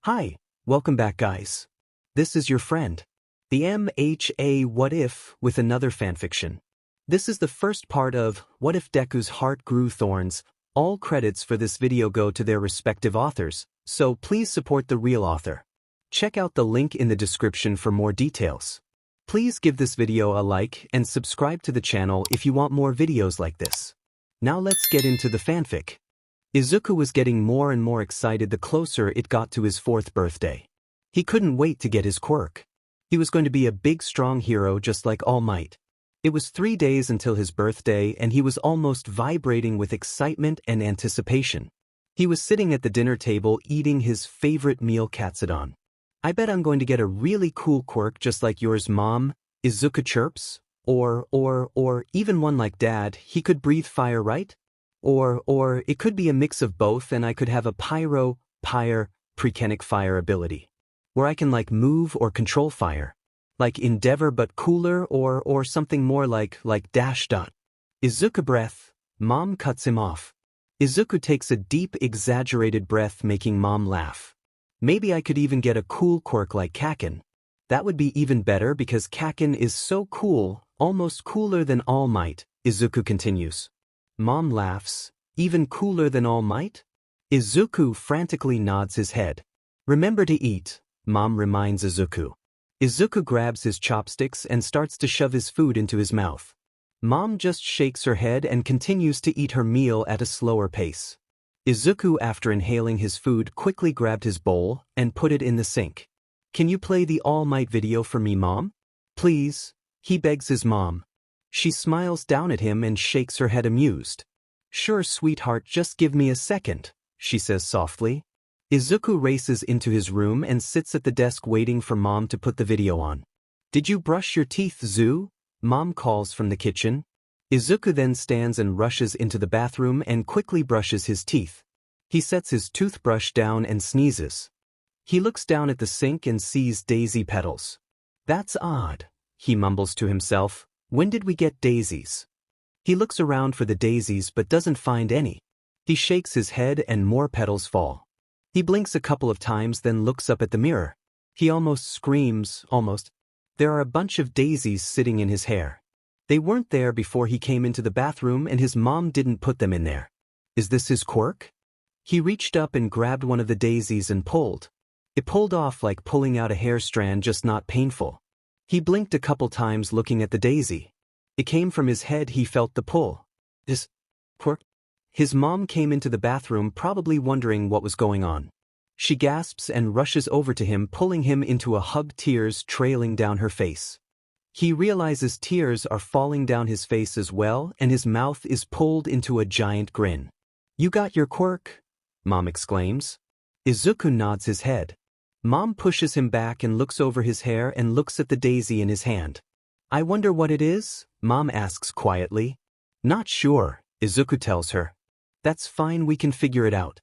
Hi, welcome back guys. This is your friend, the MHA What If with another fanfiction. This is the first part of What If Deku's Heart Grew Thorns. All credits for this video go to their respective authors, so please support the real author. Check out the link in the description for more details. Please give this video a like and subscribe to the channel if you want more videos like this. Now let's get into the fanfic. Izuku was getting more and more excited the closer it got to his 4th birthday. He couldn't wait to get his quirk. He was going to be a big strong hero just like All Might. It was 3 days until his birthday and he was almost vibrating with excitement and anticipation. He was sitting at the dinner table eating his favorite meal Kacchan. I bet I'm going to get a really cool quirk just like yours, Mom, Izuku chirps. Or even one like Dad, he could breathe fire, right? Or it could be a mix of both and I could have a precanic fire ability. Where I can like move or control fire. Like Endeavor but cooler or something more like dash dot. Izuku breath, Mom cuts him off. Izuku takes a deep exaggerated breath making Mom laugh. Maybe I could even get a cool quirk like Kacchan. That would be even better because Kacchan is so cool, almost cooler than All Might, Izuku continues. Mom laughs, even cooler than All Might? Izuku frantically nods his head. Remember to eat, Mom reminds Izuku. Izuku grabs his chopsticks and starts to shove his food into his mouth. Mom just shakes her head and continues to eat her meal at a slower pace. Izuku, after inhaling his food, quickly grabbed his bowl and put it in the sink. Can you play the All Might video for me, Mom? Please, he begs his mom. She smiles down at him and shakes her head amused. Sure, sweetheart, just give me a second, she says softly. Izuku races into his room and sits at the desk waiting for Mom to put the video on. Did you brush your teeth, Zu? Mom calls from the kitchen. Izuku then stands and rushes into the bathroom and quickly brushes his teeth. He sets his toothbrush down and sneezes. He looks down at the sink and sees daisy petals. That's odd, he mumbles to himself. When did we get daisies? He looks around for the daisies but doesn't find any. He shakes his head and more petals fall. He blinks a couple of times then looks up at the mirror. He almost screams, almost. There are a bunch of daisies sitting in his hair. They weren't there before he came into the bathroom and his mom didn't put them in there. Is this his quirk? He reached up and grabbed one of the daisies and pulled. It pulled off like pulling out a hair strand, just not painful. He blinked a couple times looking at the daisy. It came from his head. He felt the pull. This quirk? His mom came into the bathroom probably wondering what was going on. She gasps and rushes over to him, pulling him into a hug, tears trailing down her face. He realizes tears are falling down his face as well and his mouth is pulled into a giant grin. You got your quirk? Mom exclaims. Izuku nods his head. Mom pushes him back and looks over his hair and looks at the daisy in his hand. I wonder what it is? Mom asks quietly. Not sure, Izuku tells her. That's fine, we can figure it out.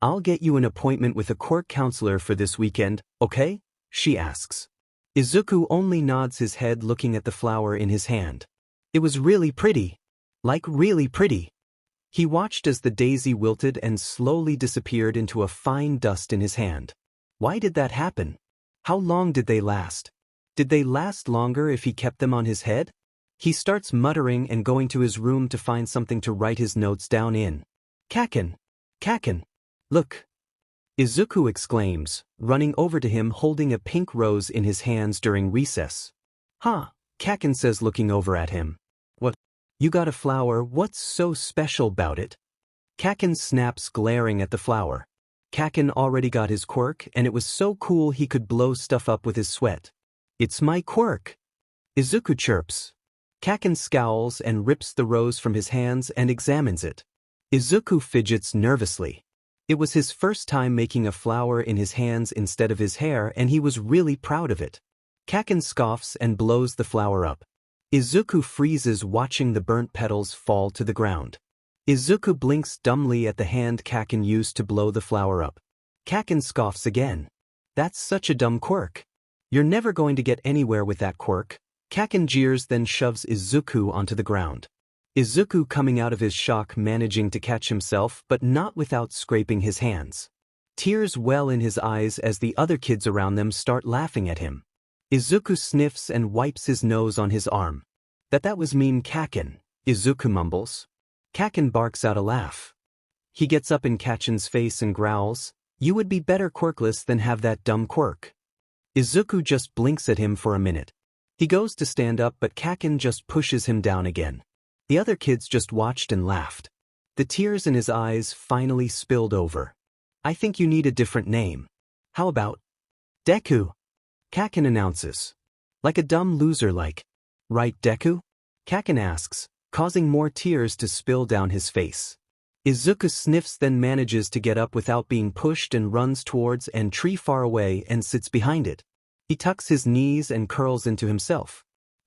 I'll get you an appointment with a quirk counselor for this weekend, okay? She asks. Izuku only nods his head looking at the flower in his hand. It was really pretty. Like really pretty. He watched as the daisy wilted and slowly disappeared into a fine dust in his hand. Why did that happen? How long did they last? Did they last longer if he kept them on his head? He starts muttering and going to his room to find something to write his notes down in. Kacchan! Kacchan! Look! Izuku exclaims, running over to him holding a pink rose in his hands during recess. Huh, Kacchan says looking over at him. What? You got a flower, what's so special about it? Kacchan snaps, glaring at the flower. Kacchan already got his quirk and it was so cool he could blow stuff up with his sweat. It's my quirk! Izuku chirps. Kacchan scowls and rips the rose from his hands and examines it. Izuku fidgets nervously. It was his first time making a flower in his hands instead of his hair and he was really proud of it. Kacchan scoffs and blows the flower up. Izuku freezes watching the burnt petals fall to the ground. Izuku blinks dumbly at the hand Kacchan used to blow the flower up. Kacchan scoffs again. That's such a dumb quirk. You're never going to get anywhere with that quirk. Kacchan jeers then shoves Izuku onto the ground. Izuku, coming out of his shock, managing to catch himself but not without scraping his hands. Tears well in his eyes as the other kids around them start laughing at him. Izuku sniffs and wipes his nose on his arm. That was mean, Kacchan, Izuku mumbles. Kacchan barks out a laugh. He gets up in Kacchan's face and growls, "You would be better quirkless than have that dumb quirk." Izuku just blinks at him for a minute. He goes to stand up but Kacchan just pushes him down again. The other kids just watched and laughed. The tears in his eyes finally spilled over. "I think you need a different name. How about Deku?" Kacchan announces. "Like a dumb loser like. Right, Deku?" Kacchan asks, causing more tears to spill down his face. Izuku sniffs then manages to get up without being pushed and runs towards a tree far away and sits behind it. He tucks his knees and curls into himself.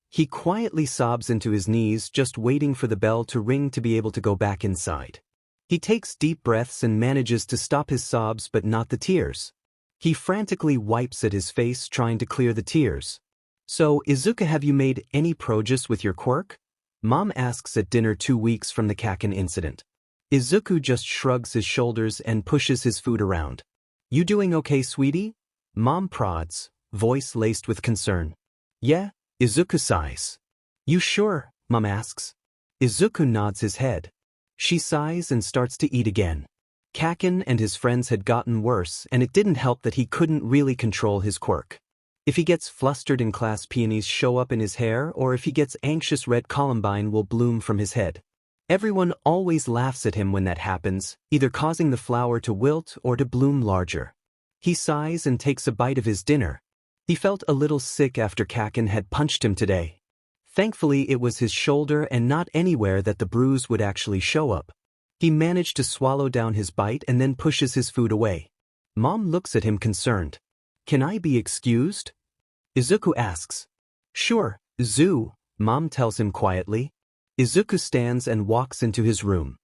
He quietly sobs into his knees, just waiting for the bell to ring to be able to go back inside. He takes deep breaths and manages to stop his sobs but not the tears. He frantically wipes at his face trying to clear the tears. "So, Izuku, have you made any progress with your quirk?" Mom asks at dinner 2 weeks from the Kacchan incident. Izuku just shrugs his shoulders and pushes his food around. "You doing okay, sweetie?" Mom prods, voice laced with concern. "Yeah," Izuku sighs. "You sure?" Mom asks. Izuku nods his head. She sighs and starts to eat again. Kacchan and his friends had gotten worse, and it didn't help that he couldn't really control his quirk. If he gets flustered in class, peonies show up in his hair, or if he gets anxious, red columbine will bloom from his head. Everyone always laughs at him when that happens, either causing the flower to wilt or to bloom larger. He sighs and takes a bite of his dinner. He felt a little sick after Kacchan had punched him today. Thankfully it was his shoulder and not anywhere that the bruise would actually show up. He managed to swallow down his bite and then pushes his food away. Mom looks at him concerned. "Can I be excused?" Izuku asks. "Sure, Zu," Mom tells him quietly. Izuku stands and walks into his room.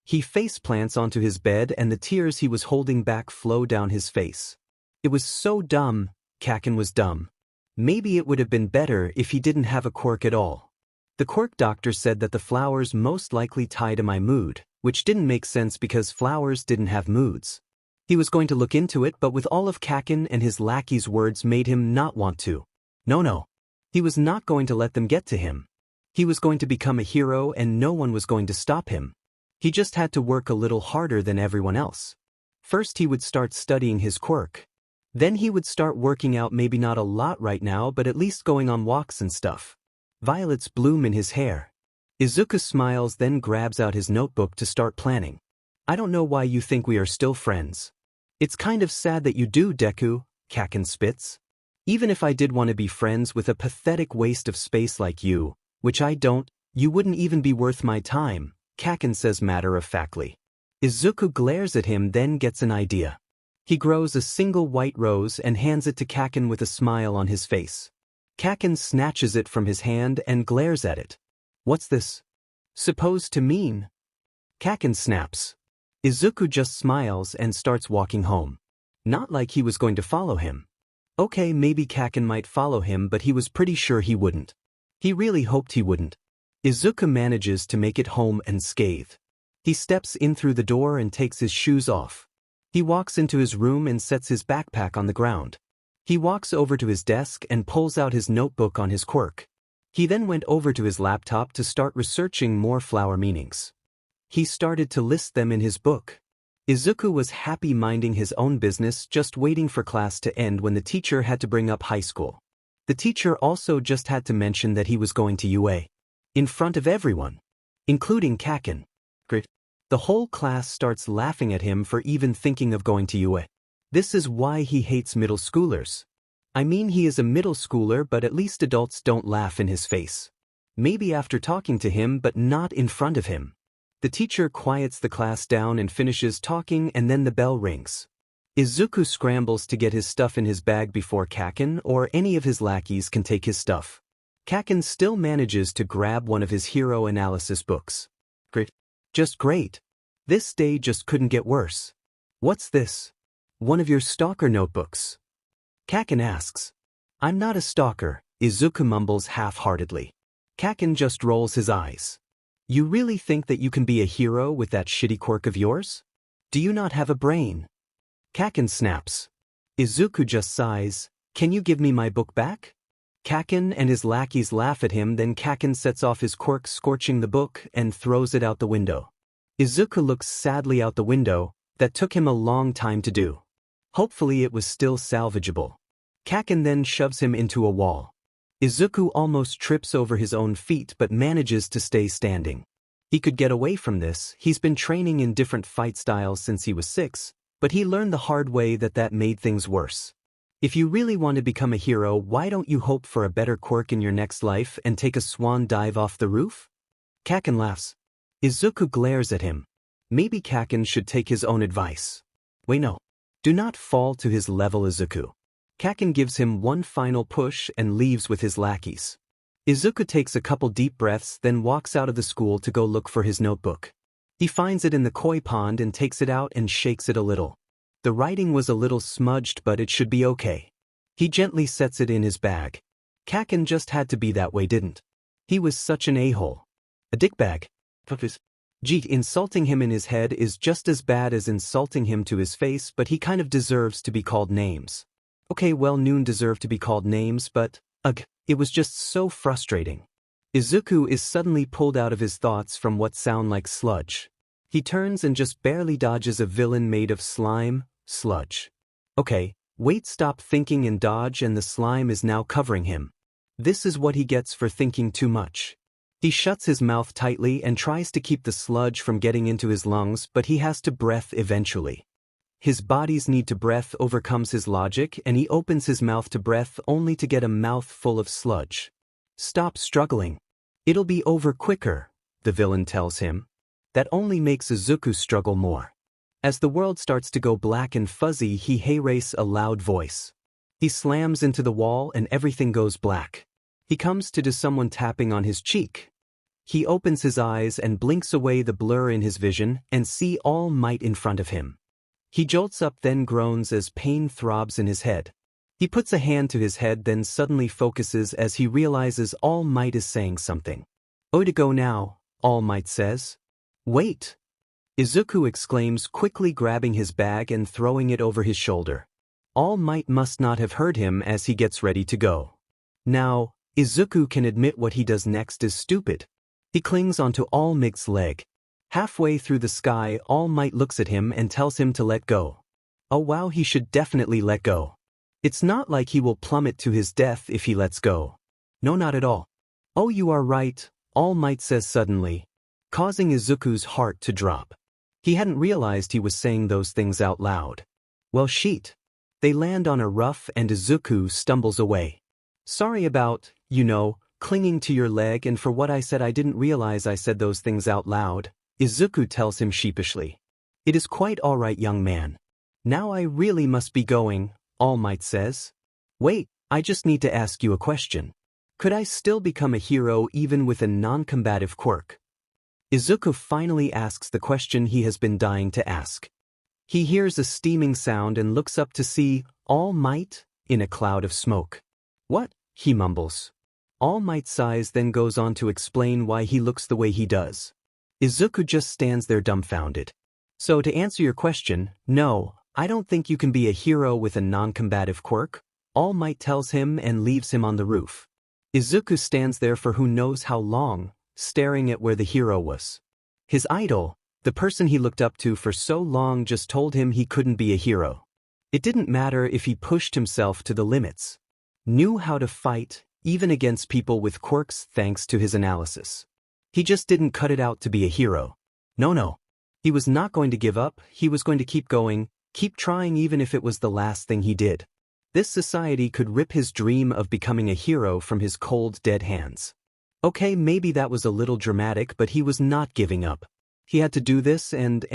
He face plants onto his bed and the tears he was holding back flow down his face. It was so dumb. Kacchan was dumb. Maybe it would have been better if he didn't have a quirk at all. The quirk doctor said that the flowers most likely tie to my mood, which didn't make sense because flowers didn't have moods. He was going to look into it, but with all of Kacchan and his lackey's words made him not want to. No. He was not going to let them get to him. He was going to become a hero and no one was going to stop him. He just had to work a little harder than everyone else. First he would start studying his quirk. Then he would start working out, maybe not a lot right now, but at least going on walks and stuff. Violets bloom in his hair. Izuku smiles, then grabs out his notebook to start planning. "I don't know why you think we are still friends." "It's kind of sad that you do, Deku," Kacchan spits. "Even if I did want to be friends with a pathetic waste of space like you, which I don't, you wouldn't even be worth my time," Kacchan says matter-of-factly. Izuku glares at him, then gets an idea. He grows a single white rose and hands it to Kacchan with a smile on his face. Kacchan snatches it from his hand and glares at it. "What's this supposed to mean?" Kacchan snaps. Izuku just smiles and starts walking home. Not like he was going to follow him. Okay, maybe Kacchan might follow him, but he was pretty sure he wouldn't. He really hoped he wouldn't. Izuku manages to make it home unscathed. He steps in through the door and takes his shoes off. He walks into his room and sets his backpack on the ground. He walks over to his desk and pulls out his notebook on his quirk. He then went over to his laptop to start researching more flower meanings. He started to list them in his book. Izuku was happy minding his own business, just waiting for class to end when the teacher had to bring up high school. The teacher also just had to mention that he was going to UA. In front of everyone. Including Kacchan. The whole class starts laughing at him for even thinking of going to UA. This is why he hates middle schoolers. I mean, he is a middle schooler, but at least adults don't laugh in his face. Maybe after talking to him, but not in front of him. The teacher quiets the class down and finishes talking, and then the bell rings. Izuku scrambles to get his stuff in his bag before Kacchan or any of his lackeys can take his stuff. Kacchan still manages to grab one of his hero analysis books. Great. Just great. This day just couldn't get worse. "What's this?" "One of your stalker notebooks?" Kacchan asks. "I'm not a stalker," Izuku mumbles half-heartedly. Kacchan just rolls his eyes. "You really think that you can be a hero with that shitty quirk of yours? Do you not have a brain?" Kacchan snaps. Izuku just sighs, "Can you give me my book back?" Kacchan and his lackeys laugh at him, then Kacchan sets off his quirk, scorching the book, and throws it out the window. Izuku looks sadly out the window. That took him a long time to do. Hopefully it was still salvageable. Kacchan then shoves him into a wall. Izuku almost trips over his own feet but manages to stay standing. He could get away from this. He's been training in different fight styles since he was 6, but he learned the hard way that made things worse. If you really want to become a hero, why don't you hope for a better quirk in your next life and take a swan dive off the roof? Kacchan laughs. Izuku glares at him. Maybe Kacchan should take his own advice. Wait, no. Do not fall to his level, Izuku. Kacchan gives him one final push and leaves with his lackeys. Izuku takes a couple deep breaths, then walks out of the school to go look for his notebook. He finds it in the koi pond and takes it out and shakes it a little. The writing was a little smudged, but it should be okay. He gently sets it in his bag. Kacchan just had to be that way, didn't he? Was such an a-hole. A dickbag. Gee, insulting him in his head is just as bad as insulting him to his face, but he kind of deserves to be called names. Okay, well, Noon deserved to be called names, but, ugh, it was just so frustrating. Izuku is suddenly pulled out of his thoughts from what sound like sludge. He turns and just barely dodges a villain made of slime, sludge. Okay, wait, stop thinking and dodge, and the slime is now covering him. This is what he gets for thinking too much. He shuts his mouth tightly and tries to keep the sludge from getting into his lungs, but he has to breath eventually. His body's need to breath overcomes his logic, and he opens his mouth to breath only to get a mouth full of sludge. Stop struggling. It'll be over quicker, the villain tells him. That only makes Izuku struggle more. As the world starts to go black and fuzzy, he hays a loud voice. He slams into the wall and everything goes black. He comes to someone tapping on his cheek. He opens his eyes and blinks away the blur in his vision and see All Might in front of him. He jolts up, then groans as pain throbs in his head. He puts a hand to his head, then suddenly focuses as he realizes All Might is saying something. "Oh, to go now," All Might says. "Wait!" Izuku exclaims, quickly grabbing his bag and throwing it over his shoulder. All Might must not have heard him as he gets ready to go. Now, Izuku can admit what he does next is stupid. He clings onto All Might's leg. Halfway through the sky, All Might looks at him and tells him to let go. Oh wow, he should definitely let go. It's not like he will plummet to his death if he lets go. No, not at all. Oh, you are right, All Might says suddenly, causing Izuku's heart to drop. He hadn't realized he was saying those things out loud. Well, sheet. They land on a rough and Izuku stumbles away. Sorry about, clinging to your leg, and for what I said, I didn't realize I said those things out loud, Izuku tells him sheepishly. It is quite all right, young man. Now I really must be going, All Might says. Wait, I just need to ask you a question. Could I still become a hero even with a non-combative quirk? Izuku finally asks the question he has been dying to ask. He hears a steaming sound and looks up to see All Might in a cloud of smoke. What? He mumbles. All Might sighs, then goes on to explain why he looks the way he does. Izuku just stands there dumbfounded. So to answer your question, no, I don't think you can be a hero with a non-combative quirk, All Might tells him and leaves him on the roof. Izuku stands there for who knows how long, staring at where the hero was. His idol, the person he looked up to for so long, just told him he couldn't be a hero. It didn't matter if he pushed himself to the limits. Knew how to fight, even against people with quirks, thanks to his analysis. He just didn't cut it out to be a hero. No. He was not going to give up, he was going to keep going, keep trying, even if it was the last thing he did. This society could rip his dream of becoming a hero from his cold, dead hands. Okay, maybe that was a little dramatic, but he was not giving up. He had to do this and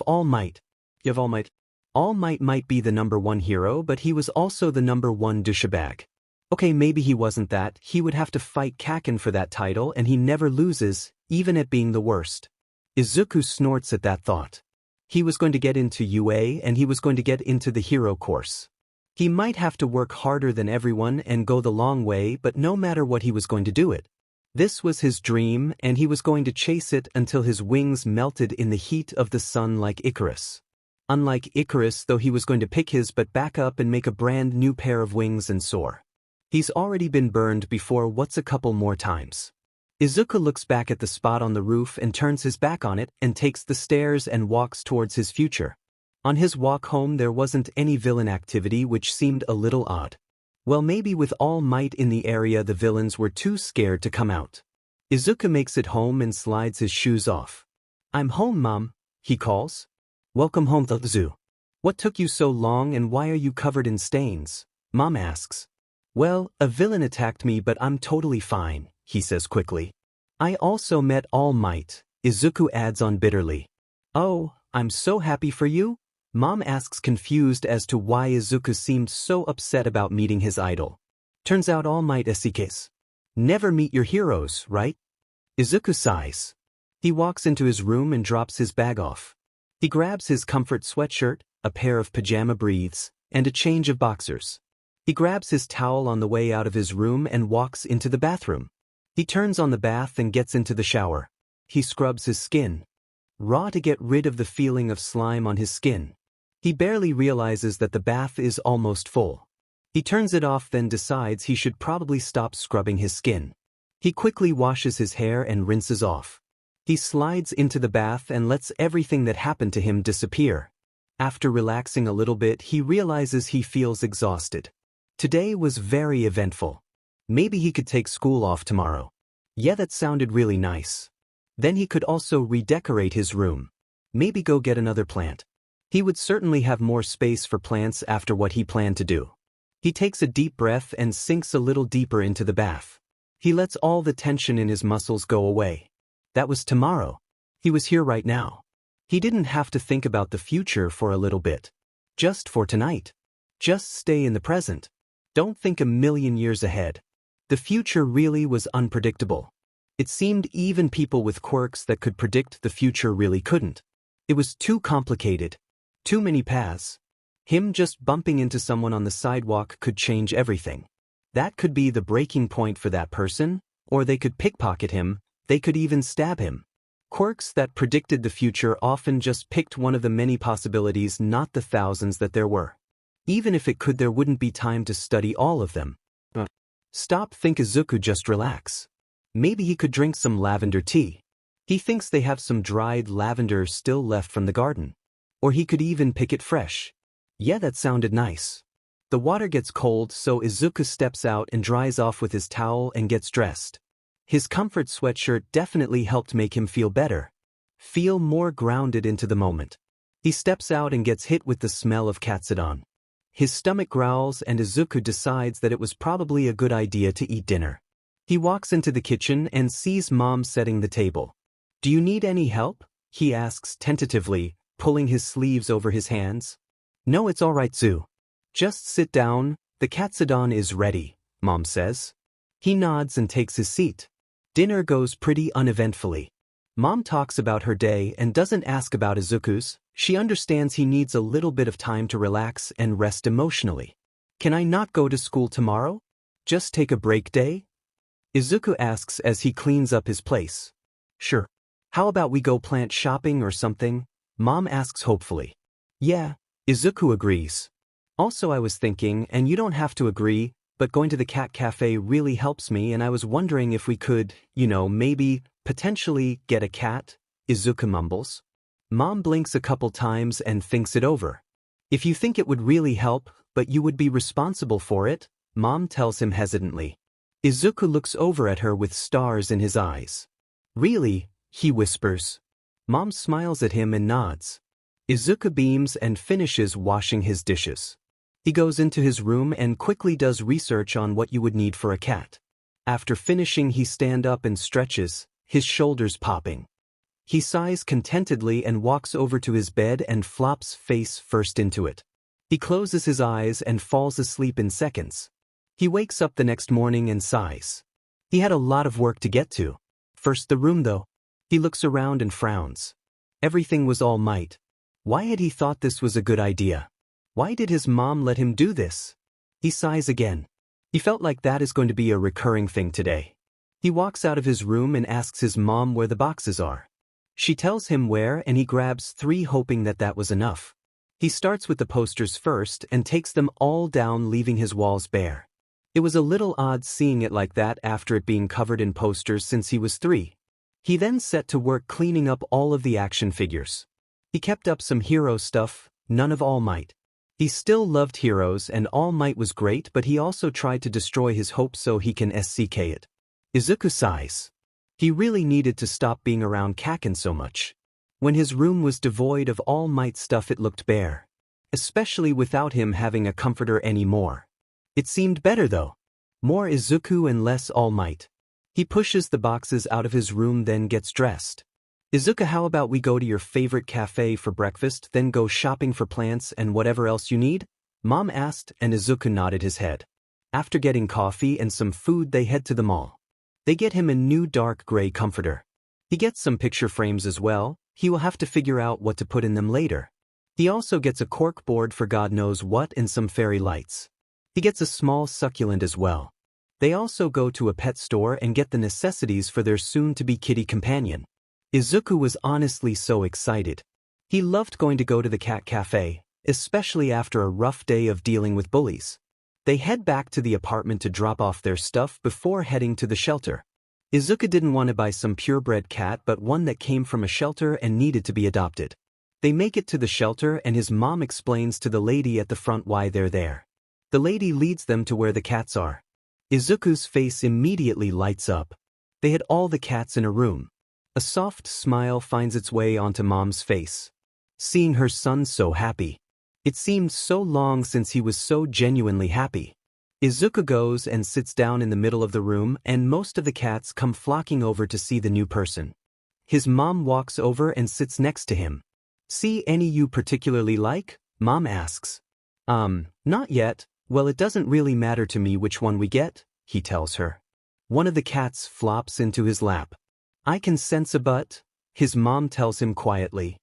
All Might. You have All Might. All Might might be the #1 hero, but he was also the #1 douchebag. Okay, maybe he wasn't that, he would have to fight Kacchan for that title, and he never loses, even at being the worst. Izuku snorts at that thought. He was going to get into UA and he was going to get into the hero course. He might have to work harder than everyone and go the long way, but no matter what, he was going to do it. This was his dream, and he was going to chase it until his wings melted in the heat of the sun like Icarus. Unlike Icarus, though, he was going to pick his butt back up and make a brand new pair of wings and soar. He's already been burned before, what's a couple more times? Izuku looks back at the spot on the roof and turns his back on it and takes the stairs and walks towards his future. On his walk home there wasn't any villain activity, which seemed a little odd. Well, maybe with All Might in the area the villains were too scared to come out. Izuku makes it home and slides his shoes off. "I'm home, Mom," he calls. "Welcome home, Izu. What took you so long and why are you covered in stains?" Mom asks. "Well, a villain attacked me, but I'm totally fine," he says quickly. "I also met All Might," Izuku adds on bitterly. "Oh, I'm so happy for you?" Mom asks, confused as to why Izuku seemed so upset about meeting his idol. "Turns out All Might SCKs. Never meet your heroes, right?" Izuku sighs. He walks into his room and drops his bag off. He grabs his comfort sweatshirt, a pair of pajama briefs, and a change of boxers. He grabs his towel on the way out of his room and walks into the bathroom. He turns on the bath and gets into the shower. He scrubs his skin raw to get rid of the feeling of slime on his skin. He barely realizes that the bath is almost full. He turns it off, then decides he should probably stop scrubbing his skin. He quickly washes his hair and rinses off. He slides into the bath and lets everything that happened to him disappear. After relaxing a little bit, he realizes he feels exhausted. Today was very eventful. Maybe he could take school off tomorrow. Yeah, that sounded really nice. Then he could also redecorate his room. Maybe go get another plant. He would certainly have more space for plants after what he planned to do. He takes a deep breath and sinks a little deeper into the bath. He lets all the tension in his muscles go away. That was tomorrow. He was here right now. He didn't have to think about the future for a little bit. Just for tonight. Just stay in the present. Don't think a million years ahead. The future really was unpredictable. It seemed even people with quirks that could predict the future really couldn't. It was too complicated. Too many paths. Him just bumping into someone on the sidewalk could change everything. That could be the breaking point for that person, or they could pickpocket him, they could even stab him. Quirks that predicted the future often just picked one of the many possibilities, not the thousands that there were. Even if it could, there wouldn't be time to study all of them. Stop, think Izuku, just relax. Maybe he could drink some lavender tea. He thinks they have some dried lavender still left from the garden. Or he could even pick it fresh. Yeah, that sounded nice. The water gets cold, so Izuku steps out and dries off with his towel and gets dressed. His comfort sweatshirt definitely helped make him feel better. Feel more grounded into the moment. He steps out and gets hit with the smell of Kacchan. His stomach growls and Izuku decides that it was probably a good idea to eat dinner. He walks into the kitchen and sees Mom setting the table. "Do you need any help?" he asks tentatively, pulling his sleeves over his hands. "No, it's all right, Zu. Just sit down, the Kacchan is ready," Mom says. He nods and takes his seat. Dinner goes pretty uneventfully. Mom talks about her day and doesn't ask about Izuku's. She understands he needs a little bit of time to relax and rest emotionally. "Can I not go to school tomorrow? Just take a break day?" Izuku asks as he cleans up his place. "Sure. How about we go plant shopping or something?" Mom asks hopefully. "Yeah," Izuku agrees. "Also, I was thinking, and you don't have to agree, but going to the cat cafe really helps me, and I was wondering if we could, maybe, potentially, get a cat," Izuku mumbles. Mom blinks a couple times and thinks it over. "If you think it would really help, but you would be responsible for it," Mom tells him hesitantly. Izuku looks over at her with stars in his eyes. "Really?" he whispers. Mom smiles at him and nods. Izuku beams and finishes washing his dishes. He goes into his room and quickly does research on what you would need for a cat. After finishing, he stands up and stretches, his shoulders popping. He sighs contentedly and walks over to his bed and flops face first into it. He closes his eyes and falls asleep in seconds. He wakes up the next morning and sighs. He had a lot of work to get to. First the room, though. He looks around and frowns. Everything was All Might. Why had he thought this was a good idea? Why did his mom let him do this? He sighs again. He felt like that is going to be a recurring thing today. He walks out of his room and asks his mom where the boxes are. She tells him where, and he grabs 3, hoping that that was enough. He starts with the posters first and takes them all down, leaving his walls bare. It was a little odd seeing it like that after it being covered in posters since he was 3. He then set to work cleaning up all of the action figures. He kept up some hero stuff, none of All Might. He still loved heroes and All Might was great, but he also tried to destroy his hope so he can SCK it. Izuku sighs. He really needed to stop being around Kacchan so much. When his room was devoid of All Might stuff, it looked bare. Especially without him having a comforter anymore. It seemed better though. More Izuku and less All Might. He pushes the boxes out of his room, then gets dressed. Izuku, how about we go to your favorite cafe for breakfast, then go shopping for plants and whatever else you need? Mom asked, and Izuku nodded his head. After getting coffee and some food, they head to the mall. They get him a new dark gray comforter. He gets some picture frames as well. He will have to figure out what to put in them later. He also gets a cork board for God knows what and some fairy lights. He gets a small succulent as well. They also go to a pet store and get the necessities for their soon-to-be kitty companion. Izuku was honestly so excited. He loved going to go to the cat cafe, especially after a rough day of dealing with bullies. They head back to the apartment to drop off their stuff before heading to the shelter. Izuku didn't want to buy some purebred cat but one that came from a shelter and needed to be adopted. They make it to the shelter and his mom explains to the lady at the front why they're there. The lady leads them to where the cats are. Izuku's face immediately lights up. They had all the cats in a room. A soft smile finds its way onto Mom's face. Seeing her son so happy. It seemed so long since he was so genuinely happy. Izuku goes and sits down in the middle of the room and most of the cats come flocking over to see the new person. His mom walks over and sits next to him. See any you particularly like? Mom asks. Not yet. Well, it doesn't really matter to me which one we get, he tells her. One of the cats flops into his lap. I can sense a butt, his mom tells him quietly.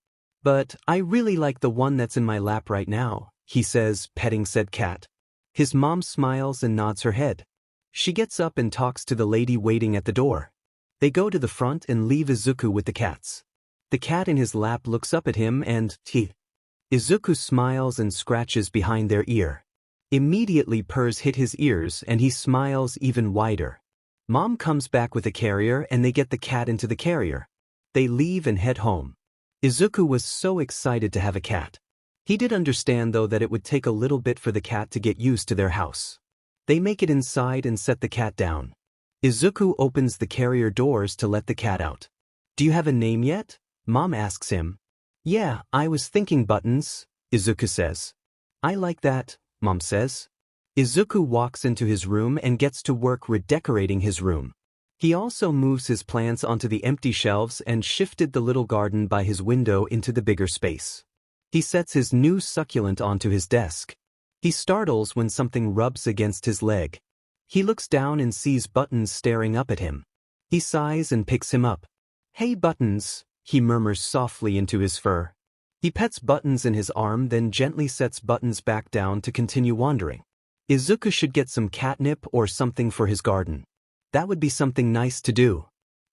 But I really like the one that's in my lap right now, he says, petting said cat. His mom smiles and nods her head. She gets up and talks to the lady waiting at the door. They go to the front and leave Izuku with the cats. The cat in his lap looks up at him and, Izuku smiles and scratches behind their ear. Immediately purrs hit his ears and he smiles even wider. Mom comes back with a carrier and they get the cat into the carrier. They leave and head home. Izuku was so excited to have a cat. He did understand though that it would take a little bit for the cat to get used to their house. They make it inside and set the cat down. Izuku opens the carrier doors to let the cat out. Do you have a name yet? Mom asks him. Yeah, I was thinking Buttons, Izuku says. I like that, Mom says. Izuku walks into his room and gets to work redecorating his room. He also moves his plants onto the empty shelves and shifted the little garden by his window into the bigger space. He sets his new succulent onto his desk. He startles when something rubs against his leg. He looks down and sees Buttons staring up at him. He sighs and picks him up. Hey Buttons, he murmurs softly into his fur. He pets Buttons in his arm, then gently sets Buttons back down to continue wandering. Izuku should get some catnip or something for his garden. That would be something nice to do.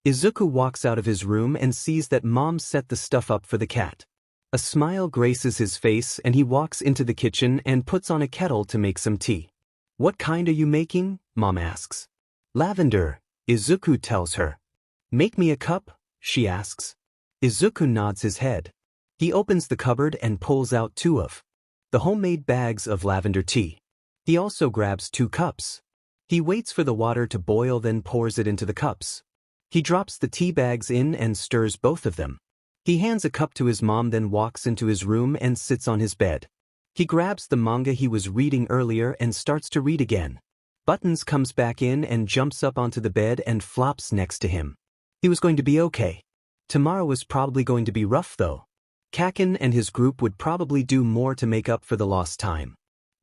Izuku walks out of his room and sees that Mom set the stuff up for the cat. A smile graces his face and he walks into the kitchen and puts on a kettle to make some tea. What kind are you making? Mom asks. Lavender, Izuku tells her. Make me a cup? She asks. Izuku nods his head. He opens the cupboard and pulls out 2 of the homemade bags of lavender tea. He also grabs 2 cups. He waits for the water to boil, then pours it into the cups. He drops the tea bags in and stirs both of them. He hands a cup to his mom, then walks into his room and sits on his bed. He grabs the manga he was reading earlier and starts to read again. Buttons comes back in and jumps up onto the bed and flops next to him. He was going to be okay. Tomorrow was probably going to be rough though. Kacchan and his group would probably do more to make up for the lost time.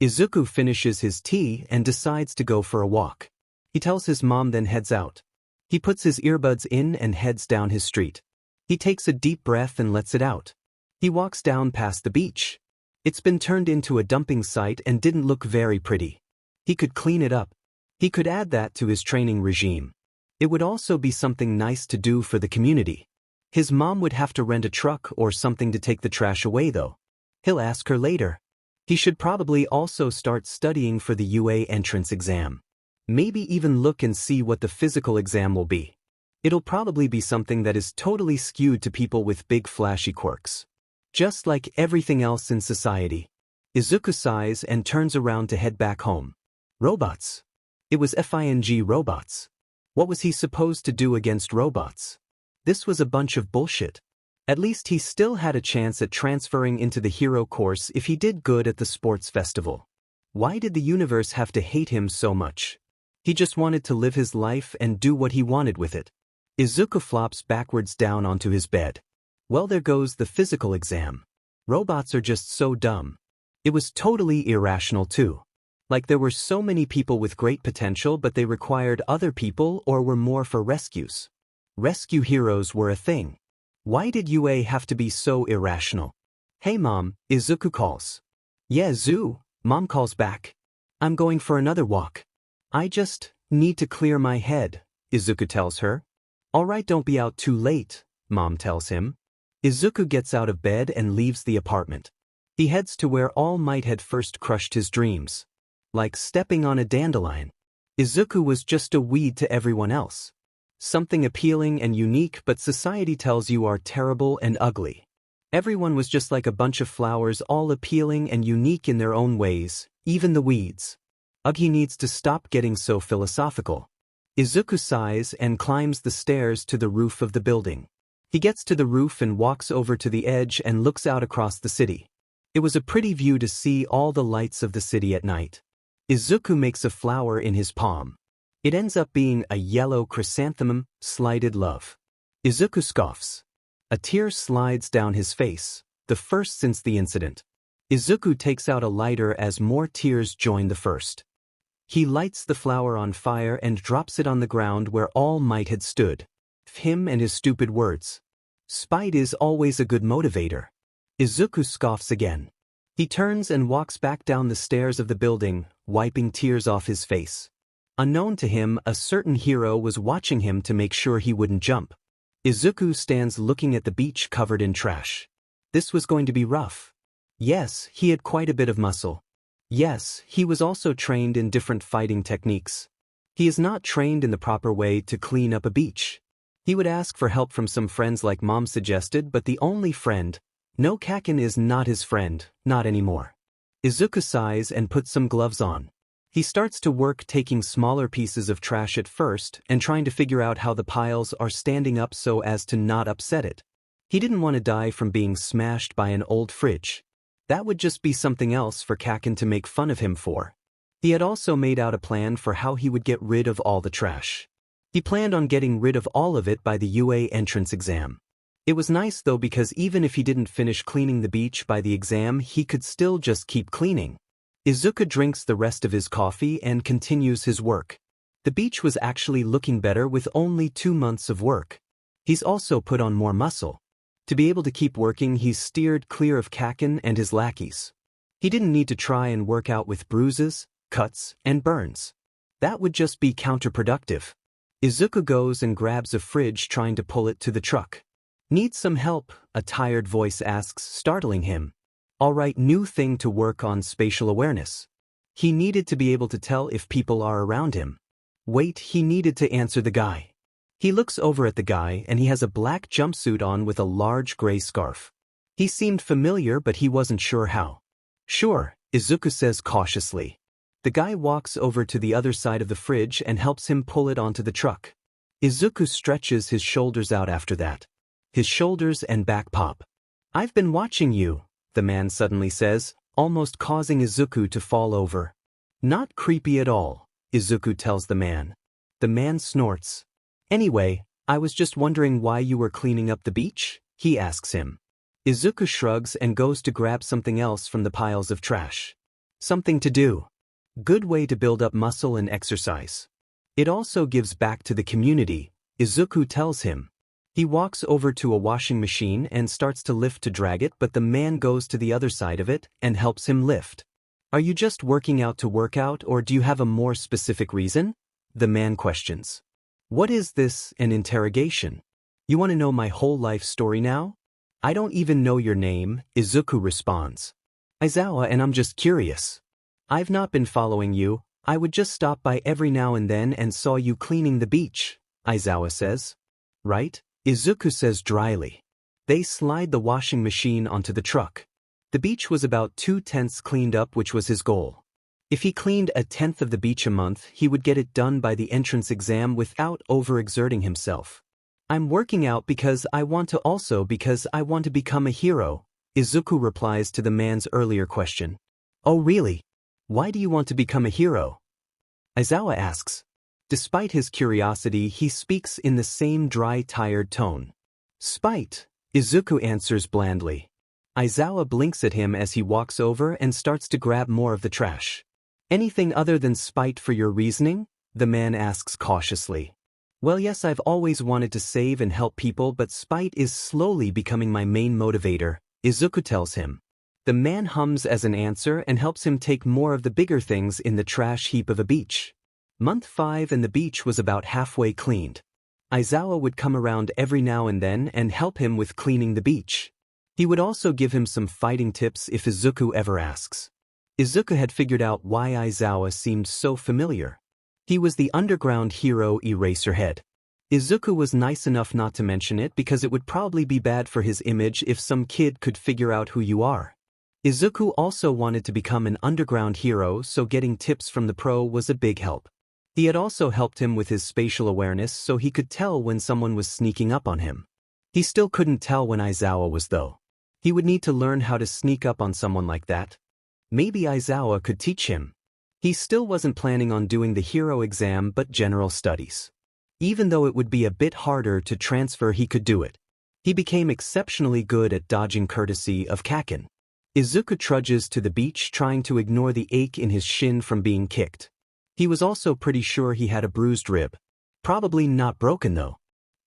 Izuku finishes his tea and decides to go for a walk. He tells his mom, then heads out. He puts his earbuds in and heads down his street. He takes a deep breath and lets it out. He walks down past the beach. It's been turned into a dumping site and didn't look very pretty. He could clean it up. He could add that to his training regime. It would also be something nice to do for the community. His mom would have to rent a truck or something to take the trash away though. He'll ask her later. He should probably also start studying for the UA entrance exam. Maybe even look and see what the physical exam will be. It'll probably be something that is totally skewed to people with big flashy quirks. Just like everything else in society. Izuku sighs and turns around to head back home. Robots. It was FING robots. What was he supposed to do against robots? This was a bunch of bullshit. At least he still had a chance at transferring into the hero course if he did good at the sports festival. Why did the universe have to hate him so much? He just wanted to live his life and do what he wanted with it. Izuku flops backwards down onto his bed. Well, there goes the physical exam. Robots are just so dumb. It was totally irrational too. Like there were so many people with great potential but they required other people or were more for rescues. Rescue heroes were a thing. Why did UA have to be so irrational? Hey mom, Izuku calls. Yeah Zu, mom calls back. I'm going for another walk. I just need to clear my head, Izuku tells her. Alright, don't be out too late, mom tells him. Izuku gets out of bed and leaves the apartment. He heads to where All Might had first crushed his dreams. Like stepping on a dandelion. Izuku was just a weed to everyone else. Something appealing and unique, but society tells you are terrible and ugly. Everyone was just like a bunch of flowers, all appealing and unique in their own ways, even the weeds. Ugh, he needs to stop getting so philosophical. Izuku sighs and climbs the stairs to the roof of the building. He gets to the roof and walks over to the edge and looks out across the city. It was a pretty view to see all the lights of the city at night. Izuku makes a flower in his palm. It ends up being a yellow chrysanthemum, slighted love. Izuku scoffs. A tear slides down his face, the first since the incident. Izuku takes out a lighter as more tears join the first. He lights the flower on fire and drops it on the ground where All Might had stood. Him and his stupid words. Spite is always a good motivator. Izuku scoffs again. He turns and walks back down the stairs of the building, wiping tears off his face. Unknown to him, a certain hero was watching him to make sure he wouldn't jump. Izuku stands looking at the beach covered in trash. This was going to be rough. Yes, he had quite a bit of muscle. Yes, he was also trained in different fighting techniques. He is not trained in the proper way to clean up a beach. He would ask for help from some friends like mom suggested, but the only friend, no, Kacchan is not his friend, not anymore. Izuku sighs and puts some gloves on. He starts to work taking smaller pieces of trash at first and trying to figure out how the piles are standing up so as to not upset it. He didn't want to die from being smashed by an old fridge. That would just be something else for Kacchan to make fun of him for. He had also made out a plan for how he would get rid of all the trash. He planned on getting rid of all of it by the UA entrance exam. It was nice though because even if he didn't finish cleaning the beach by the exam, he could still just keep cleaning. Izuku drinks the rest of his coffee and continues his work. The beach was actually looking better with only 2 months of work. He's also put on more muscle. To be able to keep working, he's steered clear of Kacchan and his lackeys. He didn't need to try and work out with bruises, cuts, and burns. That would just be counterproductive. Izuku goes and grabs a fridge trying to pull it to the truck. Need some help? A tired voice asks, startling him. Alright, new thing to work on, spatial awareness. He needed to be able to tell if people are around him. Wait, he needed to answer the guy. He looks over at the guy and he has a black jumpsuit on with a large gray scarf. He seemed familiar but he wasn't sure how. Sure, Izuku says cautiously. The guy walks over to the other side of the fridge and helps him pull it onto the truck. Izuku stretches his shoulders out after that. His shoulders and back pop. I've been watching you, the man suddenly says, almost causing Izuku to fall over. Not creepy at all, Izuku tells the man. The man snorts. Anyway, I was just wondering why you were cleaning up the beach, he asks him. Izuku shrugs and goes to grab something else from the piles of trash. Something to do. Good way to build up muscle and exercise. It also gives back to the community, Izuku tells him. He walks over to a washing machine and starts to lift to drag it, but the man goes to the other side of it and helps him lift. Are you just working out to work out or do you have a more specific reason? The man questions. What is this, an interrogation? You want to know my whole life story now? I don't even know your name, Izuku responds. Aizawa, and I'm just curious. I've not been following you, I would just stop by every now and then and saw you cleaning the beach, Aizawa says. Right? Izuku says dryly. They slide the washing machine onto the truck. The beach was about 2/10 cleaned up, which was his goal. If he cleaned 1/10 of the beach a month, he would get it done by the entrance exam without overexerting himself. I'm working out because I want to become a hero, Izuku replies to the man's earlier question. Oh really? Why do you want to become a hero? Aizawa asks. Despite his curiosity, he speaks in the same dry, tired tone. Spite, Izuku answers blandly. Aizawa blinks at him as he walks over and starts to grab more of the trash. Anything other than spite for your reasoning? The man asks cautiously. Well, yes, I've always wanted to save and help people, but spite is slowly becoming my main motivator, Izuku tells him. The man hums as an answer and helps him take more of the bigger things in the trash heap of a beach. Month 5 and the beach was about halfway cleaned. Aizawa would come around every now and then and help him with cleaning the beach. He would also give him some fighting tips if Izuku ever asks. Izuku had figured out why Aizawa seemed so familiar. He was the underground hero Eraserhead. Izuku was nice enough not to mention it because it would probably be bad for his image if some kid could figure out who you are. Izuku also wanted to become an underground hero, so getting tips from the pro was a big help. He had also helped him with his spatial awareness so he could tell when someone was sneaking up on him. He still couldn't tell when Aizawa was though. He would need to learn how to sneak up on someone like that. Maybe Aizawa could teach him. He still wasn't planning on doing the hero exam but general studies. Even though it would be a bit harder to transfer, he could do it. He became exceptionally good at dodging courtesy of Kacchan. Izuku trudges to the beach trying to ignore the ache in his shin from being kicked. He was also pretty sure he had a bruised rib. Probably not broken though.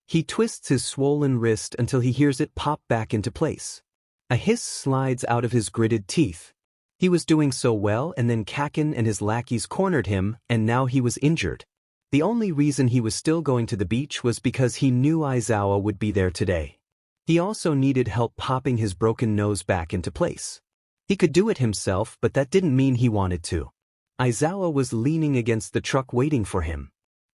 He twists his swollen wrist until he hears it pop back into place. A hiss slides out of his gritted teeth. He was doing so well, and then Kacchan and his lackeys cornered him, and now he was injured. The only reason he was still going to the beach was because he knew Aizawa would be there today. He also needed help popping his broken nose back into place. He could do it himself, but that didn't mean he wanted to. Aizawa was leaning against the truck waiting for him.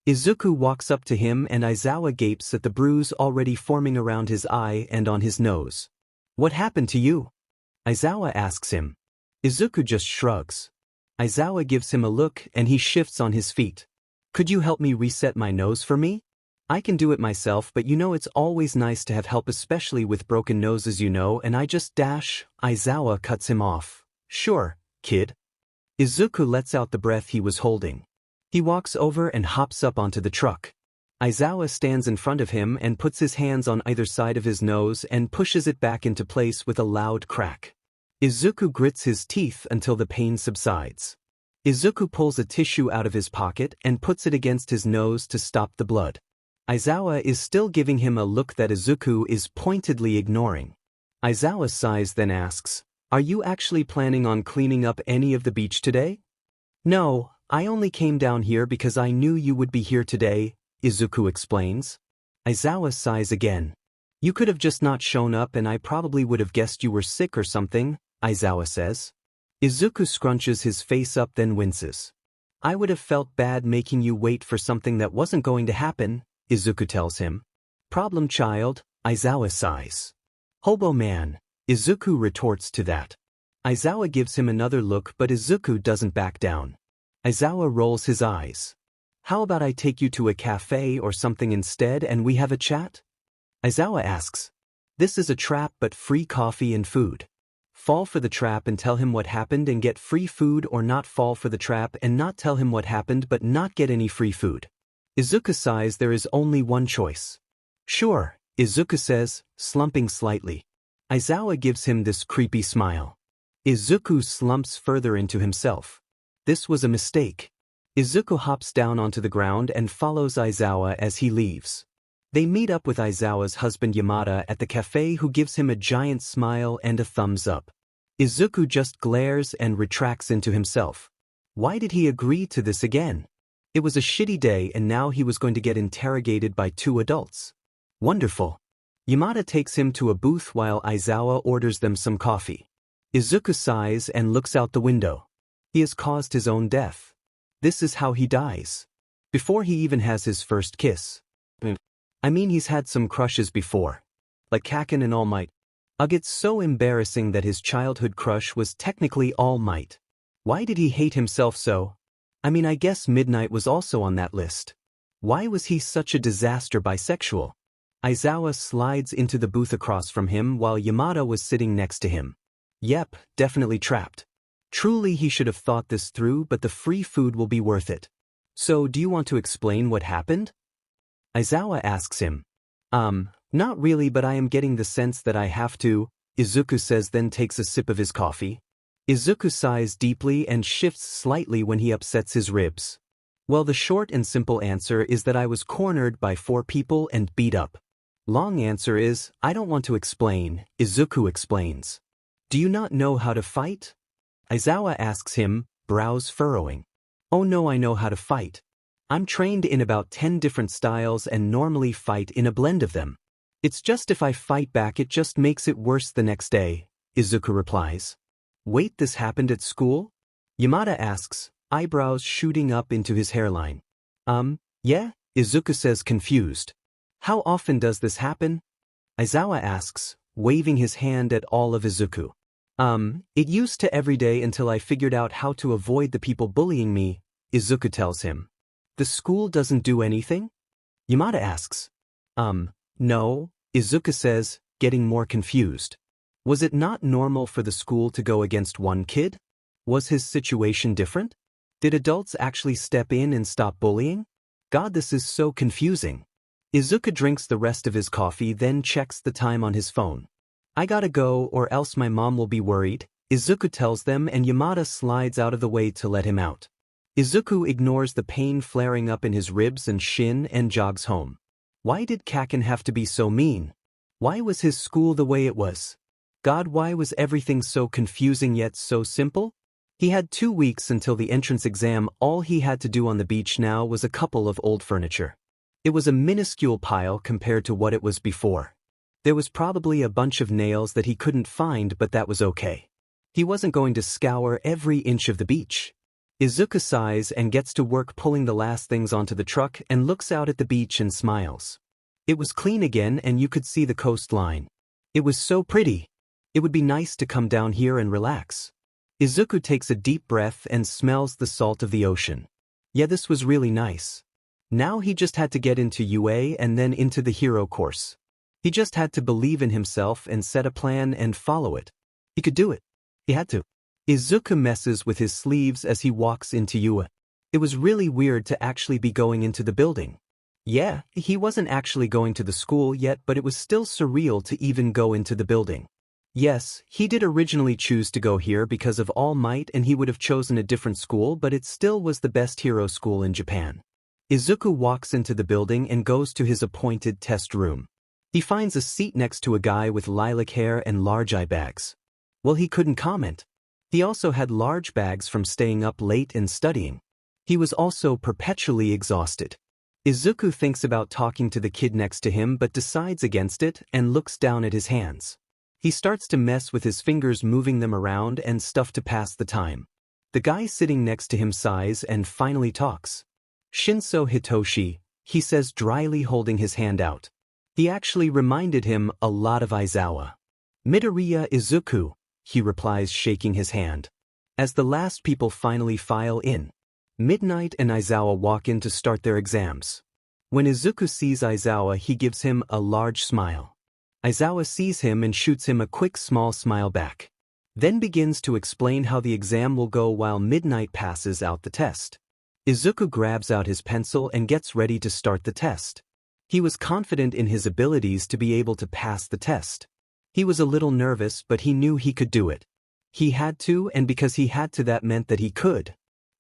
Izuku walks up to him and Aizawa gapes at the bruise already forming around his eye and on his nose. What happened to you? Aizawa asks him. Izuku just shrugs. Aizawa gives him a look and he shifts on his feet. Could you help me reset my nose for me? I can do it myself, but you know it's always nice to have help, especially with broken noses, you know, and I just dash. Aizawa cuts him off. Sure, kid. Izuku lets out the breath he was holding. He walks over and hops up onto the truck. Aizawa stands in front of him and puts his hands on either side of his nose and pushes it back into place with a loud crack. Izuku grits his teeth until the pain subsides. Izuku pulls a tissue out of his pocket and puts it against his nose to stop the blood. Aizawa is still giving him a look that Izuku is pointedly ignoring. Aizawa sighs, then asks, "Are you actually planning on cleaning up any of the beach today?" "No, I only came down here because I knew you would be here today," Izuku explains. Aizawa sighs again. "You could have just not shown up and I probably would have guessed you were sick or something," Aizawa says. Izuku scrunches his face up, then winces. "I would have felt bad making you wait for something that wasn't going to happen," Izuku tells him. "Problem child," Aizawa sighs. "Hobo man," Izuku retorts to that. Aizawa gives him another look, but Izuku doesn't back down. Aizawa rolls his eyes. "How about I take you to a cafe or something instead and we have a chat?" Aizawa asks. "This is a trap, but free coffee and food. Fall for the trap and tell him what happened and get free food, or not fall for the trap and not tell him what happened but not get any free food." Izuku sighs. There is only one choice. "Sure," Izuku says, slumping slightly. Aizawa gives him this creepy smile. Izuku slumps further into himself. This was a mistake. Izuku hops down onto the ground and follows Aizawa as he leaves. They meet up with Aizawa's husband Yamada at the cafe, who gives him a giant smile and a thumbs up. Izuku just glares and retracts into himself. Why did he agree to this again? It was a shitty day and now he was going to get interrogated by 2 adults. Wonderful. Yamada takes him to a booth while Aizawa orders them some coffee. Izuku sighs and looks out the window. He has caused his own death. This is how he dies. Before he even has his first kiss. I mean, he's had some crushes before. Like Kacchan and All Might. Ugh, it's so embarrassing that his childhood crush was technically All Might. Why did he hate himself so? I mean, I guess Midnight was also on that list. Why was he such a disaster bisexual? Aizawa slides into the booth across from him while Yamada was sitting next to him. Yep, definitely trapped. Truly he should have thought this through, but the free food will be worth it. So do you want to explain what happened? Aizawa asks him. Not really, but I am getting the sense that I have to, Izuku says, then takes a sip of his coffee. Izuku sighs deeply and shifts slightly when he upsets his ribs. Well, the short and simple answer is that I was cornered by 4 people and beat up. Long answer is, I don't want to explain, Izuku explains. Do you not know how to fight? Aizawa asks him, brows furrowing. Oh no, I know how to fight. I'm trained in about 10 different styles and normally fight in a blend of them. It's just if I fight back it just makes it worse the next day, Izuku replies. Wait, this happened at school? Yamada asks, eyebrows shooting up into his hairline. Yeah, Izuku says, confused. How often does this happen? Aizawa asks, waving his hand at all of Izuku. It used to every day until I figured out how to avoid the people bullying me, Izuku tells him. The school doesn't do anything? Yamada asks. No, Izuku says, getting more confused. Was it not normal for the school to go against one kid? Was his situation different? Did adults actually step in and stop bullying? God, this is so confusing. Izuku drinks the rest of his coffee, then checks the time on his phone. I gotta go or else my mom will be worried, Izuku tells them, and Yamada slides out of the way to let him out. Izuku ignores the pain flaring up in his ribs and shin and jogs home. Why did Kacchan have to be so mean? Why was his school the way it was? God, why was everything so confusing yet so simple? He had 2 weeks until the entrance exam. All he had to do on the beach now was a couple of old furniture. It was a minuscule pile compared to what it was before. There was probably a bunch of nails that he couldn't find, but that was okay. He wasn't going to scour every inch of the beach. Izuku sighs and gets to work pulling the last things onto the truck and looks out at the beach and smiles. It was clean again and you could see the coastline. It was so pretty. It would be nice to come down here and relax. Izuku takes a deep breath and smells the salt of the ocean. Yeah, this was really nice. Now he just had to get into UA and then into the hero course. He just had to believe in himself and set a plan and follow it. He could do it. He had to. Izuku messes with his sleeves as he walks into UA. It was really weird to actually be going into the building. Yeah, he wasn't actually going to the school yet, but it was still surreal to even go into the building. Yes, he did originally choose to go here because of All Might and he would have chosen a different school, but it still was the best hero school in Japan. Izuku walks into the building and goes to his appointed test room. He finds a seat next to a guy with lilac hair and large eye bags. Well, he couldn't comment. He also had large bags from staying up late and studying. He was also perpetually exhausted. Izuku thinks about talking to the kid next to him but decides against it and looks down at his hands. He starts to mess with his fingers, moving them around and stuff to pass the time. The guy sitting next to him sighs and finally talks. Shinso Hitoshi, he says dryly, holding his hand out. He actually reminded him a lot of Aizawa. Midoriya Izuku, he replies, shaking his hand. As the last people finally file in, Midnight and Aizawa walk in to start their exams. When Izuku sees Aizawa, he gives him a large smile. Aizawa sees him and shoots him a quick small smile back. Then begins to explain how the exam will go while Midnight passes out the test. Izuku grabs out his pencil and gets ready to start the test. He was confident in his abilities to be able to pass the test. He was a little nervous, but he knew he could do it. He had to, and because he had to, that meant that he could.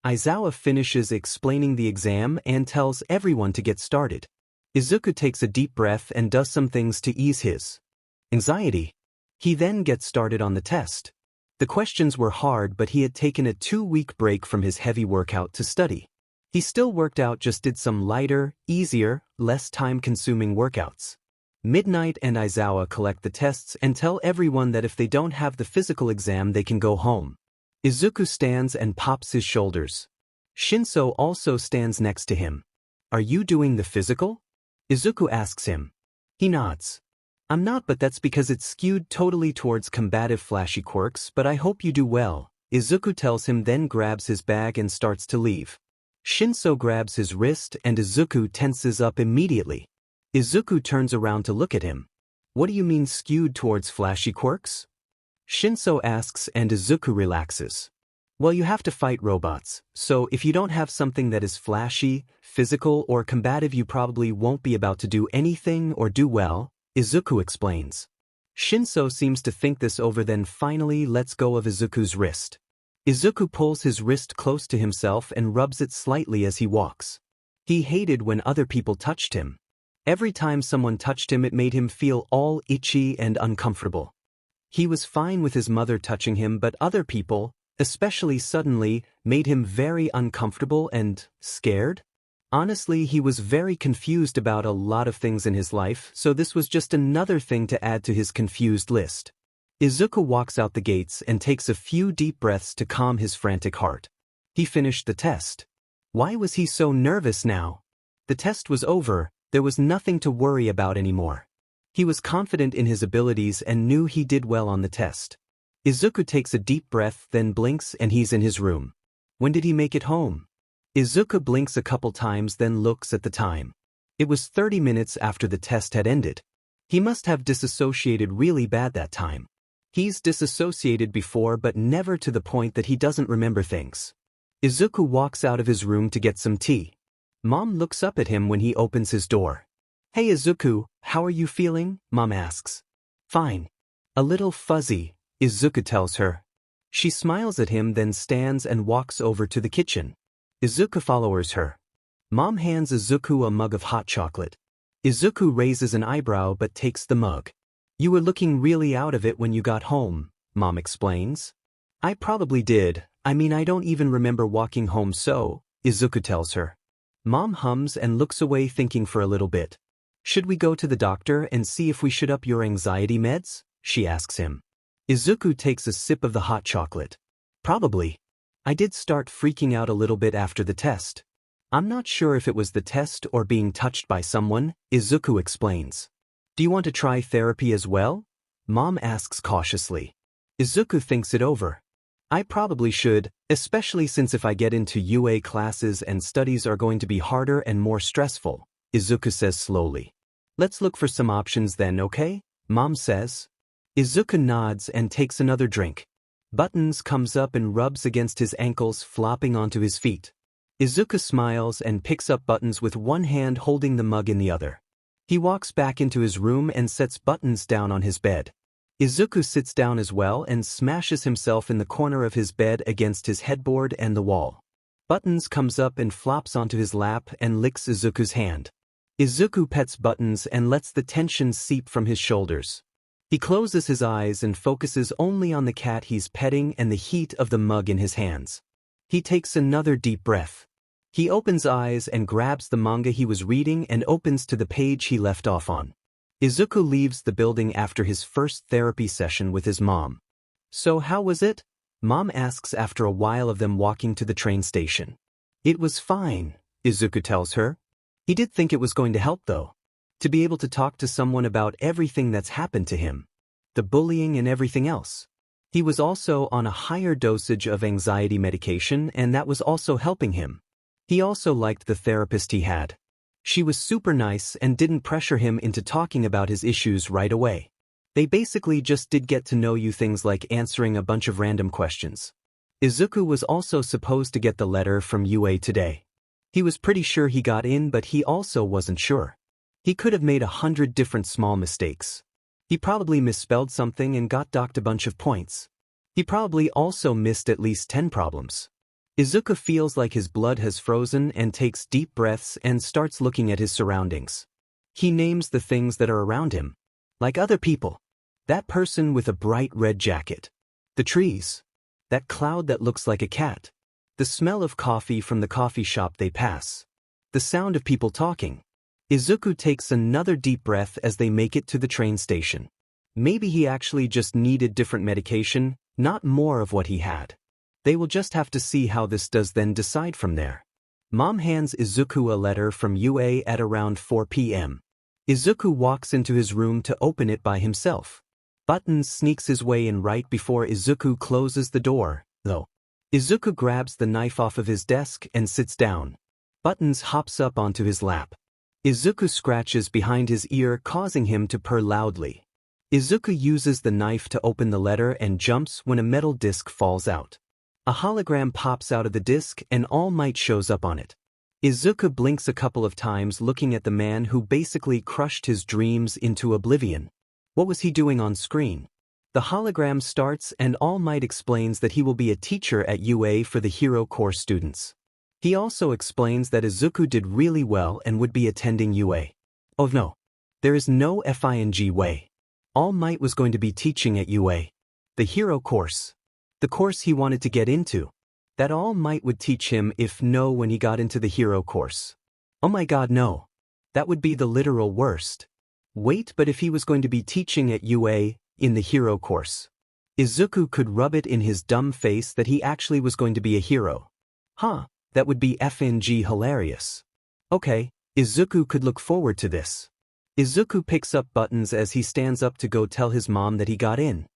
Aizawa finishes explaining the exam and tells everyone to get started. Izuku takes a deep breath and does some things to ease his anxiety. He then gets started on the test. The questions were hard, but he had taken a 2-week break from his heavy workout to study. He still worked out, just did some lighter, easier, less time-consuming workouts. Midnight and Aizawa collect the tests and tell everyone that if they don't have the physical exam they can go home. Izuku stands and pops his shoulders. Shinso also stands next to him. Are you doing the physical? Izuku asks him. He nods. I'm not, but that's because it's skewed totally towards combative flashy quirks, but I hope you do well, Izuku tells him, then grabs his bag and starts to leave. Shinso grabs his wrist and Izuku tenses up immediately. Izuku turns around to look at him. What do you mean skewed towards flashy quirks? Shinso asks and Izuku relaxes. Well, you have to fight robots, so if you don't have something that is flashy, physical, or combative you probably won't be about to do anything or do well, Izuku explains. Shinso seems to think this over, then finally lets go of Izuku's wrist. Izuku pulls his wrist close to himself and rubs it slightly as he walks. He hated when other people touched him. Every time someone touched him it made him feel all itchy and uncomfortable. He was fine with his mother touching him, but other people, especially suddenly, made him very uncomfortable and scared. Honestly, he was very confused about a lot of things in his life, so this was just another thing to add to his confused list. Izuku walks out the gates and takes a few deep breaths to calm his frantic heart. He finished the test. Why was he so nervous now? The test was over. There was nothing to worry about anymore. He was confident in his abilities and knew he did well on the test. Izuku takes a deep breath, then blinks, and he's in his room. When did he make it home? Izuku blinks a couple times, then looks at the time. It was 30 minutes after the test had ended. He must have disassociated really bad that time. He's disassociated before, but never to the point that he doesn't remember things. Izuku walks out of his room to get some tea. Mom looks up at him when he opens his door. Hey Izuku, how are you feeling? Mom asks. Fine. A little fuzzy, Izuku tells her. She smiles at him, then stands and walks over to the kitchen. Izuku follows her. Mom hands Izuku a mug of hot chocolate. Izuku raises an eyebrow but takes the mug. You were looking really out of it when you got home, Mom explains. I probably did. I mean, I don't even remember walking home, so, Izuku tells her. Mom hums and looks away, thinking for a little bit. Should we go to the doctor and see if we should up your anxiety meds? She asks him. Izuku takes a sip of the hot chocolate. Probably. I did start freaking out a little bit after the test. I'm not sure if it was the test or being touched by someone, Izuku explains. Do you want to try therapy as well? Mom asks cautiously. Izuku thinks it over. I probably should, especially since if I get into UA classes and studies are going to be harder and more stressful, Izuku says slowly. Let's look for some options then, okay? Mom says. Izuku nods and takes another drink. Buttons comes up and rubs against his ankles, flopping onto his feet. Izuku smiles and picks up Buttons with one hand, holding the mug in the other. He walks back into his room and sets Buttons down on his bed. Izuku sits down as well and smashes himself in the corner of his bed against his headboard and the wall. Buttons comes up and flops onto his lap and licks Izuku's hand. Izuku pets Buttons and lets the tension seep from his shoulders. He closes his eyes and focuses only on the cat he's petting and the heat of the mug in his hands. He takes another deep breath. He opens eyes and grabs the manga he was reading and opens to the page he left off on. Izuku leaves the building after his first therapy session with his mom. So how was it? Mom asks after a while of them walking to the train station. It was fine, Izuku tells her. He did think it was going to help though. To be able to talk to someone about everything that's happened to him. The bullying and everything else. He was also on a higher dosage of anxiety medication and that was also helping him. He also liked the therapist he had. She was super nice and didn't pressure him into talking about his issues right away. They basically just did get to know you, things like answering a bunch of random questions. Izuku was also supposed to get the letter from UA today. He was pretty sure he got in, but he also wasn't sure. He could have made 100 different small mistakes. He probably misspelled something and got docked a bunch of points. He probably also missed at least 10 problems. Izuku feels like his blood has frozen and takes deep breaths and starts looking at his surroundings. He names the things that are around him. Like other people. That person with a bright red jacket. The trees. That cloud that looks like a cat. The smell of coffee from the coffee shop they pass. The sound of people talking. Izuku takes another deep breath as they make it to the train station. Maybe he actually just needed different medication, not more of what he had. They will just have to see how this does, then decide from there. Mom hands Izuku a letter from UA at around 4 p.m. Izuku walks into his room to open it by himself. Buttons sneaks his way in right before Izuku closes the door, though. Izuku grabs the knife off of his desk and sits down. Buttons hops up onto his lap. Izuku scratches behind his ear, causing him to purr loudly. Izuku uses the knife to open the letter and jumps when a metal disc falls out. A hologram pops out of the disc and All Might shows up on it. Izuku blinks a couple of times, looking at the man who basically crushed his dreams into oblivion. What was he doing on screen? The hologram starts and All Might explains that he will be a teacher at UA for the Hero Course students. He also explains that Izuku did really well and would be attending UA. Oh no. There is no FING way. All Might was going to be teaching at UA. The Hero Course. The course he wanted to get into. That All Might would teach him when he got into the Hero Course. Oh my god, no. That would be the literal worst. Wait, but if he was going to be teaching at UA, in the Hero Course. Izuku could rub it in his dumb face that he actually was going to be a hero. Huh, that would be FNG hilarious. Okay, Izuku could look forward to this. Izuku picks up Buttons as he stands up to go tell his mom that he got in.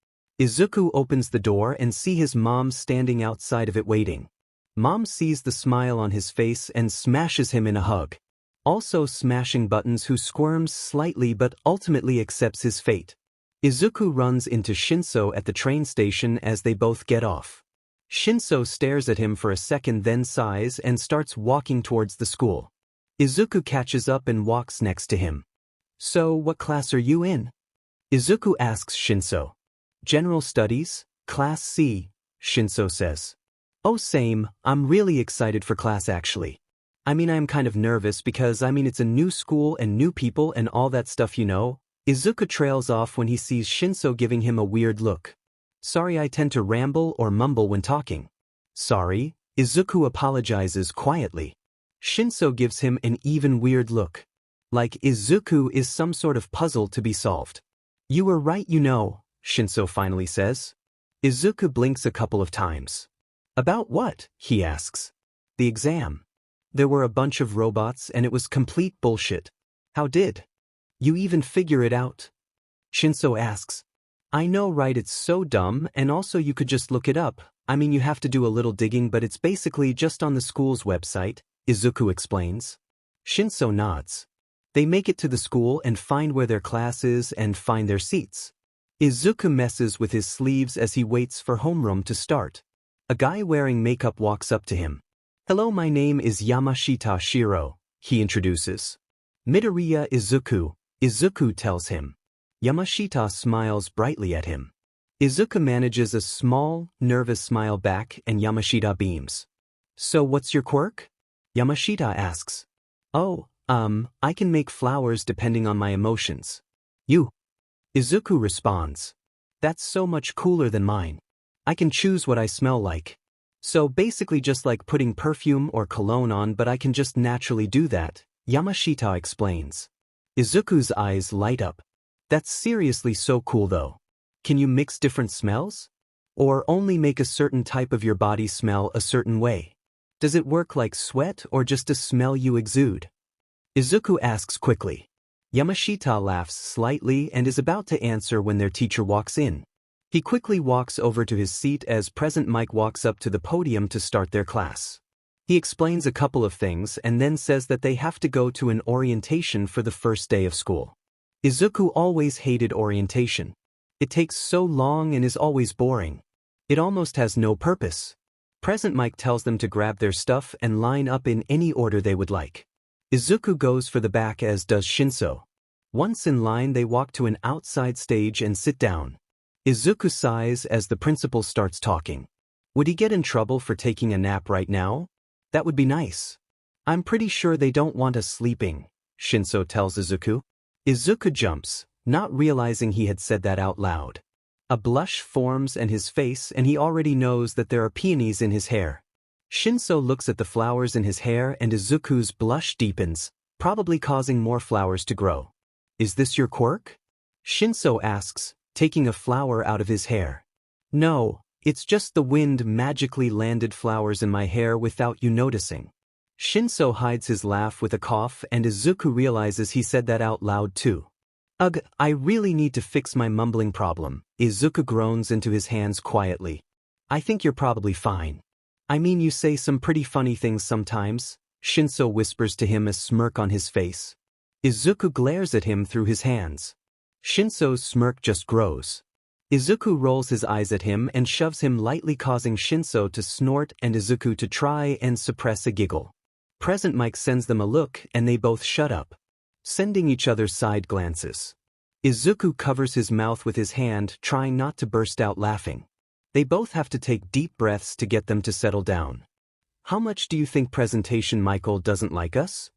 Izuku opens the door and sees his mom standing outside of it waiting. Mom sees the smile on his face and smashes him in a hug. Also smashing Buttons, who squirms slightly but ultimately accepts his fate. Izuku runs into Shinso at the train station as they both get off. Shinso stares at him for a second, then sighs and starts walking towards the school. Izuku catches up and walks next to him. So, what class are you in? Izuku asks Shinso. General Studies, Class C, Shinso says. Oh same, I'm really excited for class actually. I'm kind of nervous because it's a new school and new people and all that stuff, you know. Izuku trails off when he sees Shinso giving him a weird look. Sorry, I tend to ramble or mumble when talking. Sorry, Izuku apologizes quietly. Shinso gives him an even weird look. Like Izuku is some sort of puzzle to be solved. You were right, you know, Shinso finally says. Izuku blinks a couple of times. About what? He asks. The exam. There were a bunch of robots and it was complete bullshit. How did you even figure it out? Shinso asks. I know, right, it's so dumb, and also you could just look it up. You have to do a little digging, but it's basically just on the school's website, Izuku explains. Shinso nods. They make it to the school and find where their class is and find their seats. Izuku messes with his sleeves as he waits for homeroom to start. A guy wearing makeup walks up to him. Hello, my name is Yamashita Shiro, he introduces. Midoriya Izuku, Izuku tells him. Yamashita smiles brightly at him. Izuku manages a small, nervous smile back and Yamashita beams. So what's your quirk? Yamashita asks. Oh, I can make flowers depending on my emotions. You? Izuku responds. That's so much cooler than mine. I can choose what I smell like. So basically just like putting perfume or cologne on, but I can just naturally do that, Yamashita explains. Izuku's eyes light up. That's seriously so cool though. Can you mix different smells? Or only make a certain type of your body smell a certain way? Does it work like sweat or just a smell you exude? Izuku asks quickly. Yamashita laughs slightly and is about to answer when their teacher walks in. He quickly walks over to his seat as Present Mike walks up to the podium to start their class. He explains a couple of things and then says that they have to go to an orientation for the first day of school. Izuku always hated orientation. It takes so long and is always boring. It almost has no purpose. Present Mike tells them to grab their stuff and line up in any order they would like. Izuku goes for the back, as does Shinso. Once in line, they walk to an outside stage and sit down. Izuku sighs as the principal starts talking. Would he get in trouble for taking a nap right now? That would be nice. I'm pretty sure they don't want us sleeping, Shinso tells Izuku. Izuku jumps, not realizing he had said that out loud. A blush forms on his face and he already knows that there are peonies in his hair. Shinso looks at the flowers in his hair and Izuku's blush deepens. probably causing more flowers to grow. Is this your quirk? Shinso asks, taking a flower out of his hair. No, it's just the wind magically landed flowers in my hair without you noticing. Shinso hides his laugh with a cough and Izuku realizes he said that out loud too. Ugh, I really need to fix my mumbling problem. Izuku groans into his hands quietly. I think you're probably fine. I mean, you say some pretty funny things sometimes, Shinso whispers to him, a smirk on his face. Izuku glares at him through his hands. Shinso's smirk just grows. Izuku rolls his eyes at him and shoves him lightly, causing Shinso to snort and Izuku to try and suppress a giggle. Present Mike sends them a look and they both shut up, sending each other side glances. Izuku covers his mouth with his hand, trying not to burst out laughing. They both have to take deep breaths to get them to settle down. How much do you think Presentation Michael doesn't like us?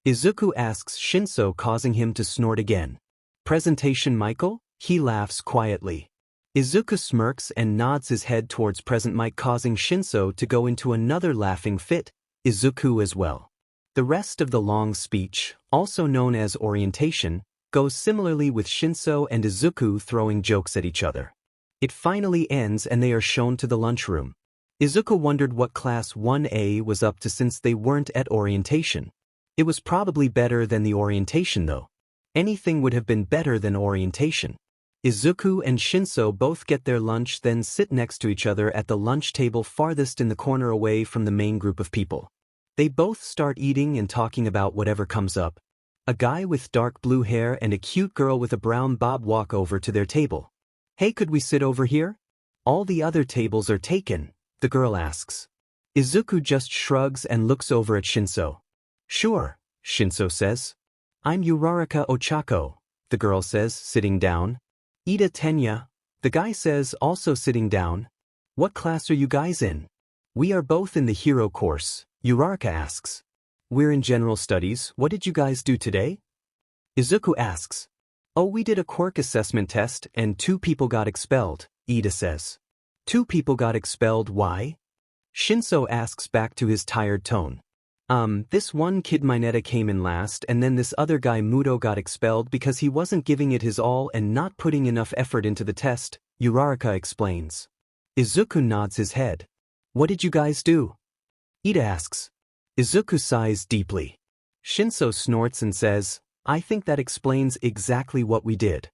Izuku asks Shinso, causing him to snort again. Presentation Michael? He laughs quietly. Izuku smirks and nods his head towards Present Mike, causing Shinso to go into another laughing fit, Izuku as well. The rest of the long speech, also known as orientation, goes similarly, with Shinso and Izuku throwing jokes at each other. It finally ends and they are shown to the lunchroom. Izuku wondered what Class 1A was up to since they weren't at orientation. It was probably better than the orientation though. Anything would have been better than orientation. Izuku and Shinso both get their lunch, then sit next to each other at the lunch table farthest in the corner away from the main group of people. They both start eating and talking about whatever comes up. A guy with dark blue hair and a cute girl with a brown bob walk over to their table. Hey, could we sit over here? All the other tables are taken, the girl asks. Izuku just shrugs and looks over at Shinso. Sure, Shinso says. I'm Uraraka Ochako, the girl says, sitting down. Ida Tenya, the guy says, also sitting down. What class are you guys in? We are both in the hero course, Uraraka asks. We're in general studies. What did you guys do today? Izuku asks. Oh, we did a quirk assessment test and 2 people got expelled, Ida says. 2 people got expelled, why? Shinso asks back to his tired tone. This one kid Mineta came in last and then this other guy Muto got expelled because he wasn't giving it his all and not putting enough effort into the test, Uraraka explains. Izuku nods his head. What did you guys do? Ida asks. Izuku sighs deeply. Shinso snorts and says, I think that explains exactly what we did.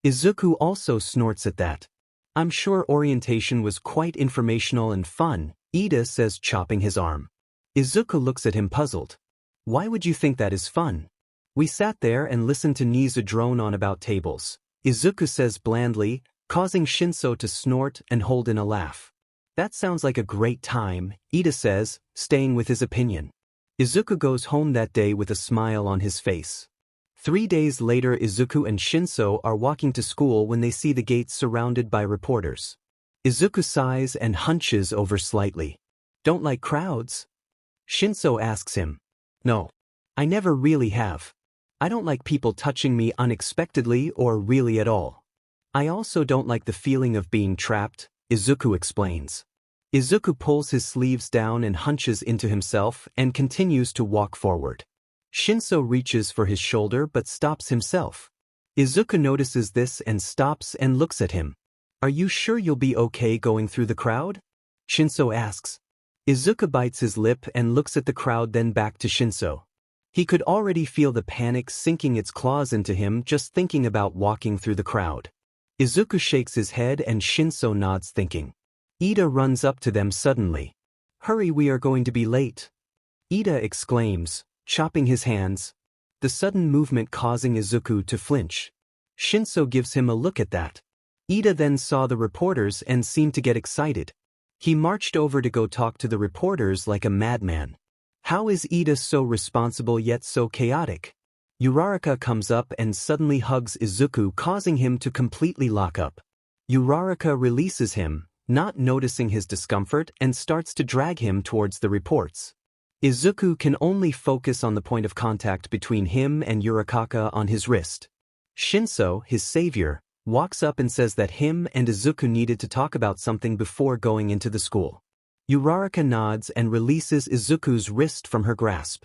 Izuku also snorts at that. I'm sure orientation was quite informational and fun, Ida says, chopping his arm. Izuku looks at him puzzled. Why would you think that is fun? We sat there and listened to Niza drone on about tables, Izuku says blandly, causing Shinso to snort and hold in a laugh. That sounds like a great time, Ida says, staying with his opinion. Izuku goes home that day with a smile on his face. 3 days later, Izuku and Shinso are walking to school when they see the gates surrounded by reporters. Izuku sighs and hunches over slightly. Don't like crowds? Shinso asks him. No. I never really have. I don't like people touching me unexpectedly or really at all. I also don't like the feeling of being trapped, Izuku explains. Izuku pulls his sleeves down and hunches into himself and continues to walk forward. Shinso reaches for his shoulder but stops himself. Izuku notices this and stops and looks at him. Are you sure you'll be okay going through the crowd? Shinso asks. Izuku bites his lip and looks at the crowd, then back to Shinso. He could already feel the panic sinking its claws into him just thinking about walking through the crowd. Izuku shakes his head and Shinso nods, thinking. Ida runs up to them suddenly. Hurry, we are going to be late. Ida exclaims, chopping his hands, the sudden movement causing Izuku to flinch. Shinso gives him a look at that. Ida then saw the reporters and seemed to get excited. He marched over to go talk to the reporters like a madman. How is Ida so responsible yet so chaotic? Uraraka comes up and suddenly hugs Izuku, causing him to completely lock up. Uraraka releases him, not noticing his discomfort, and starts to drag him towards the reports. Izuku can only focus on the point of contact between him and Uraraka on his wrist. Shinso, his savior, walks up and says that him and Izuku needed to talk about something before going into the school. Uraraka nods and releases Izuku's wrist from her grasp.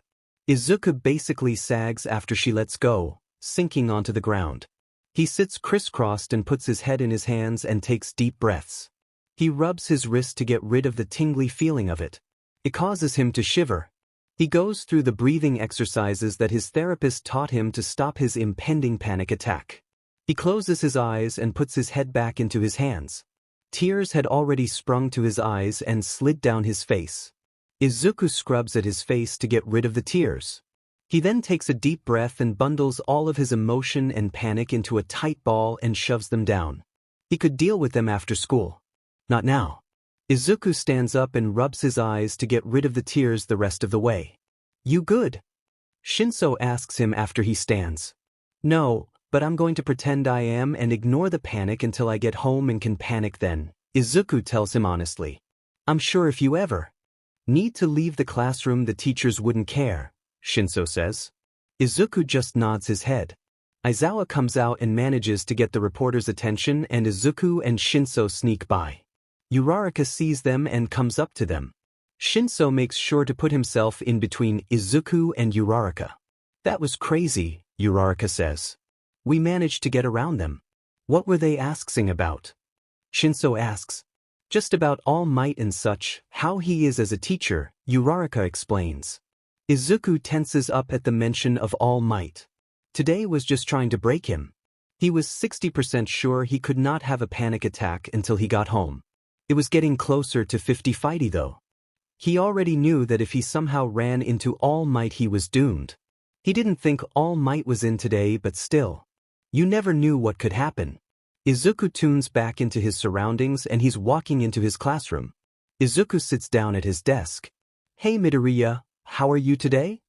Izuku basically sags after she lets go, sinking onto the ground. He sits crisscrossed and puts his head in his hands and takes deep breaths. He rubs his wrist to get rid of the tingly feeling of it. It causes him to shiver. He goes through the breathing exercises that his therapist taught him to stop his impending panic attack. He closes his eyes and puts his head back into his hands. Tears had already sprung to his eyes and slid down his face. Izuku scrubs at his face to get rid of the tears. He then takes a deep breath and bundles all of his emotion and panic into a tight ball and shoves them down. He could deal with them after school. Not now. Izuku stands up and rubs his eyes to get rid of the tears the rest of the way. You good? Shinso asks him after he stands. No, but I'm going to pretend I am and ignore the panic until I get home and can panic then, Izuku tells him honestly. I'm sure if you ever need to leave the classroom the teachers wouldn't care, Shinso says. Izuku just nods his head. Aizawa comes out and manages to get the reporter's attention and Izuku and Shinso sneak by. Uraraka sees them and comes up to them. Shinso makes sure to put himself in between Izuku and Uraraka. That was crazy, Uraraka says. We managed to get around them. What were they asking about? Shinso asks. Just about All Might and such, how he is as a teacher, Uraraka explains. Izuku tenses up at the mention of All Might. Today was just trying to break him. He was 60% sure he could not have a panic attack until he got home. It was getting closer to 50-50 though. He already knew that if he somehow ran into All Might he was doomed. He didn't think All Might was in today but still. You never knew what could happen. Izuku tunes back into his surroundings and he's walking into his classroom. Izuku sits down at his desk. Hey Midoriya, how are you today?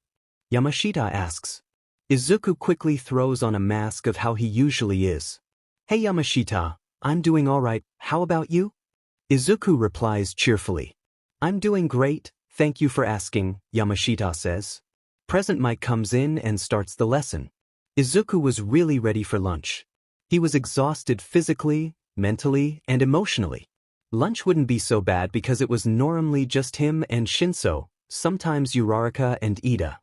Yamashita asks. Izuku quickly throws on a mask of how he usually is. Hey Yamashita, I'm doing alright, how about you? Izuku replies cheerfully. I'm doing great, thank you for asking, Yamashita says. Present Mike comes in and starts the lesson. Izuku was really ready for lunch. He was exhausted physically, mentally, and emotionally. Lunch wouldn't be so bad because it was normally just him and Shinso, sometimes Uraraka and Ida.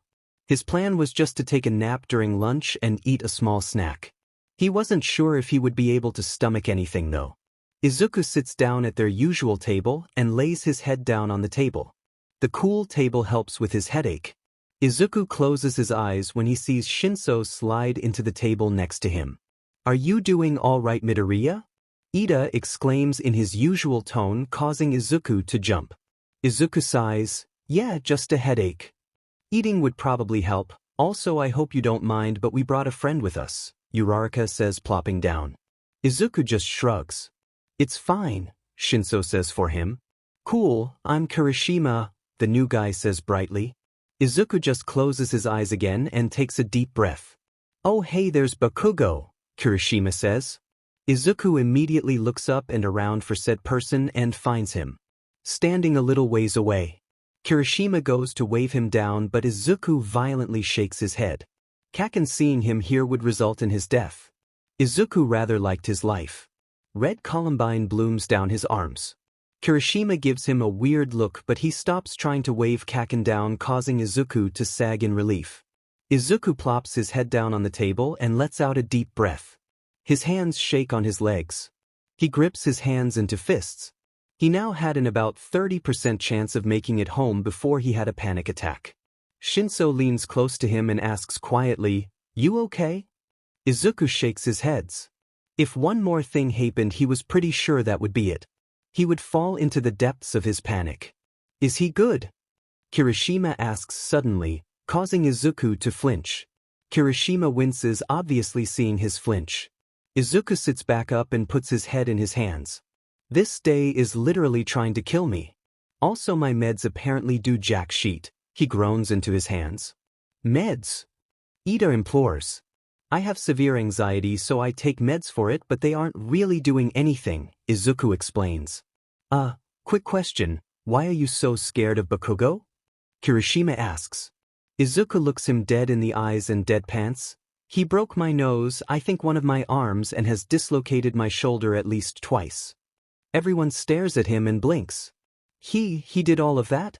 His plan was just to take a nap during lunch and eat a small snack. He wasn't sure if he would be able to stomach anything though. Izuku sits down at their usual table and lays his head down on the table. The cool table helps with his headache. Izuku closes his eyes when he sees Shinso slide into the table next to him. Are you doing all right, Midoriya? Ida exclaims in his usual tone, causing Izuku to jump. Izuku sighs, yeah, just a headache. Eating would probably help. Also, I hope you don't mind, but we brought a friend with us, Uraraka says, plopping down. Izuku just shrugs. It's fine, Shinso says for him. Cool, I'm Kirishima, the new guy says brightly. Izuku just closes his eyes again and takes a deep breath. Oh hey, there's Bakugo, Kirishima says. Izuku immediately looks up and around for said person and finds him standing a little ways away. Kirishima goes to wave him down, but Izuku violently shakes his head. Kacchan seeing him here would result in his death. Izuku rather liked his life. Red columbine blooms down his arms. Kirishima gives him a weird look, but he stops trying to wave Kacchan down, causing Izuku to sag in relief. Izuku plops his head down on the table and lets out a deep breath. His hands shake on his legs. He grips his hands into fists. He now had an about 30% chance of making it home before he had a panic attack. Shinso leans close to him and asks quietly, "You okay?" Izuku shakes his head. If one more thing happened, he was pretty sure that would be it. He would fall into the depths of his panic. Is he good? Kirishima asks suddenly, causing Izuku to flinch. Kirishima winces, obviously seeing his flinch. Izuku sits back up and puts his head in his hands. This day is literally trying to kill me. Also my meds apparently do jack shit, he groans into his hands. Meds? Ida implores. I have severe anxiety so I take meds for it, but they aren't really doing anything, Izuku explains. Quick question, why are you so scared of Bakugo? Kirishima asks. Izuku looks him dead in the eyes and deadpans. He broke my nose, I think one of my arms, and has dislocated my shoulder at least twice. Everyone stares at him and blinks. He did all of that?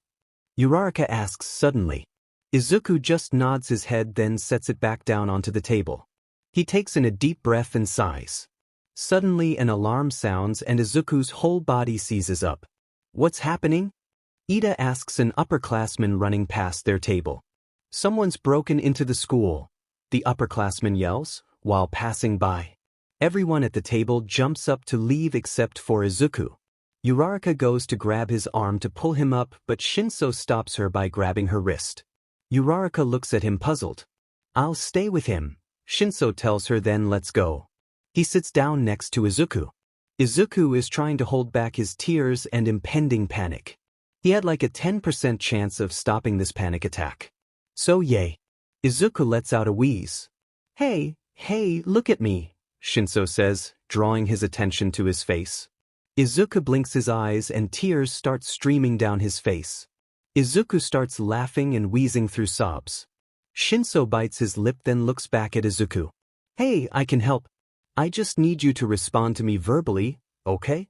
Uraraka asks suddenly. Izuku just nods his head then sets it back down onto the table. He takes in a deep breath and sighs. Suddenly an alarm sounds and Izuku's whole body seizes up. What's happening? Ida asks an upperclassman running past their table. Someone's broken into the school, the upperclassman yells, while passing by. Everyone at the table jumps up to leave except for Izuku. Uraraka goes to grab his arm to pull him up but Shinso stops her by grabbing her wrist. Uraraka looks at him puzzled. I'll stay with him, Shinso tells her then let's go. He sits down next to Izuku. Izuku is trying to hold back his tears and impending panic. He had like a 10% chance of stopping this panic attack. So yay. Izuku lets out a wheeze. Hey, look at me, Shinso says, drawing his attention to his face. Izuku blinks his eyes and tears start streaming down his face. Izuku starts laughing and wheezing through sobs. Shinso bites his lip then looks back at Izuku. Hey, I can help. I just need you to respond to me verbally, okay?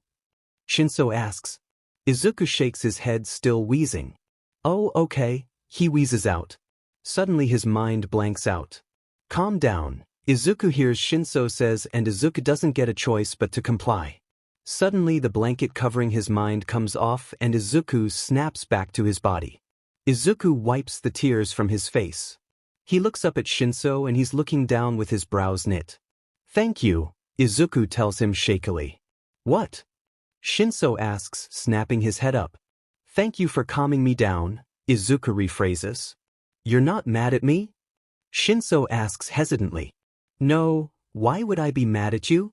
Shinso asks. Izuku shakes his head still wheezing. Oh, okay, he wheezes out. Suddenly his mind blanks out. Calm down, Izuku hears Shinso says and Izuku doesn't get a choice but to comply. Suddenly the blanket covering his mind comes off and Izuku snaps back to his body. Izuku wipes the tears from his face. He looks up at Shinso and he's looking down with his brows knit. Thank you, Izuku tells him shakily. What? Shinso asks, snapping his head up. Thank you for calming me down, Izuku rephrases. You're not mad at me? Shinso asks hesitantly. No, why would I be mad at you?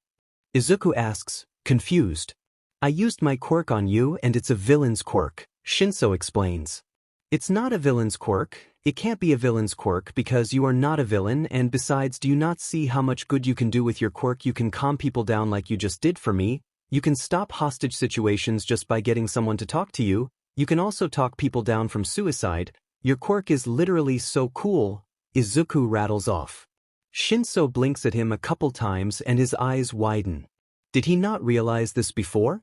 Izuku asks, confused. I used my quirk on you and it's a villain's quirk, Shinso explains. It's not a villain's quirk. It can't be a villain's quirk because you are not a villain and besides do you not see how much good you can do with your quirk? You can calm people down like you just did for me. You can stop hostage situations just by getting someone to talk to you. You can also talk people down from suicide. Your quirk is literally so cool, Izuku rattles off. Shinso blinks at him a couple times and his eyes widen. Did he not realize this before?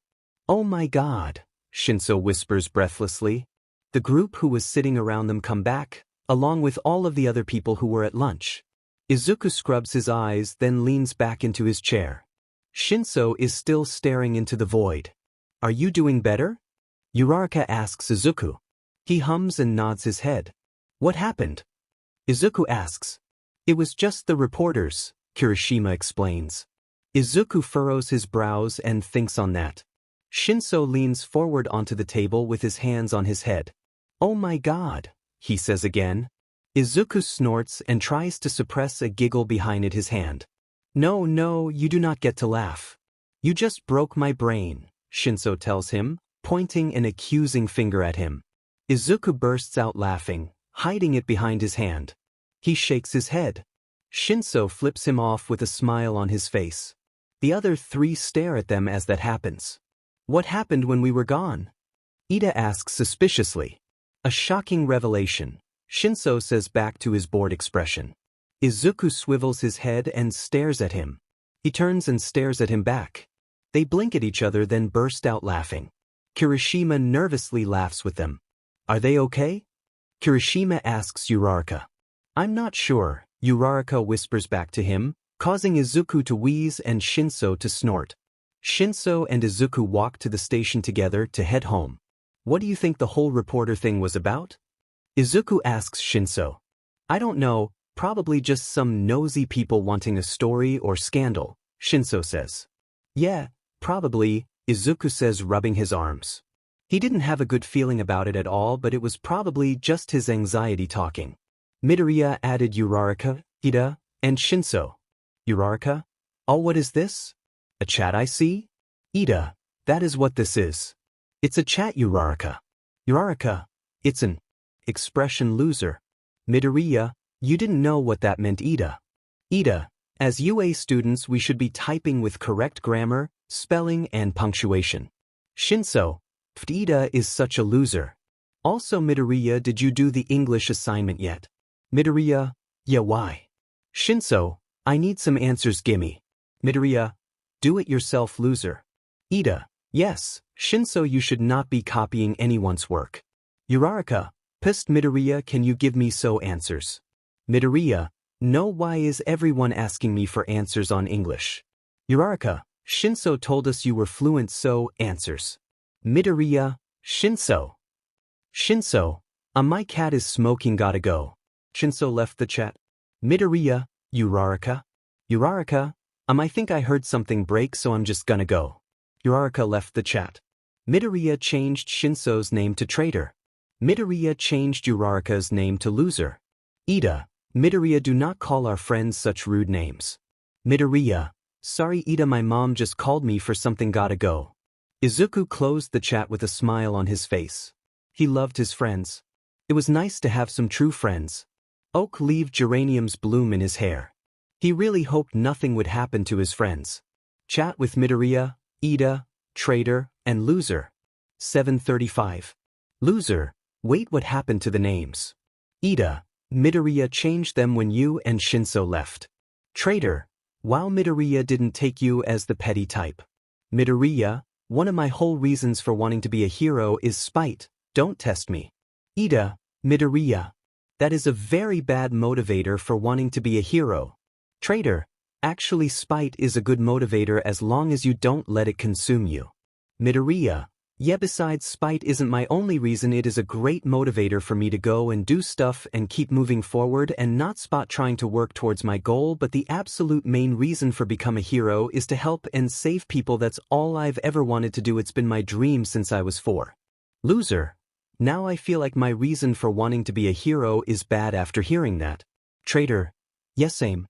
Oh my god, Shinso whispers breathlessly. The group who was sitting around them come back, along with all of the other people who were at lunch. Izuku scrubs his eyes then leans back into his chair. Shinso is still staring into the void. Are you doing better? Uraraka asks Izuku. He hums and nods his head. What happened? Izuku asks. It was just the reporters, Kirishima explains. Izuku furrows his brows and thinks on that. Shinso leans forward onto the table with his hands on his head. Oh my god, he says again. Izuku snorts and tries to suppress a giggle behind his hand. No, you do not get to laugh. You just broke my brain, Shinso tells him, pointing an accusing finger at him. Izuku bursts out laughing, hiding it behind his hand. He shakes his head. Shinso flips him off with a smile on his face. The other three stare at them as that happens. What happened when we were gone? Ida asks suspiciously. A shocking revelation, Shinso says back to his bored expression. Izuku swivels his head and stares at him. He turns and stares at him back. They blink at each other then burst out laughing. Kirishima nervously laughs with them. Are they okay? Kirishima asks Uraraka. I'm not sure, Uraraka whispers back to him, causing Izuku to wheeze and Shinso to snort. Shinso and Izuku walk to the station together to head home. What do you think the whole reporter thing was about? Izuku asks Shinso. I don't know, probably just some nosy people wanting a story or scandal, Shinso says. Yeah, probably, Izuku says rubbing his arms. He didn't have a good feeling about it at all but it was probably just his anxiety talking. Midoriya added Uraraka, Ida, and Shinso. Uraraka? Oh, what is this? A chat I see? Ida, that is what this is. It's a chat, Uraraka. Uraraka, it's an expression loser. Midoriya, you didn't know what that meant. Ida. Ida, as UA students we should be typing with correct grammar, spelling and punctuation. Shinso, Ida is such a loser. Also Midoriya, did you do the English assignment yet? Midoriya, yeah, why? Shinso, I need some answers, gimme. Midoriya, do it yourself, loser. Ida, yes, Shinso, you should not be copying anyone's work. Uraraka, Psst Midoriya, can you give me so answers? Midoriya, no, why is everyone asking me for answers on English? Uraraka, Shinso told us you were fluent, so answers. Midoriya, Shinso. Shinso, my cat is smoking, gotta go. Shinso left the chat. Midoriya, Uraraka. Uraraka, I think I heard something break, so I'm just gonna go. Uraraka left the chat. Midoriya changed Shinso's name to traitor. Midoriya changed Uraraka's name to loser. Ida, Midoriya, do not call our friends such rude names. Midoriya, sorry Ida, my mom just called me for something, gotta go. Izuku closed the chat with a smile on his face. He loved his friends. It was nice to have some true friends. Oak leave geraniums bloom in his hair. He really hoped nothing would happen to his friends. Chat with Midoriya, Ida, traitor, and loser. 7:35. Loser, wait, what happened to the names? Ida, Midoriya changed them when you and Shinso left. Traitor, wow, Midoriya didn't take you as the petty type. Midoriya, one of my whole reasons for wanting to be a hero is spite, don't test me. Ida, Midoriya, that is a very bad motivator for wanting to be a hero. Traitor, actually spite is a good motivator as long as you don't let it consume you. Midoriya, yeah, besides spite isn't my only reason, it is a great motivator for me to go and do stuff and keep moving forward and not spot trying to work towards my goal, but the absolute main reason for become a hero is to help and save people. That's all I've ever wanted to do. It's been my dream since I was 4. Loser, now I feel like my reason for wanting to be a hero is bad after hearing that. Traitor, yes, same.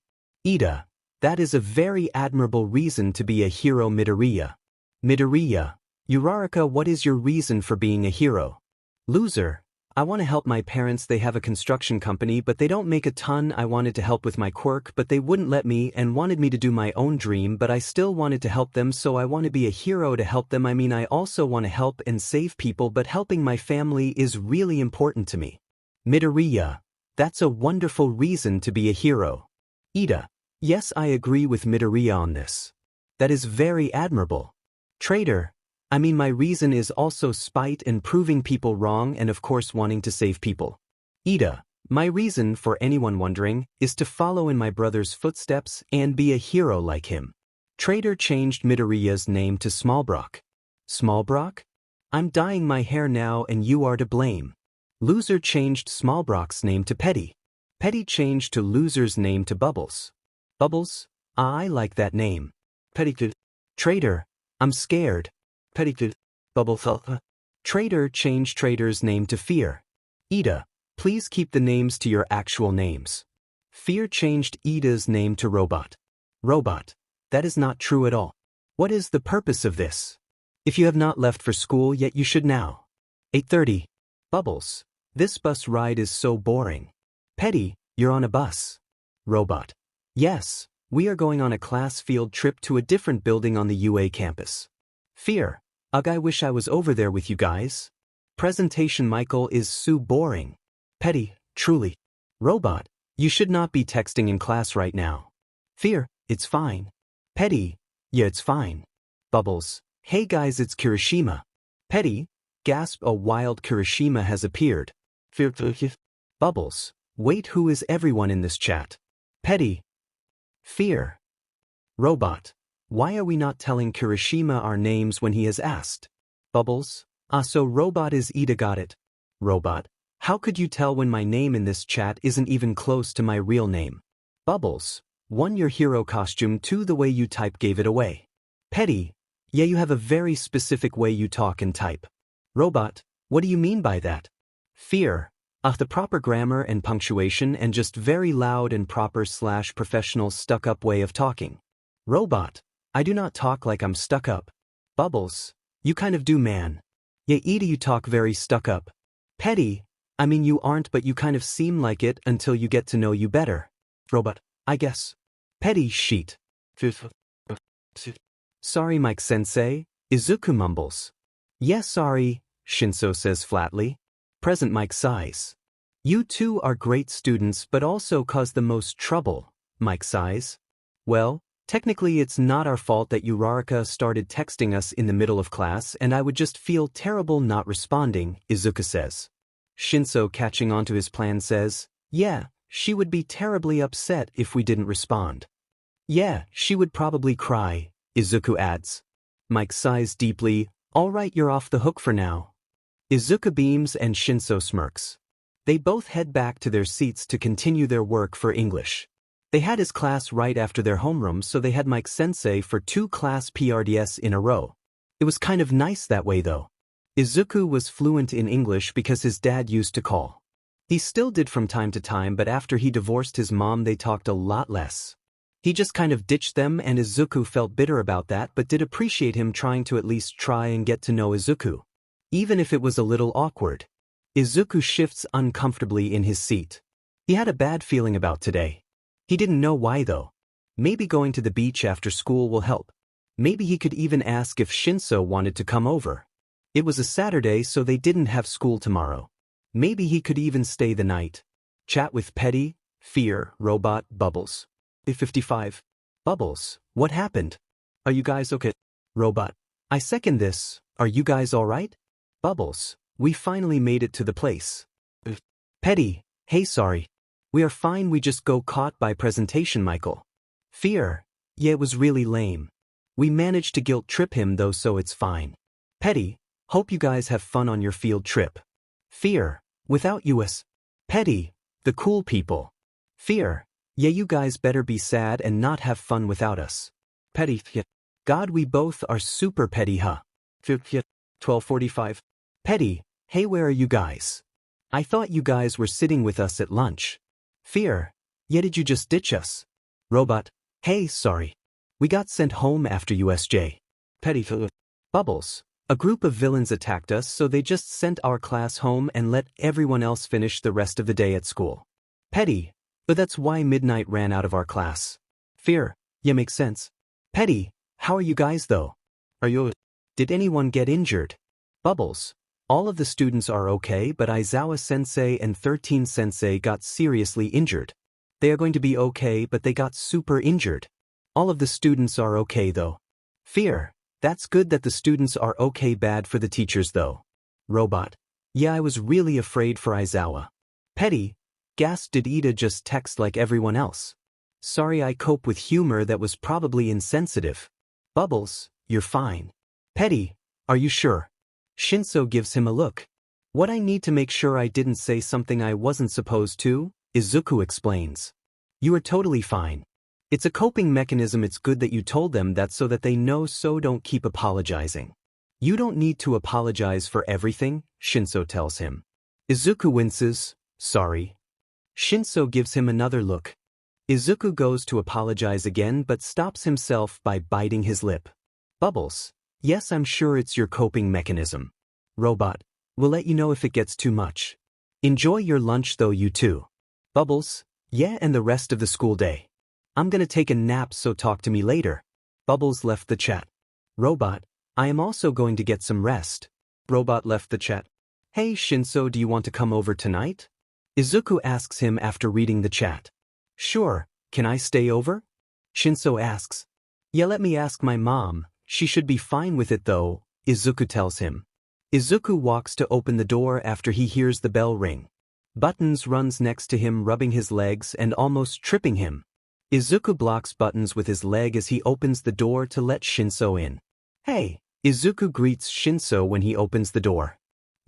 Ida, that is a very admirable reason to be a hero. Midoriya. Midoriya, Uraraka, what is your reason for being a hero? Loser, I want to help my parents, they have a construction company but they don't make a ton. I wanted to help with my quirk but they wouldn't let me and wanted me to do my own dream, but I still wanted to help them, so I want to be a hero to help them. I also want to help and save people, but helping my family is really important to me. Midoriya, that's a wonderful reason to be a hero. Ida, yes, I agree with Midoriya on this. That is very admirable. Traitor, my reason is also spite and proving people wrong and of course wanting to save people. Ida, my reason, for anyone wondering, is to follow in my brother's footsteps and be a hero like him. Traitor changed Midoriya's name to Smallbrock. Smallbrock? I'm dyeing my hair now and you are to blame. Loser changed Smallbrock's name to Petty. Petty changed to Loser's name to Bubbles. Bubbles? I like that name. Petty. Traitor, I'm scared. Petty. Bubbles. Traitor changed Traitor's name to Fear. Ida, please keep the names to your actual names. Fear changed Ida's name to Robot. Robot, that is not true at all. What is the purpose of this? If you have not left for school yet, you should now. 8:30. Bubbles, this bus ride is so boring. Petty, you're on a bus. Robot, yes, we are going on a class field trip to a different building on the UA campus. Fear, ugh, I wish I was over there with you guys. Presentation Michael is so boring. Petty, truly. Robot, you should not be texting in class right now. Fear, it's fine. Petty, yeah, it's fine. Bubbles, hey guys, it's Kirishima. Petty, gasp, a wild Kirishima has appeared. Fear, Bubbles, wait, who is everyone in this chat? Petty. Fear. Robot, why are we not telling Kirishima our names when he has asked? Bubbles, so Robot is Ida, got it. Robot, how could you tell when my name in this chat isn't even close to my real name? Bubbles, 1, your hero costume, 2, the way you type gave it away. Petty, yeah, you have a very specific way you talk and type. Robot, what do you mean by that? Fear, the proper grammar and punctuation and just very loud and proper / professional stuck-up way of talking. Robot, I do not talk like I'm stuck up. Bubbles, you kind of do, man. Yeah, Ida, you talk very stuck up. Petty, you aren't, but you kind of seem like it until you get to know you better. Robot, I guess. Petty, sheet. Sorry, Mike Sensei, Izuku mumbles. Yes, sorry, Shinso says flatly. Present Mike sighs. You two are great students but also cause the most trouble, Mike sighs. Well, technically it's not our fault that Uraraka started texting us in the middle of class and I would just feel terrible not responding, Izuku says. Shinso, catching onto his plan, says, "Yeah, she would be terribly upset if we didn't respond." "Yeah, she would probably cry," Izuku adds. Mike sighs deeply. "All right, you're off the hook for now." Izuku beams and Shinso smirks. They both head back to their seats to continue their work for English. They had his class right after their homeroom, so they had Mike Sensei for 2 class PRDS in a row. It was kind of nice that way though. Izuku was fluent in English because his dad used to call. He still did from time to time, but after he divorced his mom they talked a lot less. He just kind of ditched them, and Izuku felt bitter about that but did appreciate him trying to at least try and get to know Izuku. Even if it was a little awkward. Izuku shifts uncomfortably in his seat. He had a bad feeling about today. He didn't know why though. Maybe going to the beach after school will help. Maybe he could even ask if Shinso wanted to come over. It was a Saturday, so they didn't have school tomorrow. Maybe he could even stay the night. Chat with Petty, Fear, Robot, Bubbles. 55. Bubbles, what happened? Are you guys okay? Robot, I second this. Are you guys alright? Bubbles, we finally made it to the place. Petty, hey, sorry. We are fine, we just got caught by presentation, Michael. Fear, yeah, it was really lame. We managed to guilt trip him though, so it's fine. Petty, hope you guys have fun on your field trip. Fear, without us. Petty, the cool people. Fear, yeah, you guys better be sad and not have fun without us. Petty, God, we both are super petty, huh? 12:45. Petty, hey, where are you guys? I thought you guys were sitting with us at lunch. Fear, yeah, did you just ditch us? Robot, hey, sorry. We got sent home after USJ. Petty, Bubbles, a group of villains attacked us, so they just sent our class home and let everyone else finish the rest of the day at school. Petty, but that's why midnight ran out of our class. Fear, yeah, makes sense. Petty, how are you guys though? Are you? Did anyone get injured? Bubbles, all of the students are okay, but Aizawa Sensei and 13 Sensei got seriously injured. They are going to be okay, but they got super injured. All of the students are okay though. Fear, that's good that the students are okay, bad for the teachers though. Robot, yeah, I was really afraid for Aizawa. Petty, gasped, did Ida just text like everyone else? Sorry, I cope with humor that was probably insensitive. Bubbles, you're fine. Petty, are you sure? Shinso gives him a look. What, I need to make sure I didn't say something I wasn't supposed to, Izuku explains. You are totally fine. It's a coping mechanism, it's good that you told them that so that they know, so don't keep apologizing. You don't need to apologize for everything, Shinso tells him. Izuku winces, sorry. Shinso gives him another look. Izuku goes to apologize again but stops himself by biting his lip. Bubbles, yes, I'm sure it's your coping mechanism. Robot, we'll let you know if it gets too much. Enjoy your lunch though, you too. Bubbles, yeah, and the rest of the school day. I'm gonna take a nap, so talk to me later. Bubbles left the chat. Robot, I am also going to get some rest. Robot left the chat. Hey Shinso, do you want to come over tonight? Izuku asks him after reading the chat. Sure, can I stay over? Shinso asks. Yeah, let me ask my mom, she should be fine with it though, Izuku tells him. Izuku walks to open the door after he hears the bell ring. Buttons runs next to him, rubbing his legs and almost tripping him. Izuku blocks Buttons with his leg as he opens the door to let Shinso in. Hey, Izuku greets Shinso when he opens the door.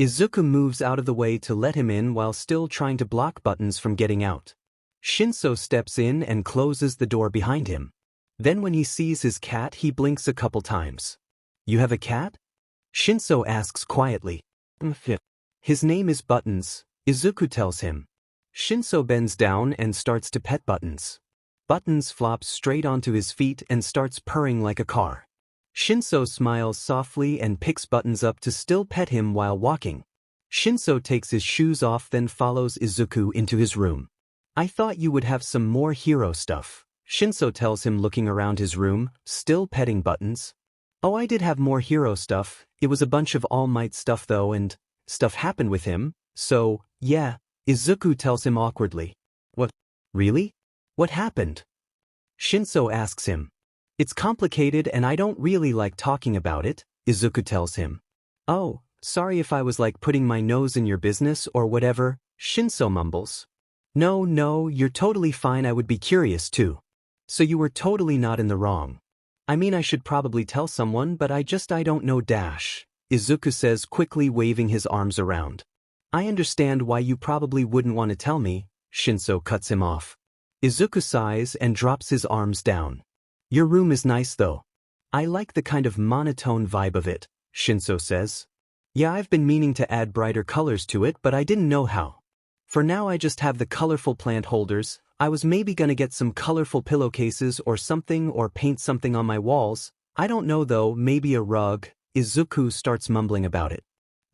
Izuku moves out of the way to let him in while still trying to block Buttons from getting out. Shinso steps in and closes the door behind him. Then when he sees his cat, he blinks a couple times. You have a cat? Shinso asks quietly. His name is Buttons, Izuku tells him. Shinso bends down and starts to pet Buttons. Buttons flops straight onto his feet and starts purring like a car. Shinso smiles softly and picks Buttons up to still pet him while walking. Shinso takes his shoes off, then follows Izuku into his room. I thought you would have some more hero stuff, Shinso tells him, looking around his room, still petting Buttons. Oh, I did have more hero stuff, it was a bunch of All Might stuff though, and stuff happened with him, so, yeah, Izuku tells him awkwardly. What? Really? What happened? Shinso asks him. It's complicated and I don't really like talking about it, Izuku tells him. Oh, sorry if I was like putting my nose in your business or whatever, Shinso mumbles. No, you're totally fine, I would be curious too. So you were totally not in the wrong. I mean I should probably tell someone but I don't know dash, Izuku says quickly waving his arms around. I understand why you probably wouldn't want to tell me, Shinso cuts him off. Izuku sighs and drops his arms down. Your room is nice though. I like the kind of monotone vibe of it, Shinso says. Yeah, I've been meaning to add brighter colors to it but I didn't know how. For now I just have the colorful plant holders. I was maybe gonna get some colorful pillowcases or something or paint something on my walls. I don't know though, maybe a rug. Izuku starts mumbling about it.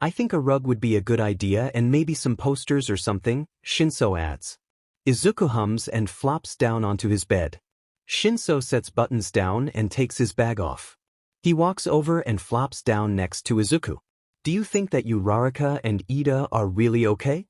I think a rug would be a good idea and maybe some posters or something, Shinso adds. Izuku hums and flops down onto his bed. Shinso sets buttons down and takes his bag off. He walks over and flops down next to Izuku. Do you think that you Rarika and Ida are really okay?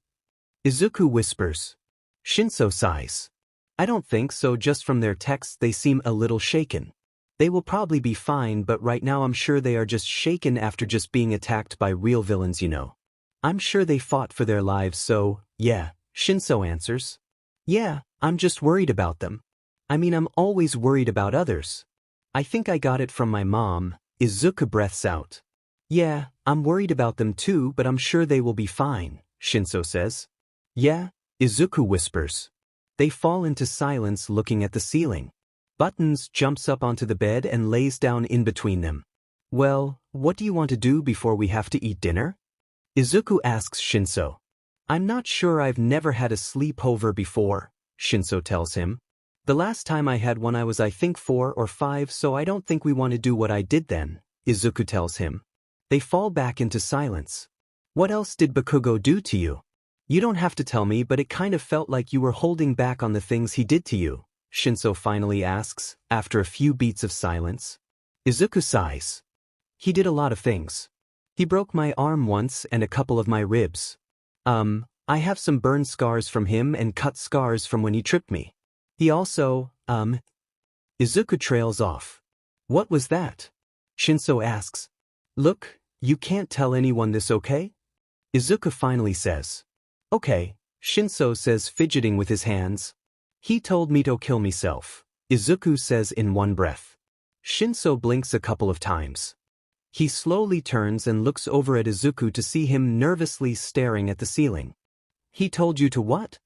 Izuku whispers. Shinso sighs. I don't think so, just from their texts they seem a little shaken. They will probably be fine but right now I'm sure they are just shaken after just being attacked by real villains, you know. I'm sure they fought for their lives so, yeah, Shinso answers. Yeah, I'm just worried about them. I mean I'm always worried about others. I think I got it from my mom, Izuku breaths out. Yeah, I'm worried about them too but I'm sure they will be fine, Shinso says. Yeah, Izuku whispers. They fall into silence looking at the ceiling. Buttons jumps up onto the bed and lays down in between them. Well, what do you want to do before we have to eat dinner? Izuku asks Shinso. I'm not sure, I've never had a sleepover before, Shinso tells him. The last time I had one I was I think 4 or 5 so I don't think we want to do what I did then, Izuku tells him. They fall back into silence. What else did Bakugo do to you? You don't have to tell me but it kind of felt like you were holding back on the things he did to you, Shinso finally asks, after a few beats of silence. Izuku sighs. He did a lot of things. He broke my arm once and a couple of my ribs. I have some burn scars from him and cut scars from when he tripped me. He also, Izuku trails off. What was that? Shinso asks. Look, you can't tell anyone this, okay? Izuku finally says. Okay, Shinso says, fidgeting with his hands. He told me to kill myself, Izuku says in one breath. Shinso blinks a couple of times. He slowly turns and looks over at Izuku to see him nervously staring at the ceiling. He told you to what?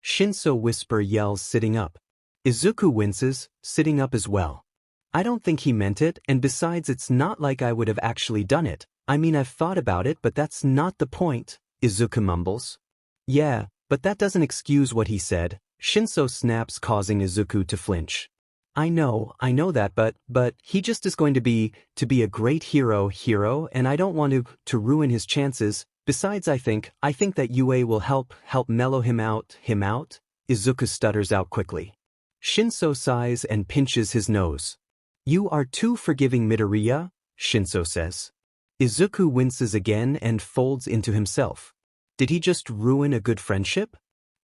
Shinso whisper yells, sitting up. Izuku winces, sitting up as well. I don't think he meant it, and besides it's not like I would have actually done it. I mean I've thought about it but that's not the point, Izuku mumbles. Yeah, but that doesn't excuse what he said, Shinso snaps, causing Izuku to flinch. I know that but he just is going to be a great hero and I don't want to ruin his chances. Besides I think that UA will help mellow him out, Izuku stutters out quickly. Shinso sighs and pinches his nose. You are too forgiving, Midoriya, Shinso says. Izuku winces again and folds into himself. Did he just ruin a good friendship?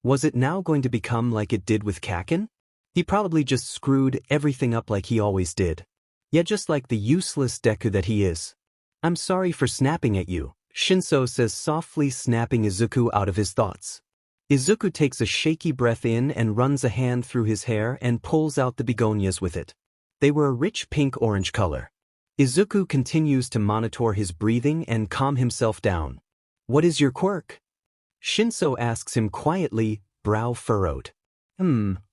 Was it now going to become like it did with Kacchan? He probably just screwed everything up like he always did. Yeah, just like the useless Deku that he is. I'm sorry for snapping at you, Shinso says softly, snapping Izuku out of his thoughts. Izuku takes a shaky breath in and runs a hand through his hair and pulls out the begonias with it. They were a rich pink-orange color. Izuku continues to monitor his breathing and calm himself down. What is your quirk? Shinso asks him quietly, brow furrowed.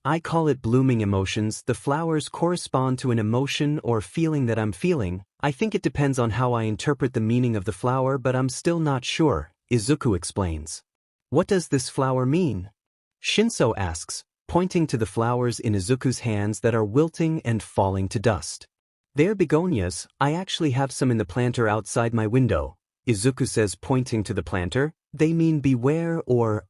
I call it blooming emotions. The flowers correspond to an emotion or feeling that I'm feeling. I think it depends on how I interpret the meaning of the flower but I'm still not sure, Izuku explains. What does this flower mean? Shinso asks, pointing to the flowers in Izuku's hands that are wilting and falling to dust. They're begonias, I actually have some in the planter outside my window, Izuku says, pointing to the planter. They mean beware or,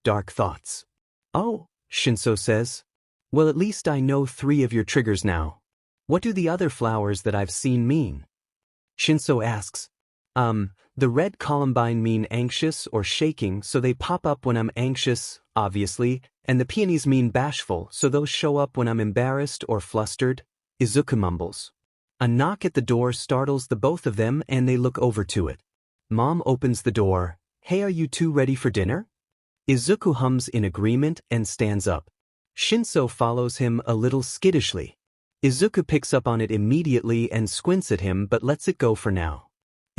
dark thoughts. Oh, Shinso says. Well, at least I know 3 of your triggers now. What do the other flowers that I've seen mean? Shinso asks. The red columbine mean anxious or shaking, so they pop up when I'm anxious, obviously, and the peonies mean bashful, so those show up when I'm embarrassed or flustered, Izuku mumbles. A knock at the door startles the both of them and they look over to it. Mom opens the door. Hey, are you two ready for dinner? Izuku hums in agreement and stands up. Shinso follows him a little skittishly. Izuku picks up on it immediately and squints at him but lets it go for now.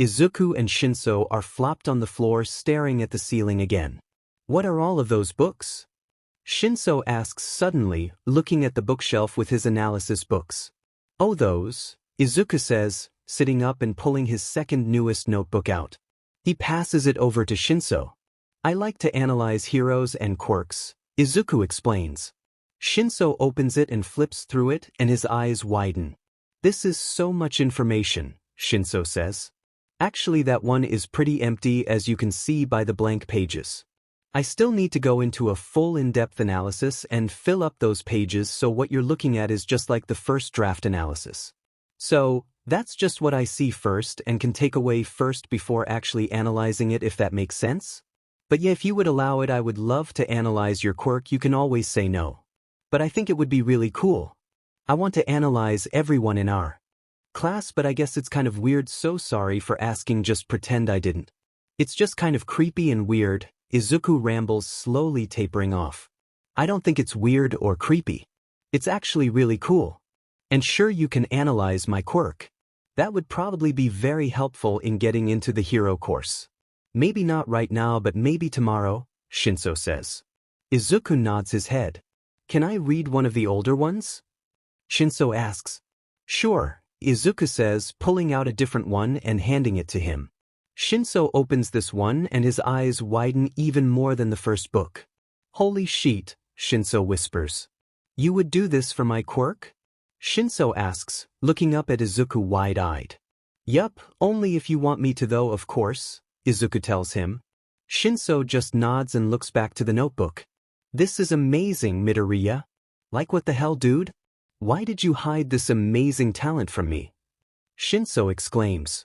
Izuku and Shinso are flopped on the floor staring at the ceiling again. What are all of those books? Shinso asks suddenly, looking at the bookshelf with his analysis books. Oh, those, Izuku says, sitting up and pulling his second newest notebook out. He passes it over to Shinso. I like to analyze heroes and quirks, Izuku explains. Shinso opens it and flips through it and his eyes widen. This is so much information, Shinso says. Actually, that one is pretty empty as you can see by the blank pages. I still need to go into a full in-depth analysis and fill up those pages so what you're looking at is just like the first draft analysis. So, that's just what I see first and can take away first before actually analyzing it if that makes sense. But yeah, if you would allow it, I would love to analyze your quirk. You can always say no. But I think it would be really cool. I want to analyze everyone in our class, but I guess it's kind of weird. So sorry for asking, just pretend I didn't. It's just kind of creepy and weird, Izuku rambles, slowly tapering off. I don't think it's weird or creepy. It's actually really cool. And sure, you can analyze my quirk. That would probably be very helpful in getting into the hero course. Maybe not right now, but maybe tomorrow, Shinso says. Izuku nods his head. Can I read one of the older ones? Shinso asks. Sure, Izuku says, pulling out a different one and handing it to him. Shinso opens this one and his eyes widen even more than the first book. Holy shit, Shinso whispers. You would do this for my quirk? Shinso asks, looking up at Izuku wide-eyed. Yup, only if you want me to though, of course, Izuku tells him. Shinso just nods and looks back to the notebook. This is amazing, Midoriya. Like what the hell, dude? Why did you hide this amazing talent from me? Shinso exclaims.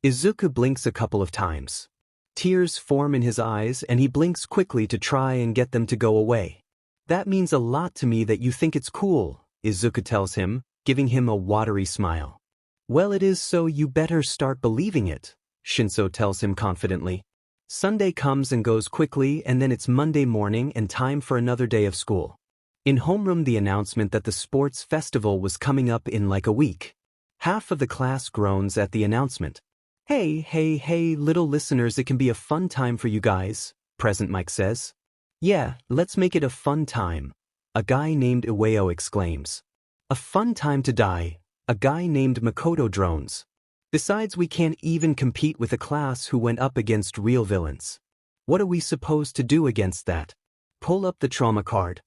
Izuku blinks a couple of times. Tears form in his eyes and he blinks quickly to try and get them to go away. That means a lot to me that you think it's cool, Izuku tells him, giving him a watery smile. Well, it is, so you better start believing it, Shinso tells him confidently. Sunday comes and goes quickly and then it's Monday morning and time for another day of school. In homeroom, the announcement that the sports festival was coming up in like a week. Half of the class groans at the announcement. Hey, little listeners, it can be a fun time for you guys, Present Mike says. Yeah, let's make it a fun time, a guy named Iwao exclaims. A fun time to die, a guy named Makoto drones. Besides, we can't even compete with a class who went up against real villains. What are we supposed to do against that? Pull up the trauma card.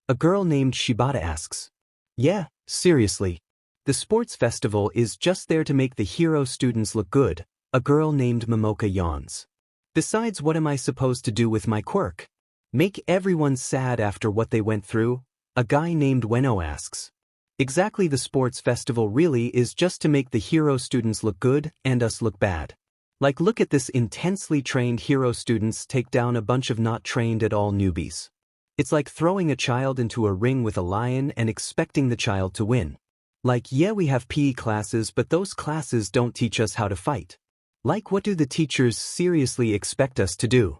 A girl named Shibata asks. Yeah, seriously. The sports festival is just there to make the hero students look good, a girl named Momoka yawns. Besides, what am I supposed to do with my quirk? Make everyone sad after what they went through? A guy named Weno asks. Exactly, the sports festival really is just to make the hero students look good and us look bad. Like, look at this, intensely trained hero students take down a bunch of not trained at all newbies. It's like throwing a child into a ring with a lion and expecting the child to win. Like, yeah, we have PE classes, but those classes don't teach us how to fight. Like, what do the teachers seriously expect us to do?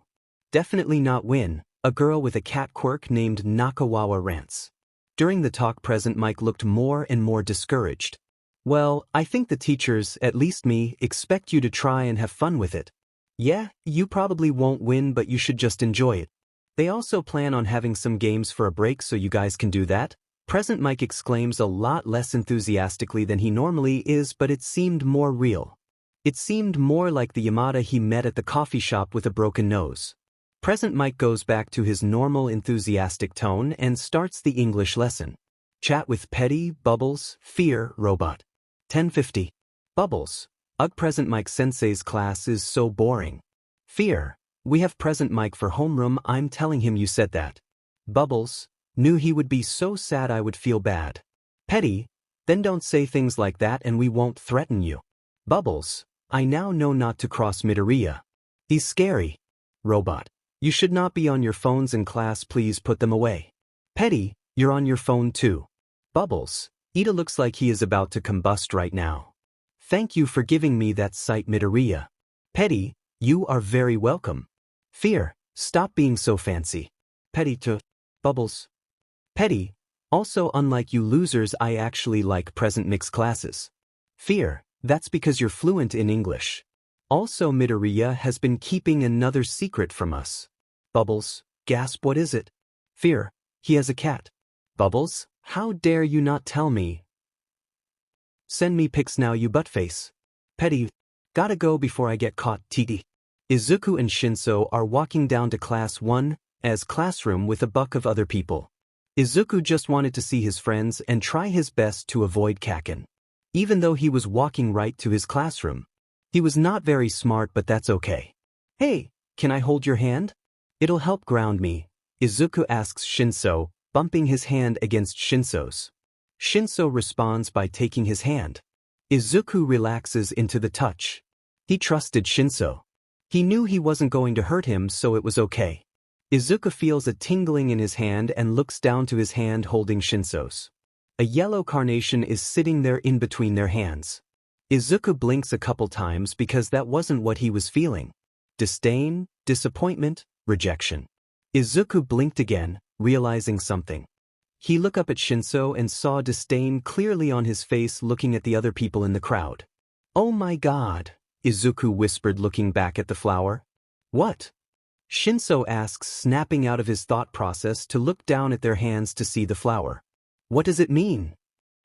Definitely not win, a girl with a cat quirk named Nakawawa rants. During the talk, Present Mike looked more and more discouraged. Well, I think the teachers, at least me, expect you to try and have fun with it. Yeah, you probably won't win, but you should just enjoy it. They also plan on having some games for a break, so you guys can do that. Present Mike exclaims a lot less enthusiastically than he normally is, but it seemed more real. It seemed more like the Yamada he met at the coffee shop with a broken nose. Present Mike goes back to his normal enthusiastic tone and starts the English lesson. Chat with Petty, Bubbles, Fear, Robot. 10:50. Bubbles. Ugh, Present Mike sensei's class is so boring. Fear. We have Present Mike for homeroom, I'm telling him you said that. Bubbles. Knew he would be so sad I would feel bad. Petty. Then don't say things like that and we won't threaten you. Bubbles. I now know not to cross Midoriya. He's scary. Robot. You should not be on your phones in class, please put them away. Petty. You're on your phone too. Bubbles. Ida looks like he is about to combust right now. Thank you for giving me that sight, Midoriya. Petty, you are very welcome. Fear, stop being so fancy. Petty to Bubbles. Petty, also unlike you losers I actually like present mixed classes. Fear, that's because you're fluent in English. Also Midoriya has been keeping another secret from us. Bubbles, gasp, what is it? Fear, he has a cat. Bubbles, how dare you not tell me? Send me pics now you buttface. Petty, gotta go before I get caught TD. Izuku and Shinso are walking down to class 1's classroom with a buck of other people. Izuku just wanted to see his friends and try his best to avoid Kacchan. Even though he was walking right to his classroom. He was not very smart but that's okay. Hey, can I hold your hand? It'll help ground me, Izuku asks Shinso, bumping his hand against Shinso's. Shinso responds by taking his hand. Izuku relaxes into the touch. He trusted Shinso. He knew he wasn't going to hurt him so it was okay. Izuku feels a tingling in his hand and looks down to his hand holding Shinso's. A yellow carnation is sitting there in between their hands. Izuku blinks a couple times because that wasn't what he was feeling. Disdain, disappointment, rejection. Izuku blinked again, realizing something. He looked up at Shinso and saw disdain clearly on his face looking at the other people in the crowd. Oh my god, Izuku whispered looking back at the flower. What? Shinso asks, snapping out of his thought process to look down at their hands to see the flower. What does it mean?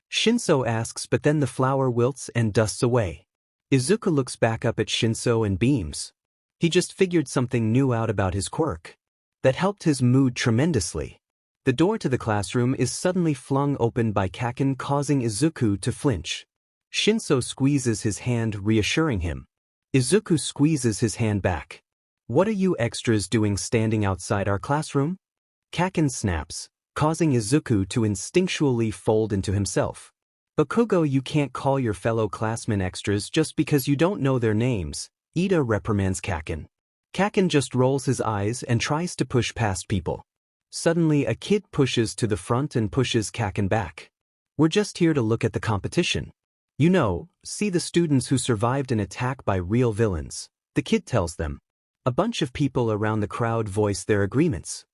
Shinso asks but then the flower wilts and dusts away. Izuku looks back up at Shinso and beams. He just figured something new out about his quirk. That helped his mood tremendously. The door to the classroom is suddenly flung open by Kacchan causing Izuku to flinch. Shinso squeezes his hand reassuring him. Izuku squeezes his hand back. What are you extras doing standing outside our classroom? Kacchan snaps, causing Izuku to instinctually fold into himself. Bakugo, you can't call your fellow classmen extras just because you don't know their names, Ida reprimands Kacchan. Kacchan just rolls his eyes and tries to push past people. Suddenly a kid pushes to the front and pushes Kacchan back. We're just here to look at the competition. You know, see the students who survived an attack by real villains, the kid tells them. A bunch of people around the crowd voice their agreements.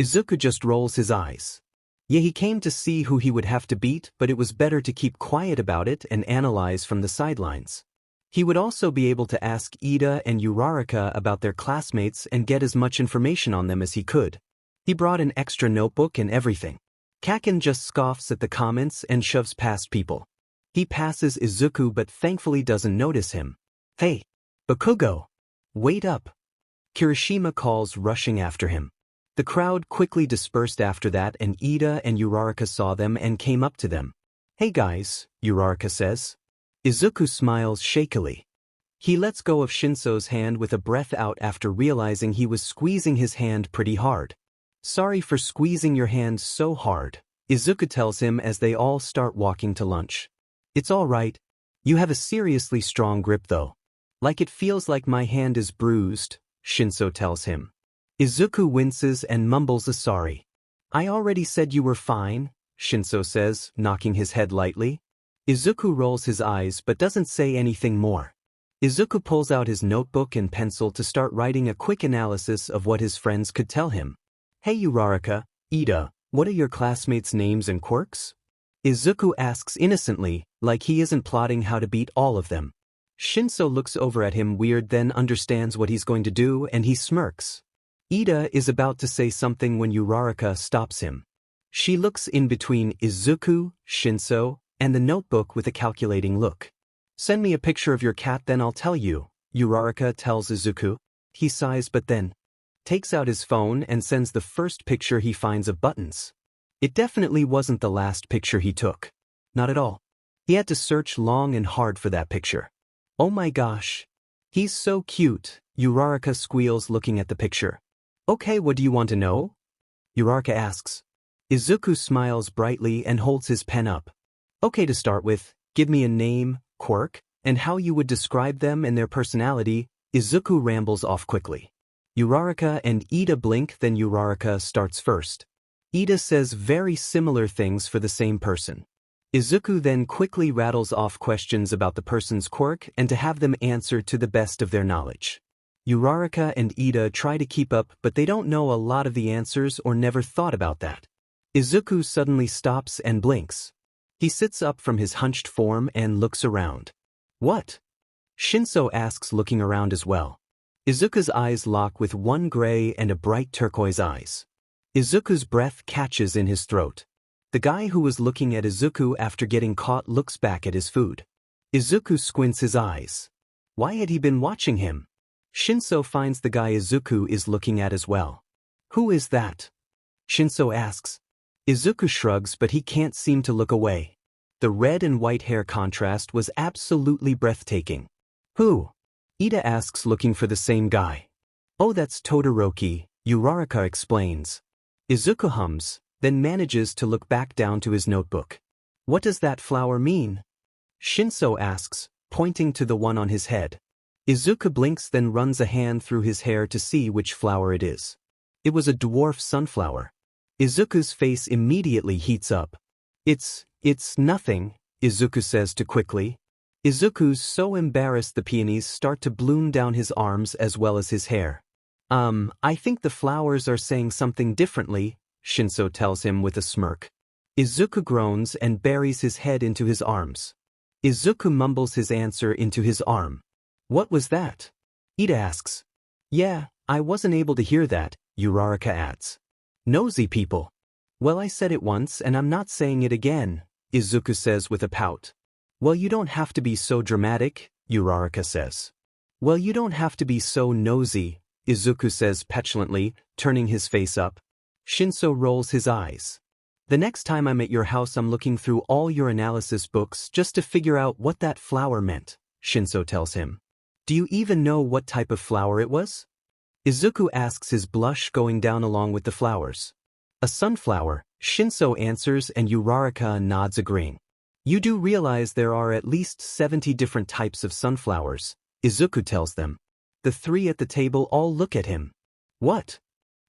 Izuku just rolls his eyes. Yeah, he came to see who he would have to beat, but it was better to keep quiet about it and analyze from the sidelines. He would also be able to ask Ida and Uraraka about their classmates and get as much information on them as he could. He brought an extra notebook and everything. Kacchan just scoffs at the comments and shoves past people. He passes Izuku but thankfully doesn't notice him. Hey, Bakugo! Wait up! Kirishima calls, rushing after him. The crowd quickly dispersed after that and Ida and Uraraka saw them and came up to them. Hey guys, Uraraka says. Izuku smiles shakily. He lets go of Shinso's hand with a breath out after realizing he was squeezing his hand pretty hard. Sorry for squeezing your hand so hard, Izuku tells him as they all start walking to lunch. It's all right. You have a seriously strong grip though. Like it feels like my hand is bruised, Shinso tells him. Izuku winces and mumbles a sorry. I already said you were fine, Shinso says, knocking his head lightly. Izuku rolls his eyes but doesn't say anything more. Izuku pulls out his notebook and pencil to start writing a quick analysis of what his friends could tell him. Hey Uraraka, Ida, what are your classmates' names and quirks? Izuku asks innocently, like he isn't plotting how to beat all of them. Shinso looks over at him weird then understands what he's going to do and he smirks. Ida is about to say something when Uraraka stops him. She looks in between Izuku, Shinso, and the notebook with a calculating look. Send me a picture of your cat then I'll tell you, Uraraka tells Izuku. He sighs but then takes out his phone and sends the first picture he finds of Buttons. It definitely wasn't the last picture he took. Not at all. He had to search long and hard for that picture. Oh my gosh. He's so cute, Uraraka squeals looking at the picture. Okay, what do you want to know? Uraraka asks. Izuku smiles brightly and holds his pen up. Okay, to start with, give me a name, quirk, and how you would describe them and their personality. Izuku rambles off quickly. Uraraka and Ida blink then Uraraka starts first. Ida says very similar things for the same person. Izuku then quickly rattles off questions about the person's quirk and to have them answer to the best of their knowledge. Uraraka and Ida try to keep up, but they don't know a lot of the answers or never thought about that. Izuku suddenly stops and blinks. He sits up from his hunched form and looks around. What? Shinso asks, looking around as well. Izuku's eyes lock with one gray and a bright turquoise eyes. Izuku's breath catches in his throat. The guy who was looking at Izuku after getting caught looks back at his food. Izuku squints his eyes. Why had he been watching him? Shinso finds the guy Izuku is looking at as well. Who is that? Shinso asks. Izuku shrugs, but he can't seem to look away. The red and white hair contrast was absolutely breathtaking. Who? Ida asks, looking for the same guy. Oh, that's Todoroki, Uraraka explains. Izuku hums, then manages to look back down to his notebook. What does that flower mean? Shinso asks, pointing to the one on his head. Izuku blinks, then runs a hand through his hair to see which flower it is. It was a dwarf sunflower. Izuku's face immediately heats up. It's nothing, Izuku says too quickly. Izuku's so embarrassed the peonies start to bloom down his arms as well as his hair. I think the flowers are saying something differently, Shinso tells him with a smirk. Izuku groans and buries his head into his arms. Izuku mumbles his answer into his arm. What was that? Ida asks. Yeah, I wasn't able to hear that, Uraraka adds. Nosy people. Well, I said it once and I'm not saying it again, Izuku says with a pout. Well, you don't have to be so dramatic, Uraraka says. Well, you don't have to be so nosy, Izuku says petulantly, turning his face up. Shinso rolls his eyes. The next time I'm at your house I'm looking through all your analysis books just to figure out what that flower meant, Shinso tells him. Do you even know what type of flower it was? Izuku asks, his blush going down along with the flowers. A sunflower, Shinso answers, and Uraraka nods agreeing. You do realize there are at least 70 different types of sunflowers, Izuku tells them. The three at the table all look at him. What?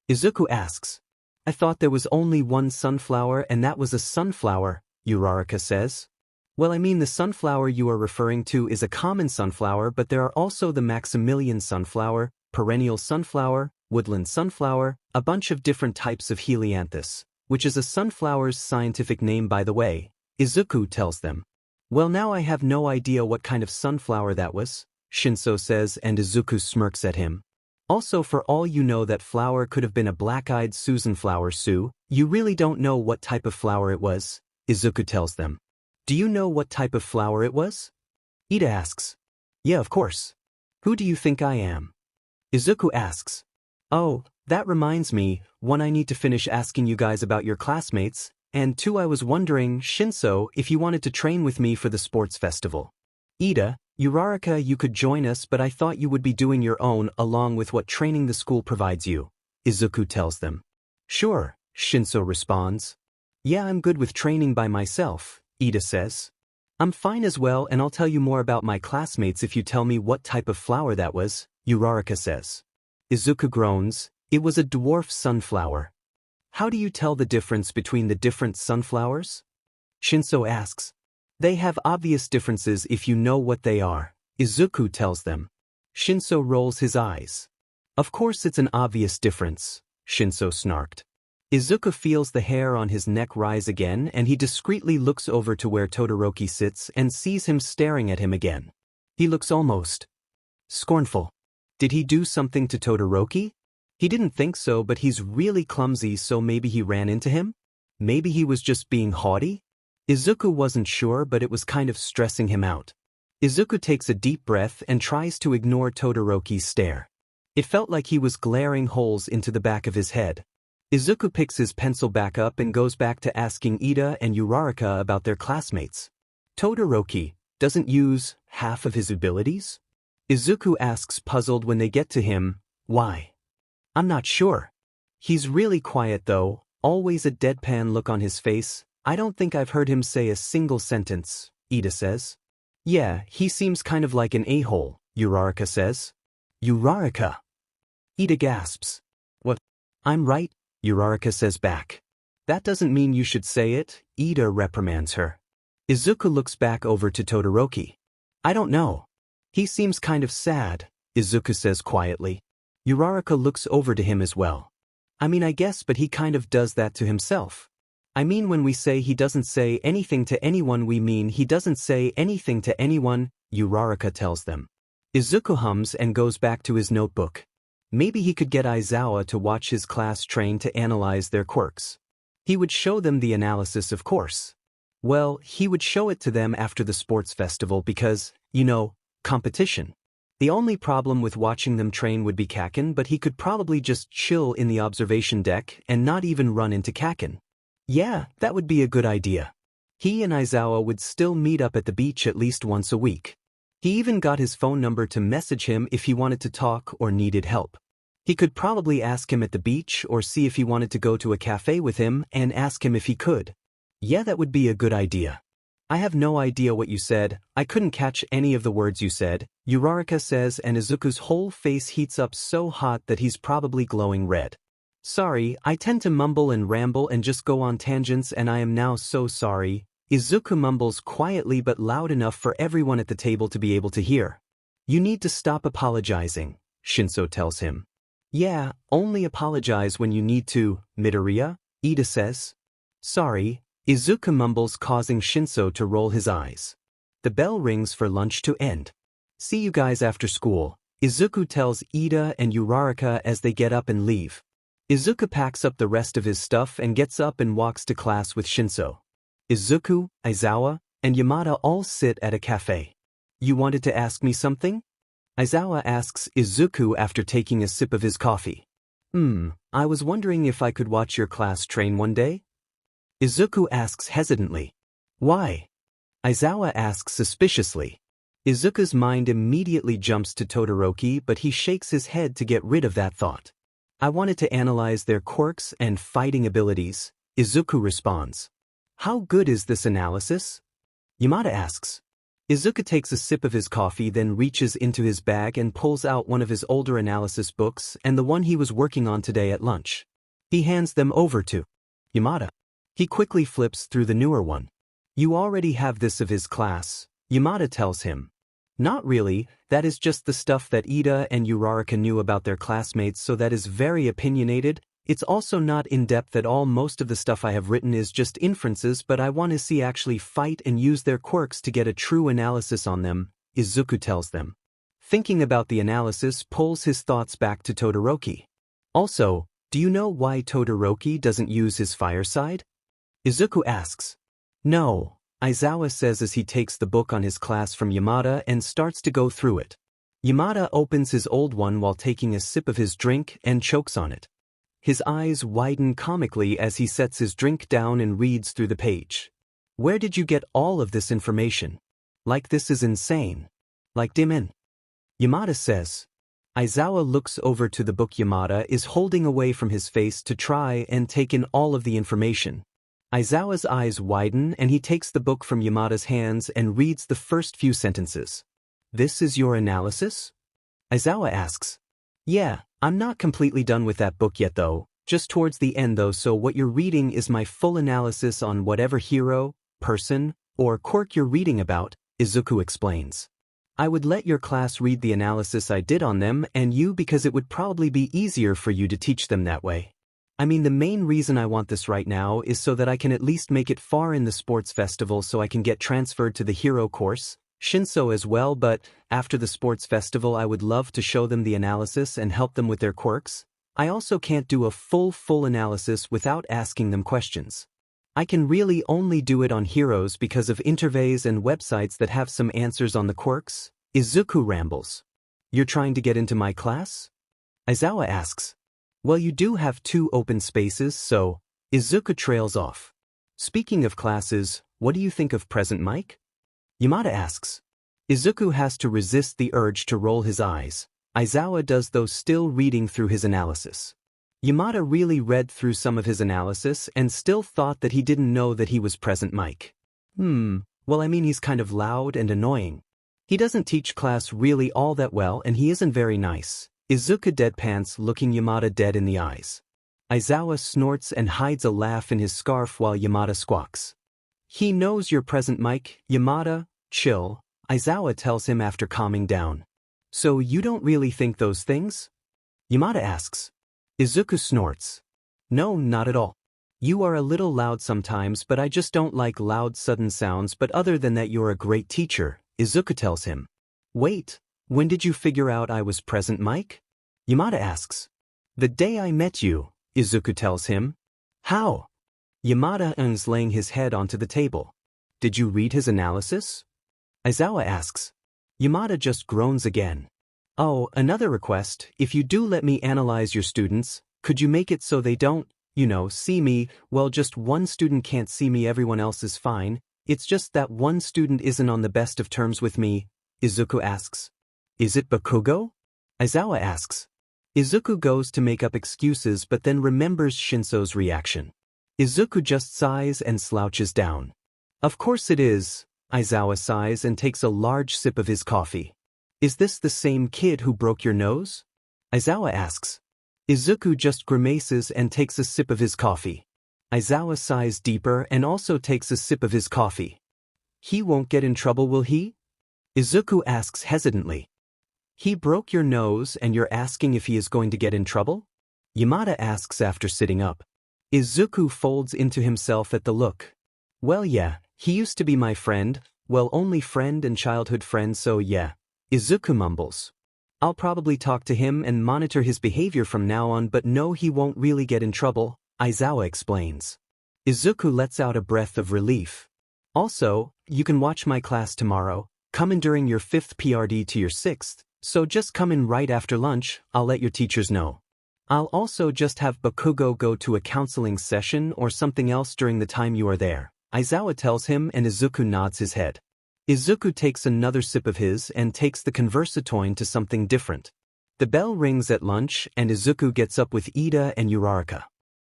Izuku asks. I thought there was only one sunflower and that was a sunflower, Uraraka says. Well, I mean, the sunflower you are referring to is a common sunflower, but there are also the Maximilian sunflower, perennial sunflower, woodland sunflower, a bunch of different types of helianthus, which is a sunflower's scientific name, by the way, Izuku tells them. Well, now I have no idea what kind of sunflower that was, Shinso says, and Izuku smirks at him. Also, for all you know, that flower could have been a black-eyed Susan flower, Sue. You really don't know what type of flower it was, Izuku tells them. Do you know what type of flower it was? Ida asks. Yeah, of course. Who do you think I am? Izuku asks. Oh, that reminds me, one, I need to finish asking you guys about your classmates, and two, I was wondering, Shinso, if you wanted to train with me for the sports festival. Ida, Uraraka, you could join us, but I thought you would be doing your own along with what training the school provides you, Izuku tells them. Sure, Shinso responds. Yeah, I'm good with training by myself, Ida says. I'm fine as well, and I'll tell you more about my classmates if you tell me what type of flower that was, Uraraka says. Izuku groans. It was a dwarf sunflower. How do you tell the difference between the different sunflowers? Shinso asks. They have obvious differences if you know what they are, Izuku tells them. Shinso rolls his eyes. Of course it's an obvious difference, Shinso snarked. Izuku feels the hair on his neck rise again, and he discreetly looks over to where Todoroki sits and sees him staring at him again. He looks almost scornful. Did he do something to Todoroki? He didn't think so, but he's really clumsy, so maybe he ran into him? Maybe he was just being haughty? Izuku wasn't sure, but it was kind of stressing him out. Izuku takes a deep breath and tries to ignore Todoroki's stare. It felt like he was glaring holes into the back of his head. Izuku picks his pencil back up and goes back to asking Ida and Uraraka about their classmates. Todoroki doesn't use half of his abilities? Izuku asks, puzzled when they get to him. Why? I'm not sure. He's really quiet though, always a deadpan look on his face. I don't think I've heard him say a single sentence, Ida says. Yeah, he seems kind of like an a-hole, Uraraka says. Uraraka. Ida gasps. What? I'm right, Uraraka says back. That doesn't mean you should say it, Ida reprimands her. Izuku looks back over to Todoroki. I don't know. He seems kind of sad, Izuku says quietly. Uraraka looks over to him as well. I mean I guess but he kind of does that to himself. I mean when we say he doesn't say anything to anyone we mean he doesn't say anything to anyone, Uraraka tells them. Izuku hums and goes back to his notebook. Maybe he could get Aizawa to watch his class train to analyze their quirks. He would show them the analysis of course. Well, he would show it to them after the sports festival because, you know, competition. The only problem with watching them train would be Kacchan but he could probably just chill in the observation deck and not even run into Kacchan. Yeah, that would be a good idea. He and Aizawa would still meet up at the beach at least once a week. He even got his phone number to message him if he wanted to talk or needed help. He could probably ask him at the beach or see if he wanted to go to a cafe with him and ask him if he could. Yeah, that would be a good idea. I have no idea what you said, I couldn't catch any of the words you said, Uraraka says and Izuku's whole face heats up so hot that he's probably glowing red. Sorry, I tend to mumble and ramble and just go on tangents and I am now so sorry. Izuku mumbles quietly but loud enough for everyone at the table to be able to hear. You need to stop apologizing, Shinso tells him. Yeah, only apologize when you need to, Midoriya, Ida says. Sorry, Izuku mumbles causing Shinso to roll his eyes. The bell rings for lunch to end. See you guys after school, Izuku tells Ida and Uraraka as they get up and leave. Izuku packs up the rest of his stuff and gets up and walks to class with Shinso. Izuku, Aizawa, and Yamada all sit at a cafe. You wanted to ask me something? Aizawa asks Izuku after taking a sip of his coffee. I was wondering if I could watch your class train one day? Izuku asks hesitantly. Why? Aizawa asks suspiciously. Izuku's mind immediately jumps to Todoroki but he shakes his head to get rid of that thought. I wanted to analyze their quirks and fighting abilities, Izuku responds. How good is this analysis? Yamada asks. Izuku takes a sip of his coffee then reaches into his bag and pulls out one of his older analysis books and the one he was working on today at lunch. He hands them over to Yamada. He quickly flips through the newer one. You already have this of his class, Yamada tells him. Not really, that is just the stuff that Ida and Uraraka knew about their classmates so that is very opinionated. It's also not in-depth at all. Most of the stuff I have written is just inferences but I want to see actually fight and use their quirks to get a true analysis on them, Izuku tells them. Thinking about the analysis pulls his thoughts back to Todoroki. Also, do you know why Todoroki doesn't use his fire side? Izuku asks. No, Aizawa says as he takes the book on his class from Yamada and starts to go through it. Yamada opens his old one while taking a sip of his drink and chokes on it. His eyes widen comically as he sets his drink down and reads through the page. Where did you get all of this information? Like this is insane. Like Dimin. Yamada says. Aizawa looks over to the book Yamada is holding away from his face to try and take in all of the information. Aizawa's eyes widen and he takes the book from Yamada's hands and reads the first few sentences. This is your analysis? Aizawa asks. Yeah, I'm not completely done with that book yet though, just towards the end though, so what you're reading is my full analysis on whatever hero, person, or quirk you're reading about, Izuku explains. I would let your class read the analysis I did on them and you because it would probably be easier for you to teach them that way. I mean the main reason I want this right now is so that I can at least make it far in the sports festival so I can get transferred to the hero course, Shinso as well, but after the sports festival I would love to show them the analysis and help them with their quirks. I also can't do a full analysis without asking them questions. I can really only do it on heroes because of interviews and websites that have some answers on the quirks, Izuku rambles. You're trying to get into my class? Aizawa asks. Well, you do have 2 open spaces, so Izuku trails off. Speaking of classes, what do you think of present Mike? Yamada asks. Izuku has to resist the urge to roll his eyes. Aizawa does though still reading through his analysis. Yamada really read through some of his analysis and still thought that he didn't know that he was present Mike. Well I mean he's kind of loud and annoying. He doesn't teach class really all that well and he isn't very nice. Izuku deadpans looking Yamada dead in the eyes. Aizawa snorts and hides a laugh in his scarf while Yamada squawks. He knows you're present, Mike. Yamada, chill, Aizawa tells him after calming down. So you don't really think those things? Yamada asks. Izuku snorts. No, not at all. You are a little loud sometimes, but I just don't like loud sudden sounds, but other than that you're a great teacher, Izuku tells him. Wait, when did you figure out I was present, Mike? Yamada asks. The day I met you, Izuku tells him. How? Yamada is laying his head onto the table. Did you read his analysis? Aizawa asks. Yamada just groans again. Oh, another request, if you do let me analyze your students, could you make it so they don't, see me? Well, just one student can't see me, everyone else is fine. It's just that one student isn't on the best of terms with me, Izuku asks. Is it Bakugo? Aizawa asks. Izuku goes to make up excuses but then remembers Shinso's reaction. Izuku just sighs and slouches down. Of course it is, Aizawa sighs and takes a large sip of his coffee. Is this the same kid who broke your nose? Aizawa asks. Izuku just grimaces and takes a sip of his coffee. Aizawa sighs deeper and also takes a sip of his coffee. He won't get in trouble, will he? Izuku asks hesitantly. He broke your nose and you're asking if he is going to get in trouble? Yamada asks after sitting up. Izuku folds into himself at the look. Well yeah, he used to be my friend, well only friend and childhood friend, so yeah. Izuku mumbles. I'll probably talk to him and monitor his behavior from now on, but no, he won't really get in trouble, Aizawa explains. Izuku lets out a breath of relief. Also, you can watch my class tomorrow, come in during your 5th PRD to your 6th, so just come in right after lunch, I'll let your teachers know. I'll also just have Bakugo go to a counseling session or something else during the time you are there, Aizawa tells him, and Izuku nods his head. Izuku takes another sip of his and takes the conversatoin to something different. The bell rings at lunch and Izuku gets up with Ida and Uraraka.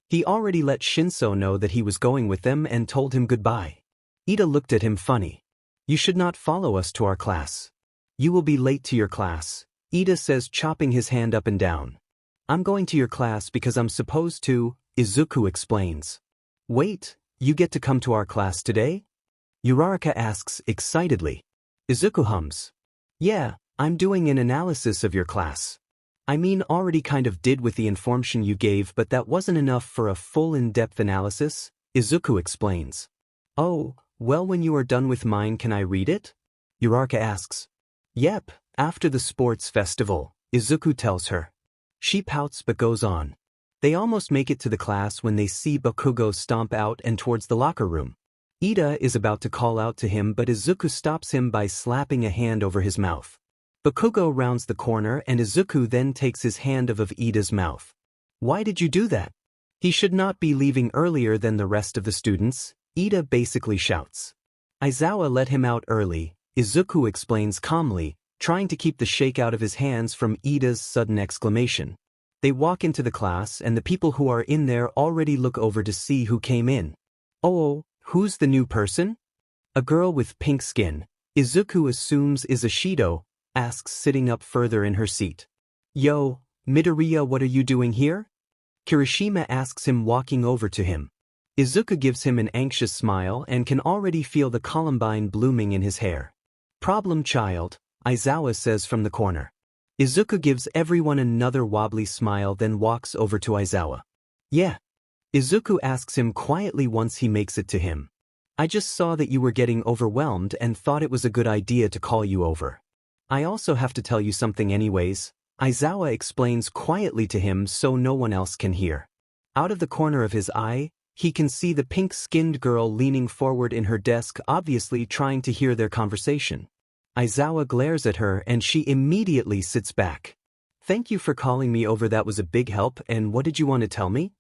He already let Shinso know that he was going with them and told him goodbye. Ida looked at him funny. You should not follow us to our class. You will be late to your class, Ida says, chopping his hand up and down. I'm going to your class because I'm supposed to, Izuku explains. Wait, you get to come to our class today? Uraraka asks excitedly. Izuku hums. Yeah, I'm doing an analysis of your class. I mean, already kind of did with the information you gave, but that wasn't enough for a full in-depth analysis, Izuku explains. Oh, well, when you are done with mine can I read it? Uraraka asks. Yep, after the sports festival, Izuku tells her. She pouts but goes on. They almost make it to the class when they see Bakugo stomp out and towards the locker room. Ida is about to call out to him, but Izuku stops him by slapping a hand over his mouth. Bakugo rounds the corner and Izuku then takes his hand of Ida's mouth. Why did you do that? He should not be leaving earlier than the rest of the students, Ida basically shouts. Aizawa let him out early, Izuku explains calmly, trying to keep the shake out of his hands from Ida's sudden exclamation. They walk into the class and the people who are in there already look over to see who came in. Oh, who's the new person? A girl with pink skin, Izuku assumes is Ishido, asks sitting up further in her seat. Yo, Midoriya, what are you doing here? Kirishima asks him, walking over to him. Izuku gives him an anxious smile and can already feel the columbine blooming in his hair. Problem child, Aizawa says from the corner. Izuku gives everyone another wobbly smile, then walks over to Aizawa. Yeah. Izuku asks him quietly once he makes it to him. I just saw that you were getting overwhelmed and thought it was a good idea to call you over. I also have to tell you something anyways, Aizawa explains quietly to him so no one else can hear. Out of the corner of his eye, he can see the pink-skinned girl leaning forward in her desk, obviously trying to hear their conversation. Aizawa glares at her and she immediately sits back. Thank you for calling me over, that was a big help, and what did you want to tell me?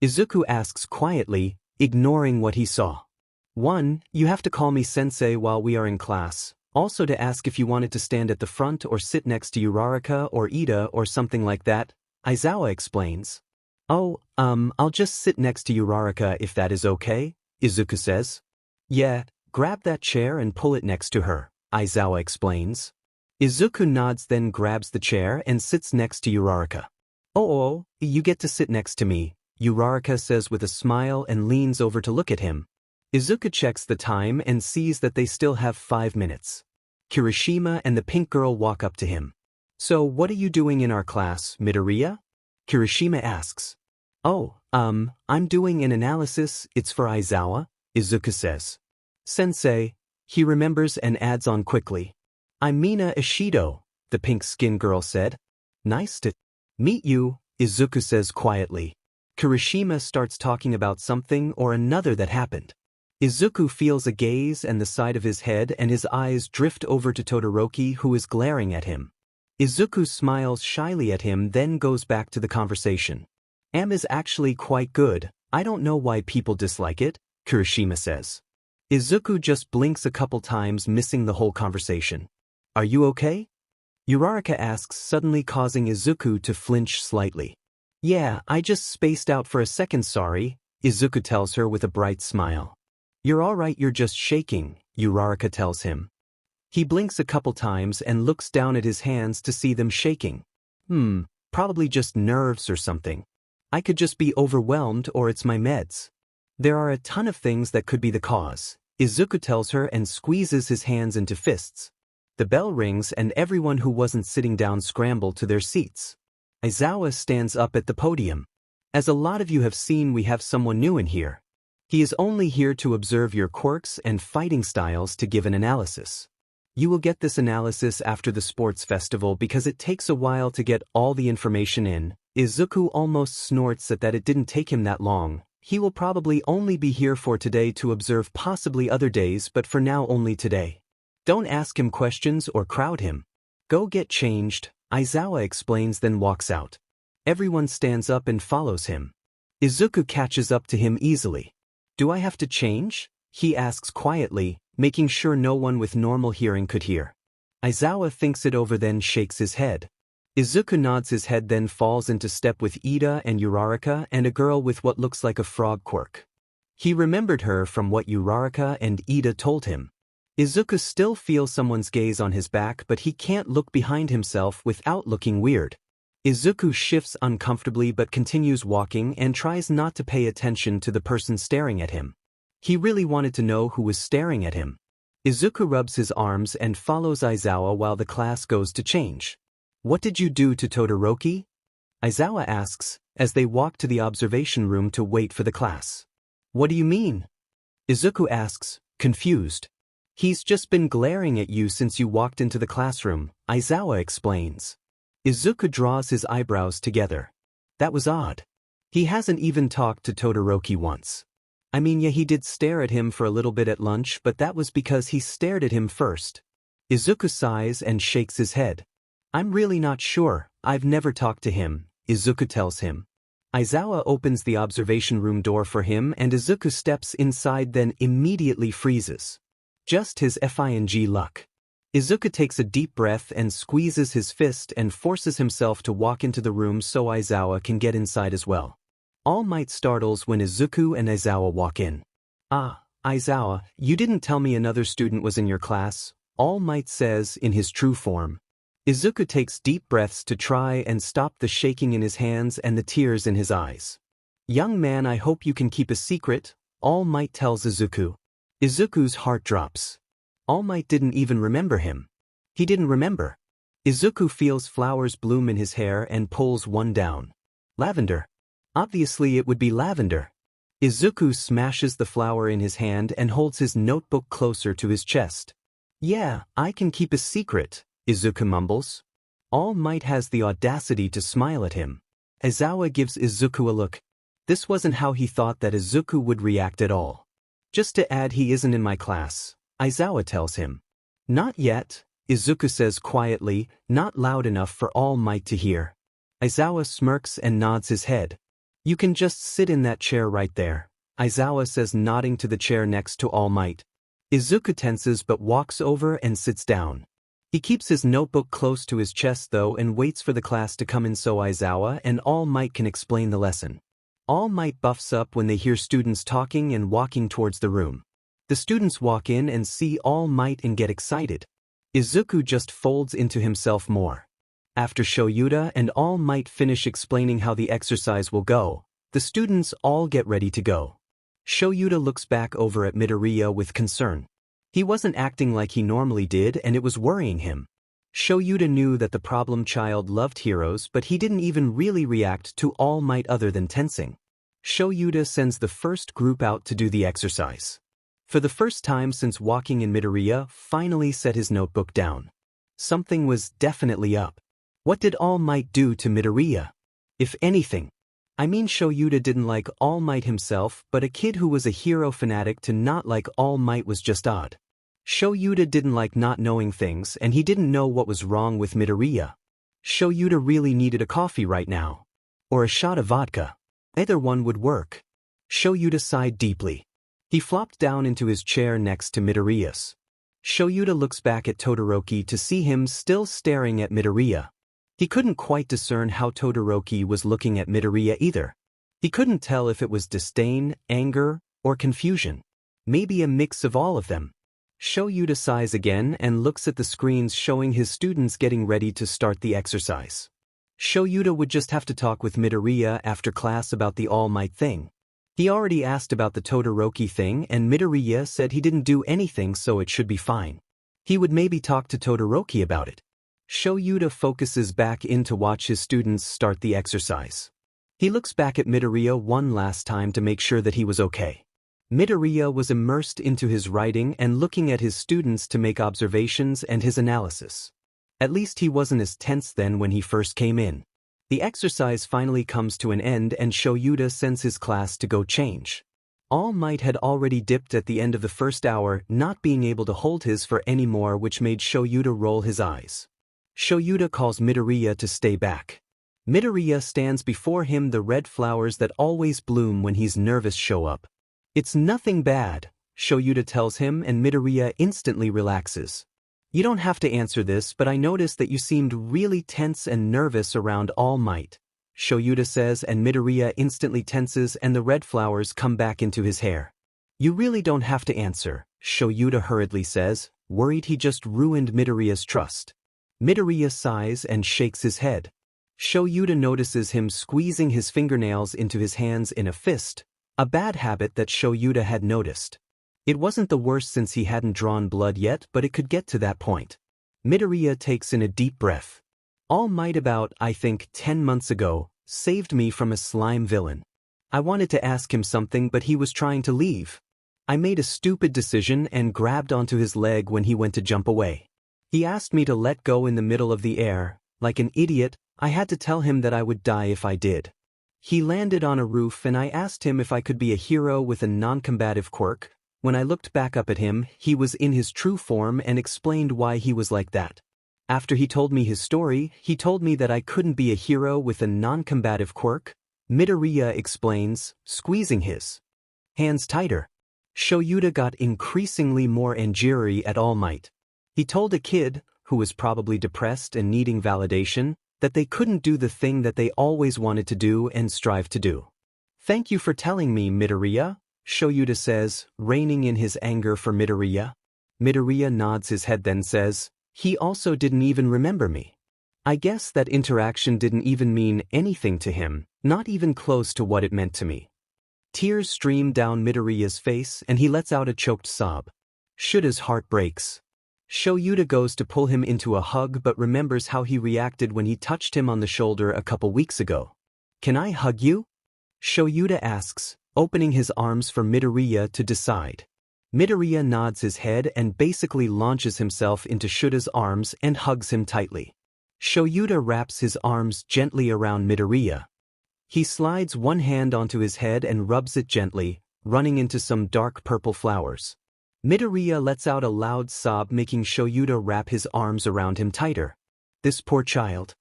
Izuku asks quietly, ignoring what he saw. 1. You have to call me sensei while we are in class, also to ask if you wanted to stand at the front or sit next to Uraraka or Ida or something like that, Aizawa explains. Oh, I'll just sit next to Uraraka if that is okay, Izuku says. Yeah, grab that chair and pull it next to her, Aizawa explains. Izuku nods, then grabs the chair and sits next to Uraraka. Oh, you get to sit next to me, Uraraka says with a smile and leans over to look at him. Izuku checks the time and sees that they still have 5 minutes. Kirishima and the pink girl walk up to him. So what are you doing in our class, Midoriya? Kirishima asks. Oh, I'm doing an analysis, it's for Aizawa, Izuku says. Sensei, he remembers and adds on quickly. I'm Mina Ishido, the pink-skinned girl said. Nice to meet you, Izuku says quietly. Kirishima starts talking about something or another that happened. Izuku feels a gaze and the side of his head and his eyes drift over to Todoroki, who is glaring at him. Izuku smiles shyly at him, then goes back to the conversation. Is actually quite good, I don't know why people dislike it, Kirishima says. Izuku just blinks a couple times, missing the whole conversation. Are you okay? Uraraka asks, suddenly causing Izuku to flinch slightly. Yeah, I just spaced out for a second, sorry, Izuku tells her with a bright smile. You're alright, you're just shaking, Uraraka tells him. He blinks a couple times and looks down at his hands to see them shaking. Probably just nerves or something. I could just be overwhelmed, or it's my meds. There are a ton of things that could be the cause, Izuku tells her and squeezes his hands into fists. The bell rings and everyone who wasn't sitting down scramble to their seats. Aizawa stands up at the podium. As a lot of you have seen, we have someone new in here. He is only here to observe your quirks and fighting styles to give an analysis. You will get this analysis after the sports festival because it takes a while to get all the information in. Izuku almost snorts at that it didn't take him that long. He will probably only be here for today to observe, possibly other days, but for now only today. Don't ask him questions or crowd him. Go get changed, Aizawa explains, then walks out. Everyone stands up and follows him. Izuku catches up to him easily. Do I have to change? He asks quietly, making sure no one with normal hearing could hear. Aizawa thinks it over, then shakes his head. Izuku nods his head, then falls into step with Ida and Uraraka and a girl with what looks like a frog quirk. He remembered her from what Uraraka and Ida told him. Izuku still feels someone's gaze on his back, but he can't look behind himself without looking weird. Izuku shifts uncomfortably but continues walking and tries not to pay attention to the person staring at him. He really wanted to know who was staring at him. Izuku rubs his arms and follows Aizawa while the class goes to change. What did you do to Todoroki? Aizawa asks, as they walk to the observation room to wait for the class. What do you mean? Izuku asks, confused. He's just been glaring at you since you walked into the classroom, Aizawa explains. Izuku draws his eyebrows together. That was odd. He hasn't even talked to Todoroki once. I mean, yeah, he did stare at him for a little bit at lunch, but that was because he stared at him first. Izuku sighs and shakes his head. I'm really not sure, I've never talked to him, Izuku tells him. Aizawa opens the observation room door for him and Izuku steps inside, then immediately freezes. Just his FING luck. Izuku takes a deep breath and squeezes his fist and forces himself to walk into the room so Aizawa can get inside as well. All Might startles when Izuku and Aizawa walk in. Ah, Aizawa, you didn't tell me another student was in your class, All Might says in his true form. Izuku takes deep breaths to try and stop the shaking in his hands and the tears in his eyes. Young man, I hope you can keep a secret, All Might tells Izuku. Izuku's heart drops. All Might didn't even remember him. He didn't remember. Izuku feels flowers bloom in his hair and pulls one down. Lavender. Obviously it would be lavender. Izuku smashes the flower in his hand and holds his notebook closer to his chest. Yeah, I can keep a secret, Izuku mumbles. All Might has the audacity to smile at him. Aizawa gives Izuku a look. This wasn't how he thought that Izuku would react at all. Just to add, he isn't in my class, Aizawa tells him. Not yet, Izuku says quietly, not loud enough for All Might to hear. Aizawa smirks and nods his head. You can just sit in that chair right there, Aizawa says, nodding to the chair next to All Might. Izuku tenses but walks over and sits down. He keeps his notebook close to his chest though and waits for the class to come in so Aizawa and All Might can explain the lesson. All Might buffs up when they hear students talking and walking towards the room. The students walk in and see All Might and get excited. Izuku just folds into himself more. After Shoyuta and All Might finish explaining how the exercise will go, the students all get ready to go. Shoyuta looks back over at Midoriya with concern. He wasn't acting like he normally did and it was worrying him. Shoyuta knew that the problem child loved heroes but he didn't even really react to All Might other than tensing. Shoyuta sends the first group out to do the exercise. For the first time since walking in, Midoriya finally set his notebook down. Something was definitely up. What did All Might do to Midoriya? If anything. I mean, Shoyuta didn't like All Might himself, but a kid who was a hero fanatic to not like All Might was just odd. Shoyuta didn't like not knowing things and he didn't know what was wrong with Midoriya. Shoyuta really needed a coffee right now. Or a shot of vodka. Either one would work. Shoyuta sighed deeply. He flopped down into his chair next to Midoriya's. Shoyuta looks back at Todoroki to see him still staring at Midoriya. He couldn't quite discern how Todoroki was looking at Midoriya either. He couldn't tell if it was disdain, anger, or confusion. Maybe a mix of all of them. Shoyuta sighs again and looks at the screens showing his students getting ready to start the exercise. Shoyuta would just have to talk with Midoriya after class about the All Might thing. He already asked about the Todoroki thing and Midoriya said he didn't do anything so it should be fine. He would maybe talk to Todoroki about it. Shoyuta focuses back in to watch his students start the exercise. He looks back at Midoriya one last time to make sure that he was okay. Midoriya was immersed into his writing and looking at his students to make observations and his analysis. At least he wasn't as tense then when he first came in. The exercise finally comes to an end and Shoyuta sends his class to go change. All Might had already dipped at the end of the first hour, not being able to hold his for any more, which made Shoyuta roll his eyes. Shoyuta calls Midoriya to stay back. Midoriya stands before him. The red flowers that always bloom when he's nervous show up. It's nothing bad, Shoyuta tells him and Midoriya instantly relaxes. You don't have to answer this, but I noticed that you seemed really tense and nervous around All Might, Shoyuta says, and Midoriya instantly tenses and the red flowers come back into his hair. You really don't have to answer, Shoyuta hurriedly says, worried he just ruined Midoriya's trust. Midoriya sighs and shakes his head. Shoyuta notices him squeezing his fingernails into his hands in a fist, a bad habit that Shoyuta had noticed. It wasn't the worst since he hadn't drawn blood yet, but it could get to that point. Midoriya takes in a deep breath. All Might about, I think, 10 months ago, saved me from a slime villain. I wanted to ask him something but he was trying to leave. I made a stupid decision and grabbed onto his leg when he went to jump away. He asked me to let go in the middle of the air. Like an idiot, I had to tell him that I would die if I did. He landed on a roof and I asked him if I could be a hero with a non-combative quirk. When I looked back up at him, he was in his true form and explained why he was like that. After he told me his story, he told me that I couldn't be a hero with a non-combative quirk. Midoriya explains, squeezing his hands tighter. Shoyuta got increasingly more angry at All Might. He told a kid, who was probably depressed and needing validation, that they couldn't do the thing that they always wanted to do and strive to do. Thank you for telling me, Midoriya, Shoyuta says, reining in his anger for Midoriya. Midoriya nods his head then says, he also didn't even remember me. I guess that interaction didn't even mean anything to him, not even close to what it meant to me. Tears stream down Midoriya's face and he lets out a choked sob. Shuta's heart breaks. Shoyuta goes to pull him into a hug but remembers how he reacted when he touched him on the shoulder a couple weeks ago. Can I hug you? Shoyuta asks, opening his arms for Midoriya to decide. Midoriya nods his head and basically launches himself into Shuta's arms and hugs him tightly. Shoyuta wraps his arms gently around Midoriya. He slides one hand onto his head and rubs it gently, running into some dark purple flowers. Midoriya lets out a loud sob, making Shoyuta wrap his arms around him tighter. This poor child.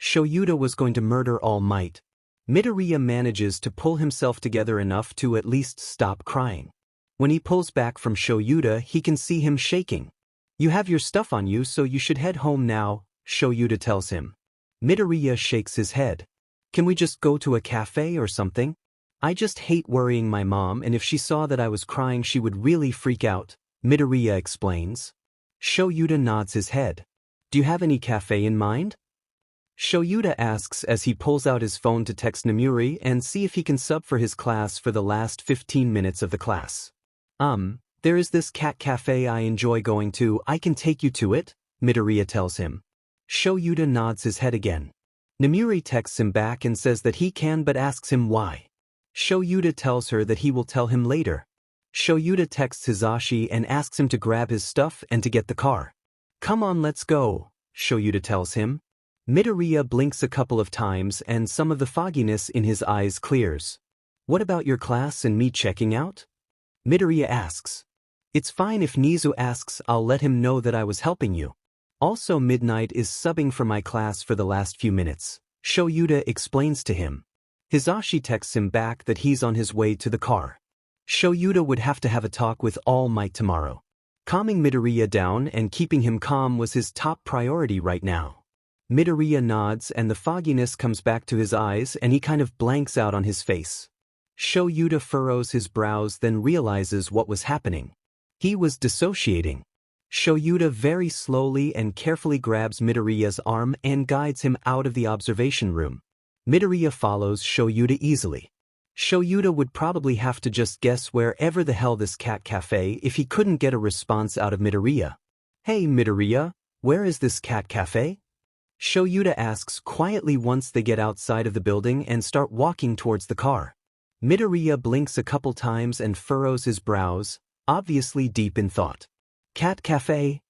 Shoyuta was going to murder All Might. Midoriya manages to pull himself together enough to at least stop crying. When he pulls back from Shoyuta, he can see him shaking. You have your stuff on you, so you should head home now, Shoyuta tells him. Midoriya shakes his head. Can we just go to a cafe or something? I just hate worrying my mom, and if she saw that I was crying she would really freak out, Midoriya explains. Shoyuta nods his head. Do you have any cafe in mind? Shoyuta asks as he pulls out his phone to text Namuri and see if he can sub for his class for the last 15 minutes of the class. There is this cat cafe I enjoy going to, I can take you to it, Midoriya tells him. Shoyuta nods his head again. Namuri texts him back and says that he can but asks him why. Shoyuta tells her that he will tell him later. Shoyuta texts Hisashi and asks him to grab his stuff and to get the car. Come on, let's go, Shoyuta tells him. Midoriya blinks a couple of times and some of the fogginess in his eyes clears. What about your class and me checking out? Midoriya asks. It's fine if Nizu asks, I'll let him know that I was helping you. Also, Midnight is subbing for my class for the last few minutes, Shoyuta explains to him. Hisashi texts him back that he's on his way to the car. Shoyuta would have to have a talk with All Might tomorrow. Calming Midoriya down and keeping him calm was his top priority right now. Midoriya nods and the fogginess comes back to his eyes and he kind of blanks out on his face. Shoyuta furrows his brows then realizes what was happening. He was dissociating. Shoyuta very slowly and carefully grabs Midoriya's arm and guides him out of the observation room. Midoriya follows Shoyuta easily. Shoyuta would probably have to just guess wherever the hell this cat cafe if he couldn't get a response out of Midoriya. Hey Midoriya, where is this cat cafe? Shoyuta asks quietly once they get outside of the building and start walking towards the car. Midoriya blinks a couple times and furrows his brows, obviously deep in thought. Cat cafe?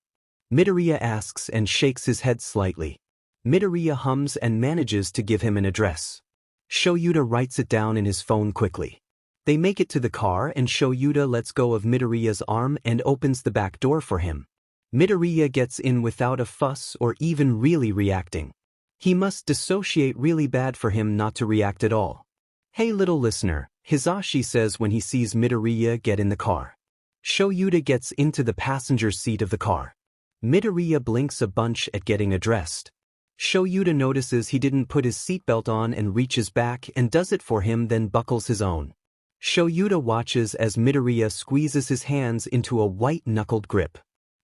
Midoriya asks and shakes his head slightly. Midoriya hums and manages to give him an address. Shoyuta writes it down in his phone quickly. They make it to the car and Shoyuta lets go of Midoriya's arm and opens the back door for him. Midoriya gets in without a fuss or even really reacting. He must dissociate really bad for him not to react at all. Hey little listener, Hisashi says when he sees Midoriya get in the car. Shoyuta gets into the passenger seat of the car. Midoriya blinks a bunch at getting addressed. Shoyuta notices he didn't put his seatbelt on and reaches back and does it for him then buckles his own. Shoyuta watches as Midoriya squeezes his hands into a white-knuckled grip.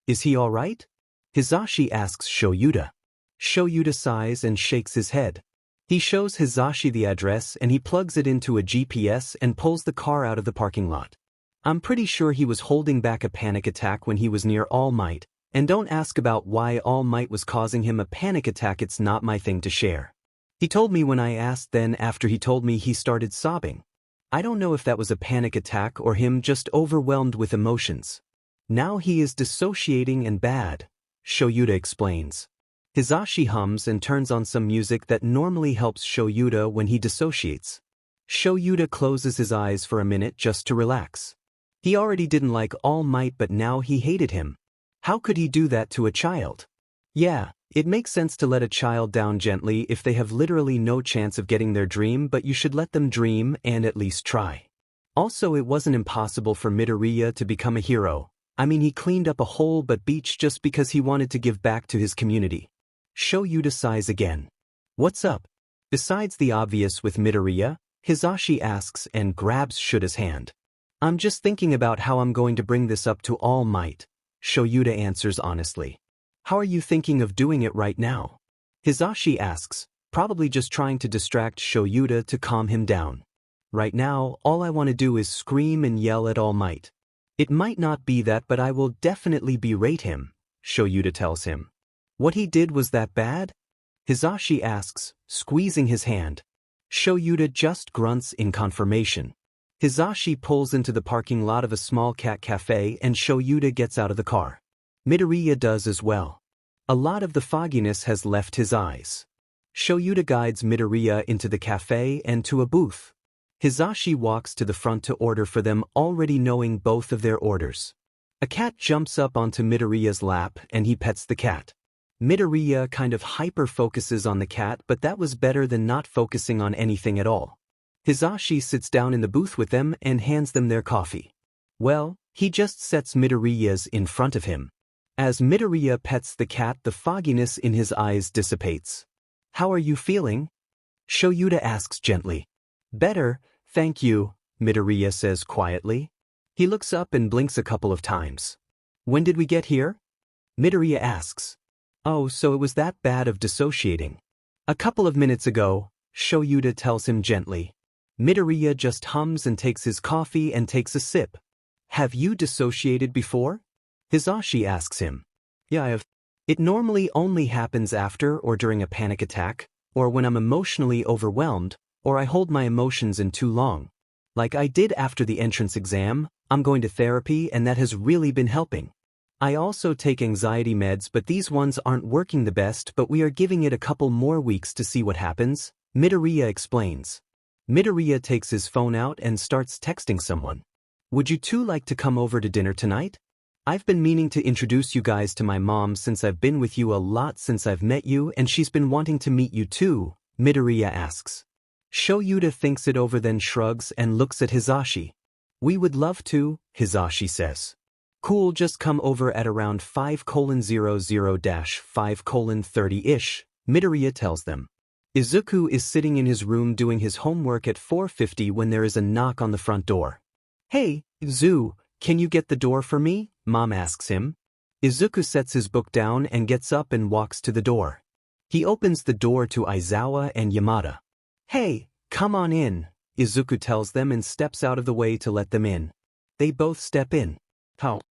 Is he alright? Hisashi asks Shoyuta. Shoyuta sighs and shakes his head. He shows Hisashi the address and he plugs it into a GPS and pulls the car out of the parking lot. I'm pretty sure he was holding back a panic attack when he was near All Might, and don't ask about why All Might was causing him a panic attack, it's not my thing to share. He told me when I asked, then after he told me he started sobbing. I don't know if that was a panic attack or him just overwhelmed with emotions. Now he is dissociating and bad, Shoyuta explains. Hisashi hums and turns on some music that normally helps Shoyuta when he dissociates. Shoyuta closes his eyes for a minute just to relax. He already didn't like All Might but now he hated him. How could he do that to a child? Yeah, it makes sense to let a child down gently if they have literally no chance of getting their dream, but you should let them dream and at least try. Also, it wasn't impossible for Midoriya to become a hero. I mean, he cleaned up a whole beach just because he wanted to give back to his community. Shoyuta sighs again. What's up? Besides the obvious with Midoriya, Hisashi asks and grabs Shuta's hand. I'm just thinking about how I'm going to bring this up to All Might, Shoyuta answers honestly. How are you thinking of doing it right now? Hisashi asks, probably just trying to distract Shoyuta to calm him down. Right now, all I want to do is scream and yell at All Might. It might not be that, but I will definitely berate him, Shoyuta tells him. What he did was that bad? Hisashi asks, squeezing his hand. Shoyuta just grunts in confirmation. Hisashi pulls into the parking lot of a small cat cafe and Shoyuta gets out of the car. Midoriya does as well. A lot of the fogginess has left his eyes. Shoyuta guides Midoriya into the cafe and to a booth. Hisashi walks to the front to order for them, already knowing both of their orders. A cat jumps up onto Midoriya's lap and he pets the cat. Midoriya kind of hyper-focuses on the cat, but that was better than not focusing on anything at all. Hisashi sits down in the booth with them and hands them their coffee. Well, he just sets Midoriya's in front of him. As Midoriya pets the cat, the fogginess in his eyes dissipates. How are you feeling? Shoyuta asks gently. Better, thank you, Midoriya says quietly. He looks up and blinks a couple of times. When did we get here? Midoriya asks. Oh, so it was that bad of dissociating. A couple of minutes ago, Shoyuta tells him gently. Midoriya just hums and takes his coffee and takes a sip. Have you dissociated before? Hisashi asks him. Yeah, I have. It normally only happens after or during a panic attack, or when I'm emotionally overwhelmed, or I hold my emotions in too long. Like I did after the entrance exam, I'm going to therapy and that has really been helping. I also take anxiety meds but these ones aren't working the best but we are giving it a couple more weeks to see what happens, Midoriya explains. Midoriya takes his phone out and starts texting someone. Would you two like to come over to dinner tonight? I've been meaning to introduce you guys to my mom since I've been with you a lot since I've met you and she's been wanting to meet you too, Midoriya asks. Shoyuta thinks it over then shrugs and looks at Hisashi. We would love to, Hisashi says. Cool, just come over at around 5:00-5:30-ish, Midoriya tells them. Izuku is sitting in his room doing his homework at 4:50 when there is a knock on the front door. Hey, Izu, can you get the door for me? Mom asks him. Izuku sets his book down and gets up and walks to the door. He opens the door to Aizawa and Yamada. Hey, come on in, Izuku tells them and steps out of the way to let them in. They both step in. How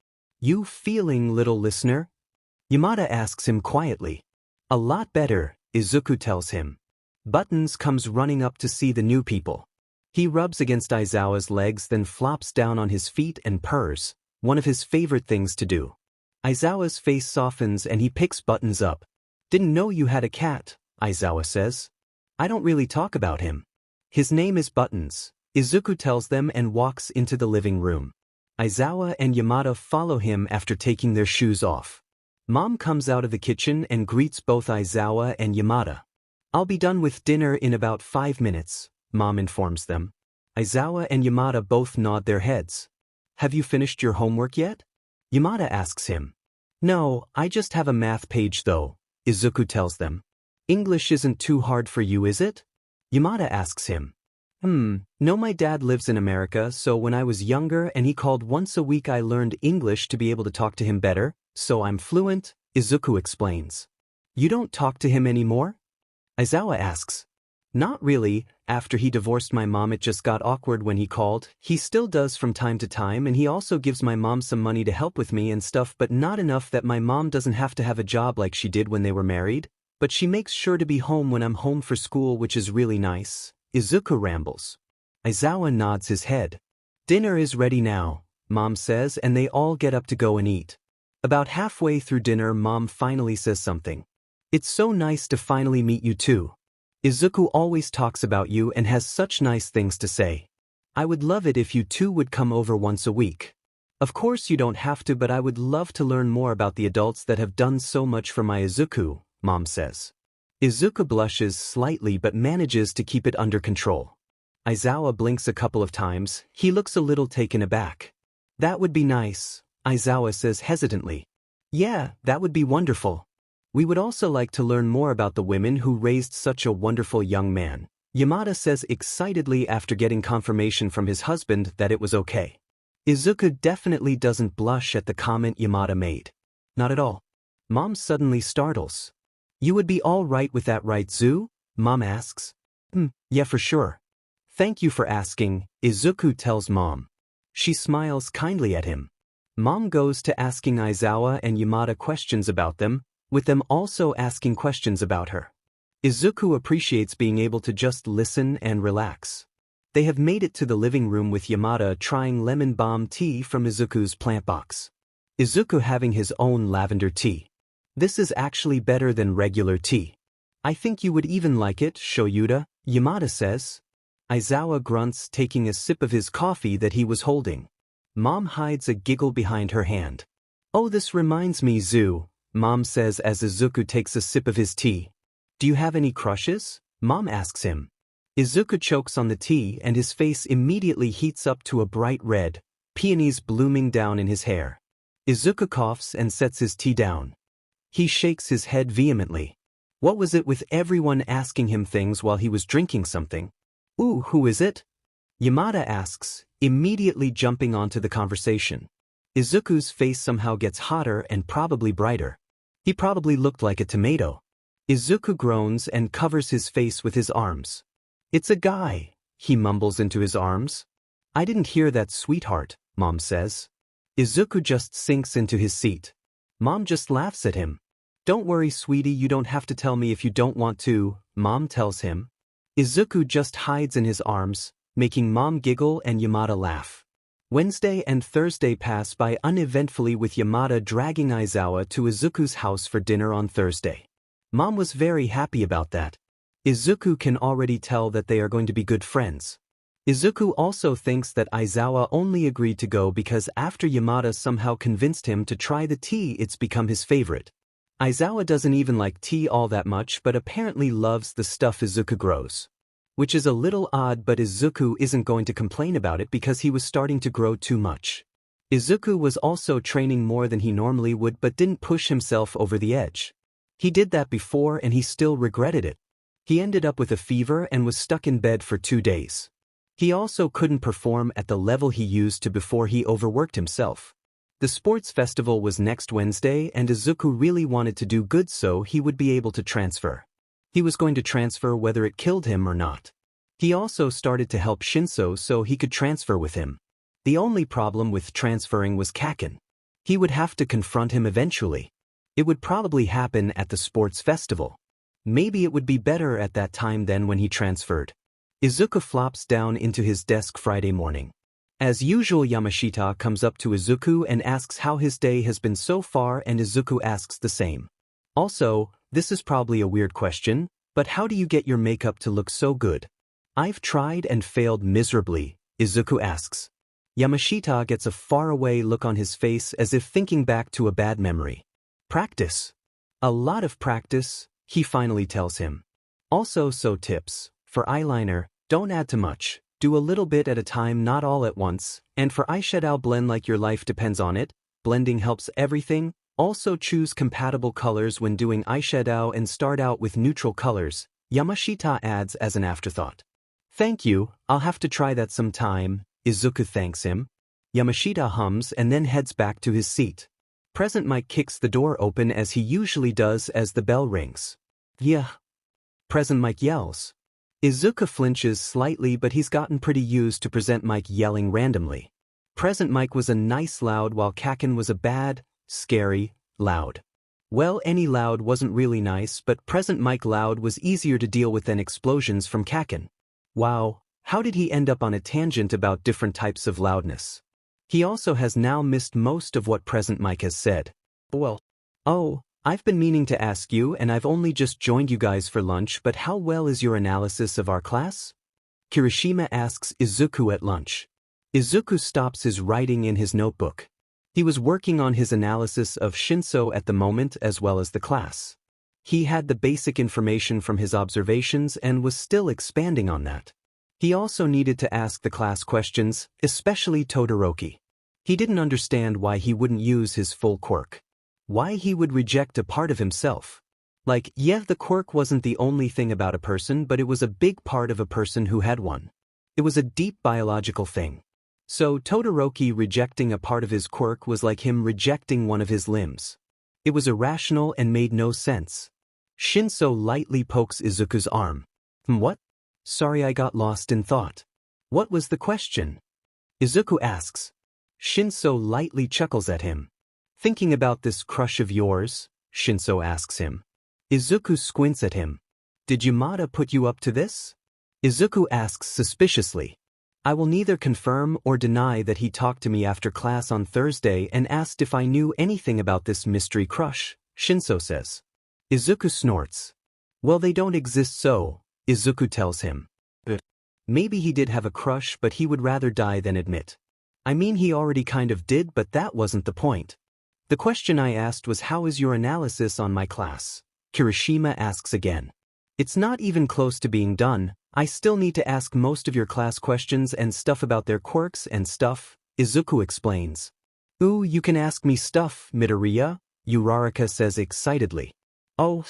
you feeling, little listener? Yamada asks him quietly. A lot better, Izuku tells him. Buttons comes running up to see the new people. He rubs against Aizawa's legs then flops down on his feet and purrs, one of his favorite things to do. Aizawa's face softens and he picks Buttons up. Didn't know you had a cat, Aizawa says. I don't really talk about him. His name is Buttons, Izuku tells them and walks into the living room. Aizawa and Yamada follow him after taking their shoes off. Mom comes out of the kitchen and greets both Aizawa and Yamada. I'll be done with dinner in about 5 minutes, Mom informs them. Aizawa and Yamada both nod their heads. Have you finished your homework yet? Yamada asks him. No, I just have a math page though, Izuku tells them. English isn't too hard for you, is it? Yamada asks him. No, my dad lives in America, so when I was younger and he called once a week I learned English to be able to talk to him better, so I'm fluent, Izuku explains. You don't talk to him anymore? Aizawa asks. Not really, after he divorced my mom it just got awkward when he called. He still does from time to time and he also gives my mom some money to help with me and stuff but not enough that my mom doesn't have to have a job like she did when they were married, but she makes sure to be home when I'm home for school which is really nice. Izuku rambles. Aizawa nods his head. Dinner is ready now, Mom says and they all get up to go and eat. About halfway through dinner Mom finally says something. It's so nice to finally meet you too. Izuku always talks about you and has such nice things to say. I would love it if you two would come over once a week. Of course you don't have to but I would love to learn more about the adults that have done so much for my Izuku, Mom says. Izuku blushes slightly but manages to keep it under control. Aizawa blinks a couple of times, he looks a little taken aback. That would be nice, Aizawa says hesitantly. Yeah, that would be wonderful. We would also like to learn more about the women who raised such a wonderful young man, Yamada says excitedly after getting confirmation from his husband that it was okay. Izuku definitely doesn't blush at the comment Yamada made. Not at all. Mom suddenly startles. You would be all right with that, right, Zu? Mom asks. Yeah, for sure. Thank you for asking, Izuku tells Mom. She smiles kindly at him. Mom goes to asking Aizawa and Yamada questions about them, with them also asking questions about her. Izuku appreciates being able to just listen and relax. They have made it to the living room with Yamada trying lemon balm tea from Izuku's plant box. Izuku having his own lavender tea. This is actually better than regular tea. I think you would even like it, Shoyuta, Yamada says. Aizawa grunts taking a sip of his coffee that he was holding. Mom hides a giggle behind her hand. Oh, this reminds me, Zu, Mom says as Izuku takes a sip of his tea. Do you have any crushes? Mom asks him. Izuku chokes on the tea and his face immediately heats up to a bright red, peonies blooming down in his hair. Izuku coughs and sets his tea down. He shakes his head vehemently. What was it with everyone asking him things while he was drinking something? Ooh, who is it? Yamada asks, immediately jumping onto the conversation. Izuku's face somehow gets hotter and probably brighter. He probably looked like a tomato. Izuku groans and covers his face with his arms. It's a guy, he mumbles into his arms. I didn't hear that, sweetheart, Mom says. Izuku just sinks into his seat. Mom just laughs at him. Don't worry, sweetie, you don't have to tell me if you don't want to, Mom tells him. Izuku just hides in his arms, making Mom giggle and Yamada laugh. Wednesday and Thursday pass by uneventfully, with Yamada dragging Aizawa to Izuku's house for dinner on Thursday. Mom was very happy about that. Izuku can already tell that they are going to be good friends. Izuku also thinks that Aizawa only agreed to go because after Yamada somehow convinced him to try the tea, it's become his favorite. Aizawa doesn't even like tea all that much, but apparently loves the stuff Izuku grows. Which is a little odd, but Izuku isn't going to complain about it because he was starting to grow too much. Izuku was also training more than he normally would, but didn't push himself over the edge. He did that before and he still regretted it. He ended up with a fever and was stuck in bed for 2 days. He also couldn't perform at the level he used to before he overworked himself. The sports festival was next Wednesday and Izuku really wanted to do good so he would be able to transfer. He was going to transfer whether it killed him or not. He also started to help Shinso so he could transfer with him. The only problem with transferring was Kacchan. He would have to confront him eventually. It would probably happen at the sports festival. Maybe it would be better at that time than when he transferred. Izuku flops down into his desk Friday morning. As usual, Yamashita comes up to Izuku and asks how his day has been so far, and Izuku asks the same. Also, this is probably a weird question, but how do you get your makeup to look so good? I've tried and failed miserably, Izuku asks. Yamashita gets a faraway look on his face as if thinking back to a bad memory. Practice. A lot of practice, he finally tells him. Also, tips. For eyeliner, don't add too much, do a little bit at a time, not all at once, and for eyeshadow, blend like your life depends on it. Blending helps everything. Also choose compatible colors when doing eyeshadow and start out with neutral colors, Yamashita adds as an afterthought. Thank you, I'll have to try that sometime, Izuku thanks him. Yamashita hums and then heads back to his seat. Present Mike kicks the door open as he usually does as the bell rings. Yeah. Present Mike yells. Izuku flinches slightly, but he's gotten pretty used to Present Mike yelling randomly. Present Mike was a nice loud while Kacchan was a bad, scary, loud. Well, any loud wasn't really nice, but Present Mike loud was easier to deal with than explosions from Kacchan. Wow, how did he end up on a tangent about different types of loudness? He also has now missed most of what Present Mike has said. Well, oh, I've been meaning to ask you, and I've only just joined you guys for lunch, but how well is your analysis of our class? Kirishima asks Izuku at lunch. Izuku stops his writing in his notebook. He was working on his analysis of Shinso at the moment as well as the class. He had the basic information from his observations and was still expanding on that. He also needed to ask the class questions, especially Todoroki. He didn't understand why he wouldn't use his full quirk. Why he would reject a part of himself. Like, yeah, the quirk wasn't the only thing about a person, but it was a big part of a person who had one. It was a deep biological thing. So Todoroki rejecting a part of his quirk was like him rejecting one of his limbs. It was irrational and made no sense. Shinso lightly pokes Izuku's arm. What? Sorry, I got lost in thought. What was the question? Izuku asks. Shinso lightly chuckles at him. Thinking about this crush of yours? Shinso asks him. Izuku squints at him. Did Yamada put you up to this? Izuku asks suspiciously. I will neither confirm or deny that he talked to me after class on Thursday and asked if I knew anything about this mystery crush, Shinso says. Izuku snorts. Well, they don't exist, so, Izuku tells him. Maybe he did have a crush, but he would rather die than admit. I mean, he already kind of did, but that wasn't the point. The question I asked was, how is your analysis on my class? Kirishima asks again. It's not even close to being done. I still need to ask most of your class questions and stuff about their quirks and stuff, Izuku explains. Ooh, you can ask me stuff, Midoriya, Uraraka says excitedly. Oh,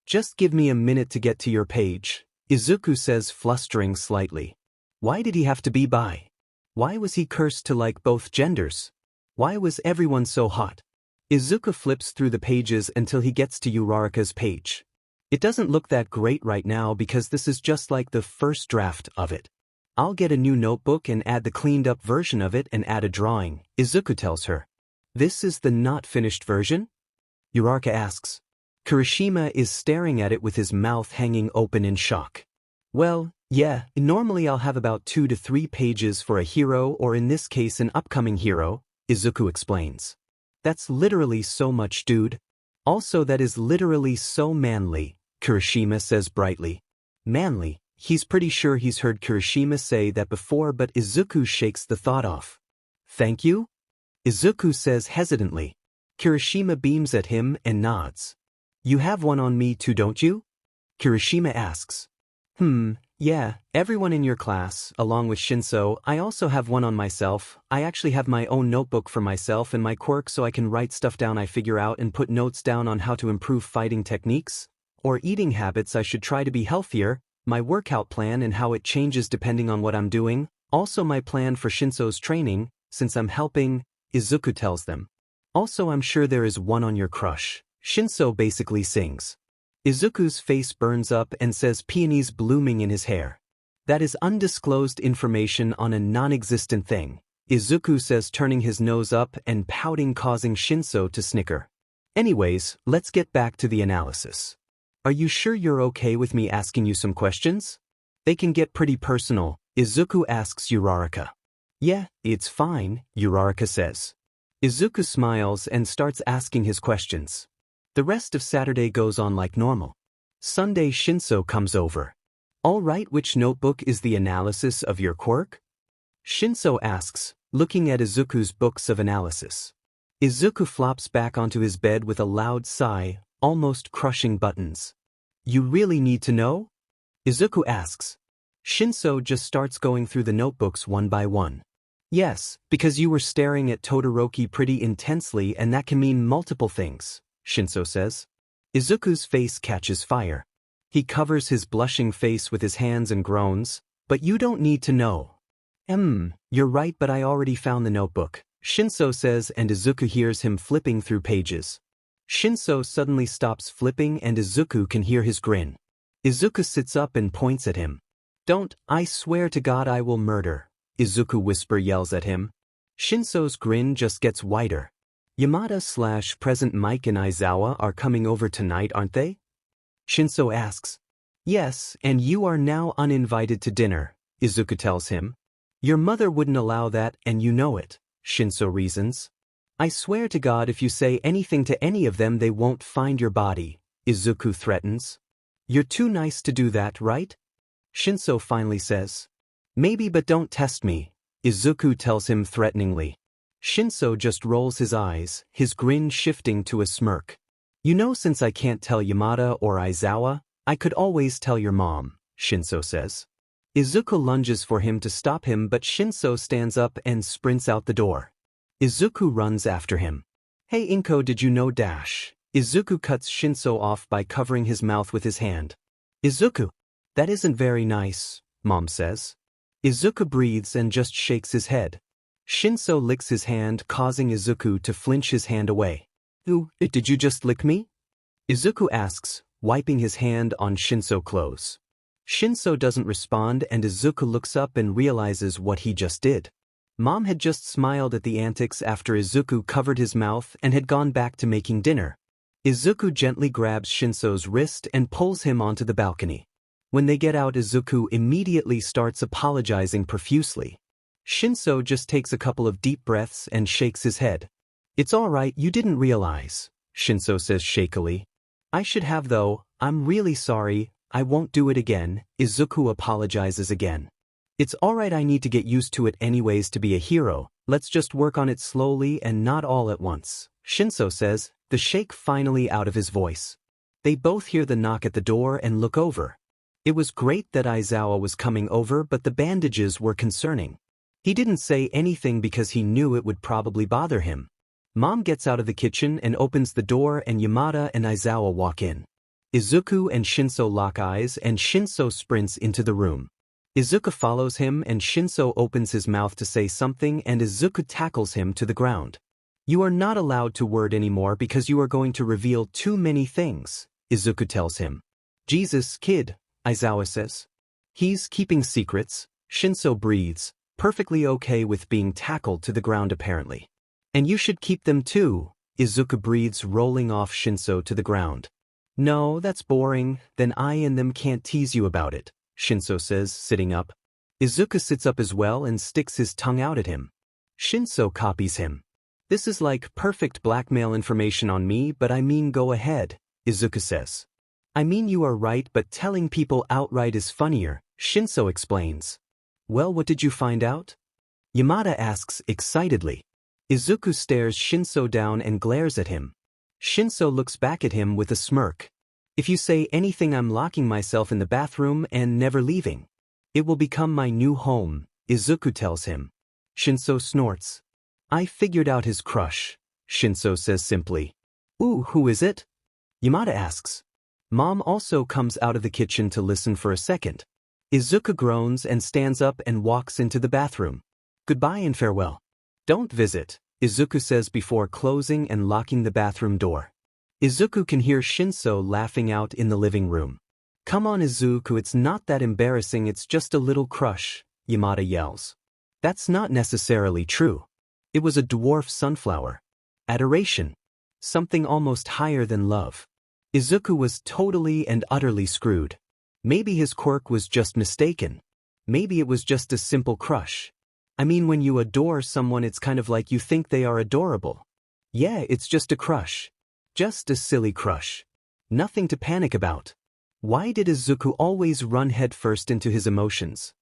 just give me a minute to get to your page, Izuku says, flustering slightly. Why did he have to be bi? Why was he cursed to like both genders? Why was everyone so hot? Izuku flips through the pages until he gets to Uraraka's page. It doesn't look that great right now because this is just like the first draft of it. I'll get a new notebook and add the cleaned up version of it and add a drawing, Izuku tells her. This is the not finished version? Uraraka asks. Kirishima is staring at it with his mouth hanging open in shock. Well, yeah, normally I'll have about 2 to 3 pages for a hero or in this case an upcoming hero, Izuku explains. That's literally so much, dude. Also that is literally so manly, Kirishima says brightly. Manly? He's pretty sure he's heard Kirishima say that before, but Izuku shakes the thought off. Thank you? Izuku says hesitantly. Kirishima beams at him and nods. You have one on me too, don't you? Kirishima asks. Yeah, everyone in your class, along with Shinso. I also have one on myself. I actually have my own notebook for myself and my quirk so I can write stuff down I figure out and put notes down on how to improve fighting techniques, or eating habits I should try to be healthier, my workout plan and how it changes depending on what I'm doing, also my plan for Shinso's training, since I'm helping, Izuku tells them. Also I'm sure there is one on your crush, Shinso basically sings. Izuku's face burns up and says peonies blooming in his hair. That is undisclosed information on a non-existent thing, Izuku says turning his nose up and pouting causing Shinso to snicker. Anyways, let's get back to the analysis. Are you sure you're okay with me asking you some questions? They can get pretty personal, Izuku asks Uraraka. Yeah, it's fine, Uraraka says. Izuku smiles and starts asking his questions. The rest of Saturday goes on like normal. Sunday Shinso comes over. All right, which notebook is the analysis of your quirk? Shinso asks, looking at Izuku's books of analysis. Izuku flops back onto his bed with a loud sigh, almost crushing buttons. You really need to know? Izuku asks. Shinso just starts going through the notebooks one by one. Yes, because you were staring at Todoroki pretty intensely and that can mean multiple things, Shinso says. Izuku's face catches fire. He covers his blushing face with his hands and groans, but you don't need to know. You're right, but I already found the notebook, Shinso says, and Izuku hears him flipping through pages. Shinso suddenly stops flipping and Izuku can hear his grin. Izuku sits up and points at him. Don't, I swear to God I will murder, Izuku whisper yells at him. Shinso's grin just gets wider. Yamada/Present Mike and Aizawa are coming over tonight, aren't they? Shinso asks. Yes, and you are now uninvited to dinner, Izuku tells him. Your mother wouldn't allow that and you know it, Shinso reasons. I swear to God if you say anything to any of them they won't find your body, Izuku threatens. You're too nice to do that, right? Shinso finally says. Maybe, but don't test me, Izuku tells him threateningly. Shinso just rolls his eyes, his grin shifting to a smirk. You know, since I can't tell Yamada or Aizawa, I could always tell your mom, Shinso says. Izuku lunges for him to stop him, but Shinso stands up and sprints out the door. Izuku runs after him. Hey Inko, did you know dash? Izuku cuts Shinso off by covering his mouth with his hand. Izuku, that isn't very nice, Mom says. Izuku breathes and just shakes his head. Shinso licks his hand, causing Izuku to flinch his hand away. Ooh, did you just lick me? Izuku asks, wiping his hand on Shinso's clothes. Shinso doesn't respond and Izuku looks up and realizes what he just did. Mom had just smiled at the antics after Izuku covered his mouth and had gone back to making dinner. Izuku gently grabs Shinso's wrist and pulls him onto the balcony. When they get out, Izuku immediately starts apologizing profusely. Shinso just takes a couple of deep breaths and shakes his head. It's all right, you didn't realize, Shinso says shakily. I should have though, I'm really sorry, I won't do it again, Izuku apologizes again. It's alright, I need to get used to it anyways to be a hero, let's just work on it slowly and not all at once, Shinso says, the shake finally out of his voice. They both hear the knock at the door and look over. It was great that Aizawa was coming over, but the bandages were concerning. He didn't say anything because he knew it would probably bother him. Mom gets out of the kitchen and opens the door and Yamada and Aizawa walk in. Izuku and Shinso lock eyes and Shinso sprints into the room. Izuku follows him and Shinso opens his mouth to say something and Izuku tackles him to the ground. You are not allowed to word anymore because you are going to reveal too many things, Izuku tells him. Jesus, kid, Aizawa says. He's keeping secrets, Shinso breathes, perfectly okay with being tackled to the ground apparently. And you should keep them too, Izuku breathes, rolling off Shinso to the ground. No, that's boring, then I and them can't tease you about it, Shinso says, sitting up. Izuku sits up as well and sticks his tongue out at him. Shinso copies him. This is like perfect blackmail information on me, but I mean go ahead, Izuku says. I mean you are right, but telling people outright is funnier, Shinso explains. Well, what did you find out? Yamada asks excitedly. Izuku stares Shinso down and glares at him. Shinso looks back at him with a smirk. If you say anything, I'm locking myself in the bathroom and never leaving. It will become my new home, Izuku tells him. Shinso snorts. I figured out his crush, Shinso says simply. Ooh, who is it? Yamada asks. Mom also comes out of the kitchen to listen for a second. Izuku groans and stands up and walks into the bathroom. Goodbye and farewell. Don't visit, Izuku says before closing and locking the bathroom door. Izuku can hear Shinso laughing out in the living room. Come on Izuku, it's not that embarrassing, it's just a little crush, Yamada yells. That's not necessarily true. It was a dwarf sunflower. Adoration. Something almost higher than love. Izuku was totally and utterly screwed. Maybe his quirk was just mistaken. Maybe it was just a simple crush. I mean, when you adore someone, it's kind of like you think they are adorable. Yeah, it's just a crush. Just a silly crush. Nothing to panic about. Why did Izuku always run headfirst into his emotions?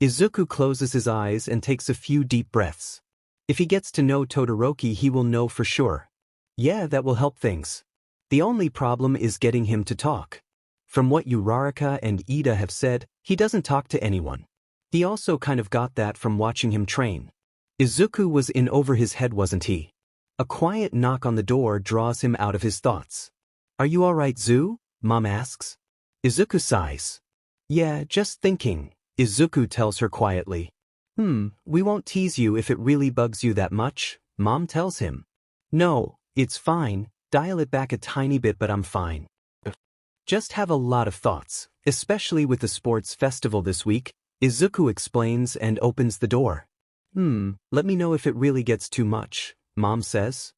Izuku closes his eyes and takes a few deep breaths. If he gets to know Todoroki, he will know for sure. Yeah, that will help things. The only problem is getting him to talk. From what Uraraka and Ida have said, he doesn't talk to anyone. He also kind of got that from watching him train. Izuku was in over his head, wasn't he? A quiet knock on the door draws him out of his thoughts. Are you alright, Zu? Mom asks. Izuku sighs. Yeah, just thinking, Izuku tells her quietly. We won't tease you if it really bugs you that much, Mom tells him. No, it's fine, dial it back a tiny bit, but I'm fine. Just have a lot of thoughts, especially with the sports festival this week, Izuku explains and opens the door. Let me know if it really gets too much, Mom says.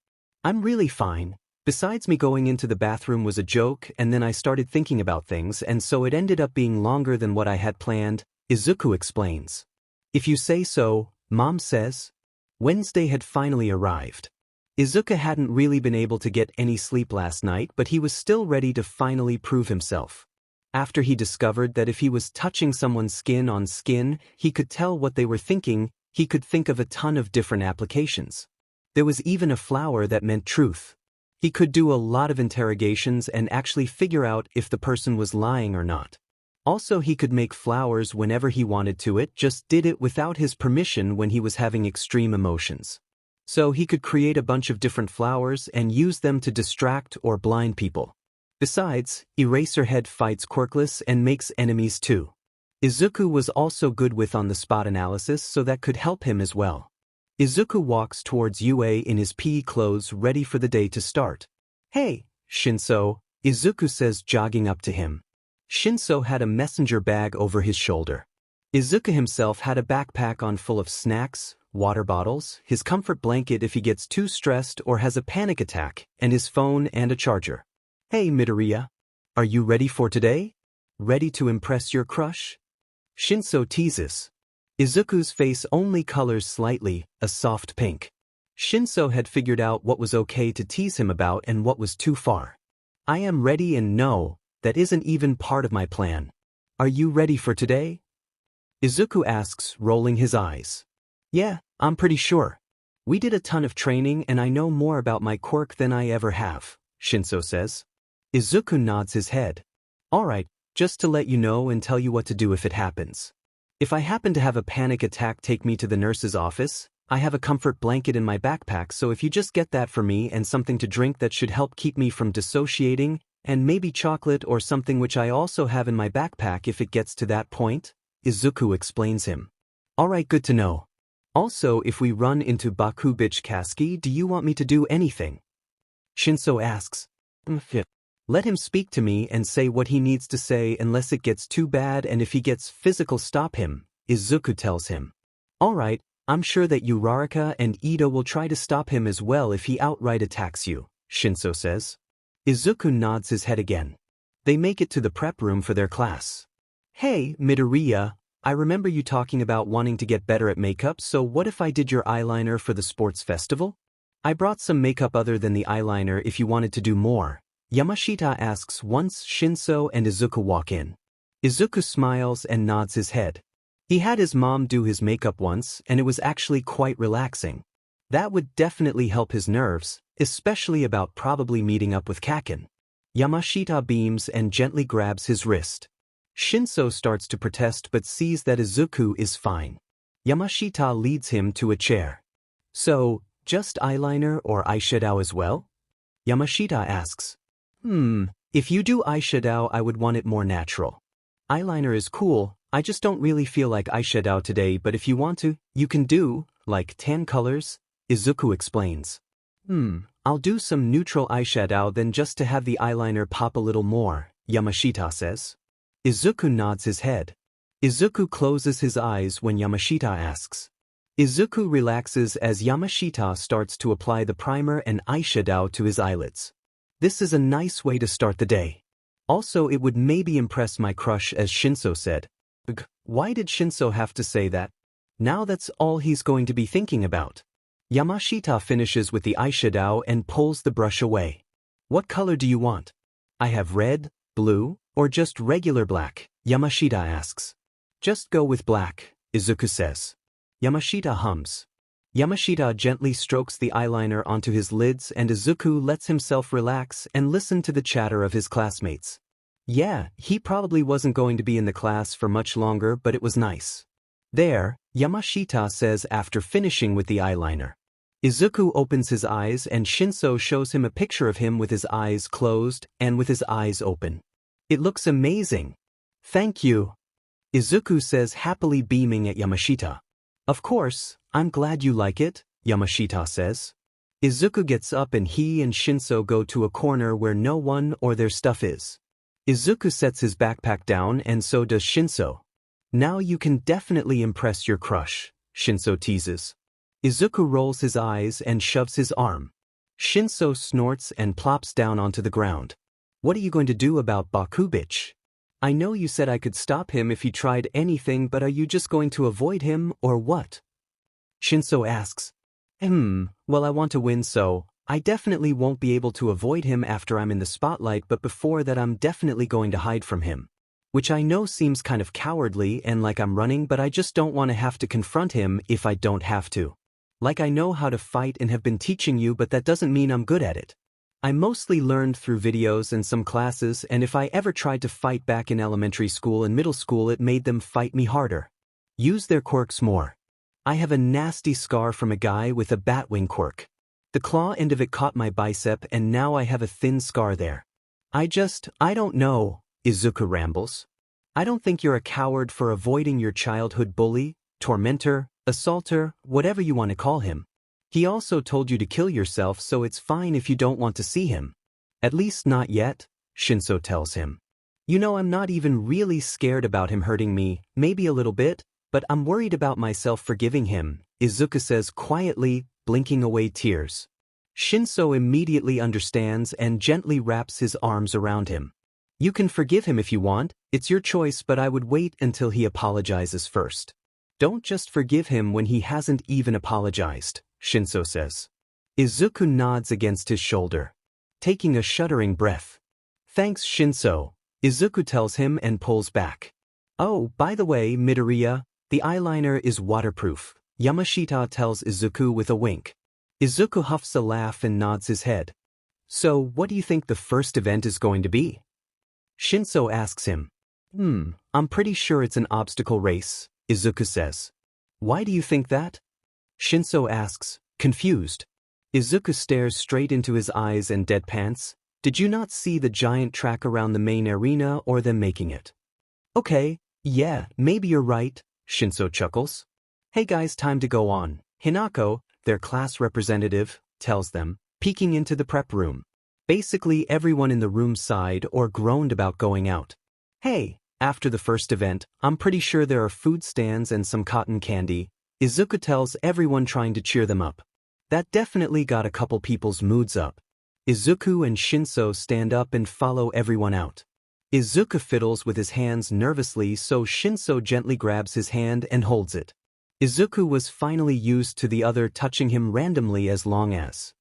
I'm really fine. Besides, me going into the bathroom was a joke, and then I started thinking about things, and so it ended up being longer than what I had planned, Izuku explains. If you say so, Mom says. Wednesday had finally arrived. Izuku hadn't really been able to get any sleep last night, but he was still ready to finally prove himself. After he discovered that if he was touching someone's skin on skin, he could tell what they were thinking, he could think of a ton of different applications. There was even a flower that meant truth. He could do a lot of interrogations and actually figure out if the person was lying or not. Also, he could make flowers whenever he wanted to, it just did it without his permission when he was having extreme emotions. So he could create a bunch of different flowers and use them to distract or blind people. Besides, Eraserhead fights Quirkless and makes enemies too. Izuku was also good with on-the-spot analysis, so that could help him as well. Izuku walks towards UA in his PE clothes, ready for the day to start. Hey, Shinso, Izuku says, jogging up to him. Shinso had a messenger bag over his shoulder. Izuku himself had a backpack on full of snacks, water bottles, his comfort blanket if he gets too stressed or has a panic attack, and his phone and a charger. Hey Midoriya, are you ready for today? Ready to impress your crush? Shinso teases. Izuku's face only colors slightly, a soft pink. Shinso had figured out what was okay to tease him about and what was too far. I am ready, and no, that isn't even part of my plan. Are you ready for today? Izuku asks, rolling his eyes. Yeah, I'm pretty sure. We did a ton of training and I know more about my quirk than I ever have, Shinso says. Izuku nods his head. Alright, just to let you know and tell you what to do if it happens. If I happen to have a panic attack, take me to the nurse's office. I have a comfort blanket in my backpack, so if you just get that for me and something to drink that should help keep me from dissociating, and maybe chocolate or something which I also have in my backpack if it gets to that point, Izuku explains him. Alright, good to know. Also, if we run into Bakugo, do you want me to do anything? Shinso asks. Let him speak to me and say what he needs to say unless it gets too bad, and if he gets physical, stop him, Izuku tells him. Alright, I'm sure that Uraraka and Ito will try to stop him as well if he outright attacks you, Shinso says. Izuku nods his head again. They make it to the prep room for their class. Hey, Midoriya, I remember you talking about wanting to get better at makeup, so what if I did your eyeliner for the sports festival? I brought some makeup other than the eyeliner if you wanted to do more, Yamashita asks once Shinso and Izuku walk in. Izuku smiles and nods his head. He had his mom do his makeup once, and it was actually quite relaxing. That would definitely help his nerves, especially about probably meeting up with Kacchan. Yamashita beams and gently grabs his wrist. Shinso starts to protest but sees that Izuku is fine. Yamashita leads him to a chair. So, just eyeliner or eyeshadow as well? Yamashita asks. If you do eyeshadow, I would want it more natural. Eyeliner is cool, I just don't really feel like eyeshadow today, but if you want to, you can do, like tan colors, Izuku explains. I'll do some neutral eyeshadow then just to have the eyeliner pop a little more, Yamashita says. Izuku nods his head. Izuku closes his eyes when Yamashita asks. Izuku relaxes as Yamashita starts to apply the primer and eyeshadow to his eyelids. This is a nice way to start the day. Also, it would maybe impress my crush, as Shinso said. Why did Shinso have to say that? Now that's all he's going to be thinking about. Yamashita finishes with the eyeshadow and pulls the brush away. What color do you want? I have red, blue, or just regular black, Yamashita asks. Just go with black, Izuku says. Yamashita hums. Yamashita gently strokes the eyeliner onto his lids and Izuku lets himself relax and listen to the chatter of his classmates. Yeah, he probably wasn't going to be in the class for much longer, but it was nice. There, Yamashita says after finishing with the eyeliner. Izuku opens his eyes and Shinso shows him a picture of him with his eyes closed and with his eyes open. It looks amazing. Thank you. Izuku says, happily beaming at Yamashita. Of course, I'm glad you like it, Yamashita says. Izuku gets up and he and Shinso go to a corner where no one or their stuff is. Izuku sets his backpack down and so does Shinso. Now you can definitely impress your crush, Shinso teases. Izuku rolls his eyes and shoves his arm. Shinso snorts and plops down onto the ground. What are you going to do about Bakugo? I know you said I could stop him if he tried anything, but are you just going to avoid him or what? Shinso asks. Well, I want to win, so I definitely won't be able to avoid him after I'm in the spotlight, but before that I'm definitely going to hide from him. Which I know seems kind of cowardly and like I'm running, but I just don't want to have to confront him if I don't have to. Like I know how to fight and have been teaching you, but that doesn't mean I'm good at it. I mostly learned through videos and some classes, and if I ever tried to fight back in elementary school and middle school, it made them fight me harder. Use their quirks more. I have a nasty scar from a guy with a batwing quirk. The claw end of it caught my bicep and now I have a thin scar there. I don't know, Izuku rambles. I don't think you're a coward for avoiding your childhood bully, tormentor, assaulter, whatever you want to call him. He also told you to kill yourself, so it's fine if you don't want to see him. At least not yet, Shinso tells him. You know, I'm not even really scared about him hurting me, maybe a little bit, but I'm worried about myself forgiving him, Izuku says quietly, blinking away tears. Shinso immediately understands and gently wraps his arms around him. You can forgive him if you want, it's your choice, but I would wait until he apologizes first. Don't just forgive him when he hasn't even apologized, Shinso says. Izuku nods against his shoulder, taking a shuddering breath. Thanks, Shinso, Izuku tells him and pulls back. Oh, by the way, Midoriya, the eyeliner is waterproof, Yamashita tells Izuku with a wink. Izuku huffs a laugh and nods his head. So, what do you think the first event is going to be? Shinso asks him. I'm pretty sure it's an obstacle race, Izuku says. Why do you think that? Shinso asks, confused. Izuku stares straight into his eyes and deadpans. Did you not see the giant track around the main arena or them making it? Okay, yeah, maybe you're right, Shinso chuckles. Hey guys, time to go on. Hinako, their class representative, tells them, peeking into the prep room. Basically everyone in the room sighed or groaned about going out. Hey, after the first event, I'm pretty sure there are food stands and some cotton candy, Izuku tells everyone trying to cheer them up. That definitely got a couple people's moods up. Izuku and Shinso stand up and follow everyone out. Izuku fiddles with his hands nervously, so Shinso gently grabs his hand and holds it. Izuku was finally used to the other touching him randomly as long as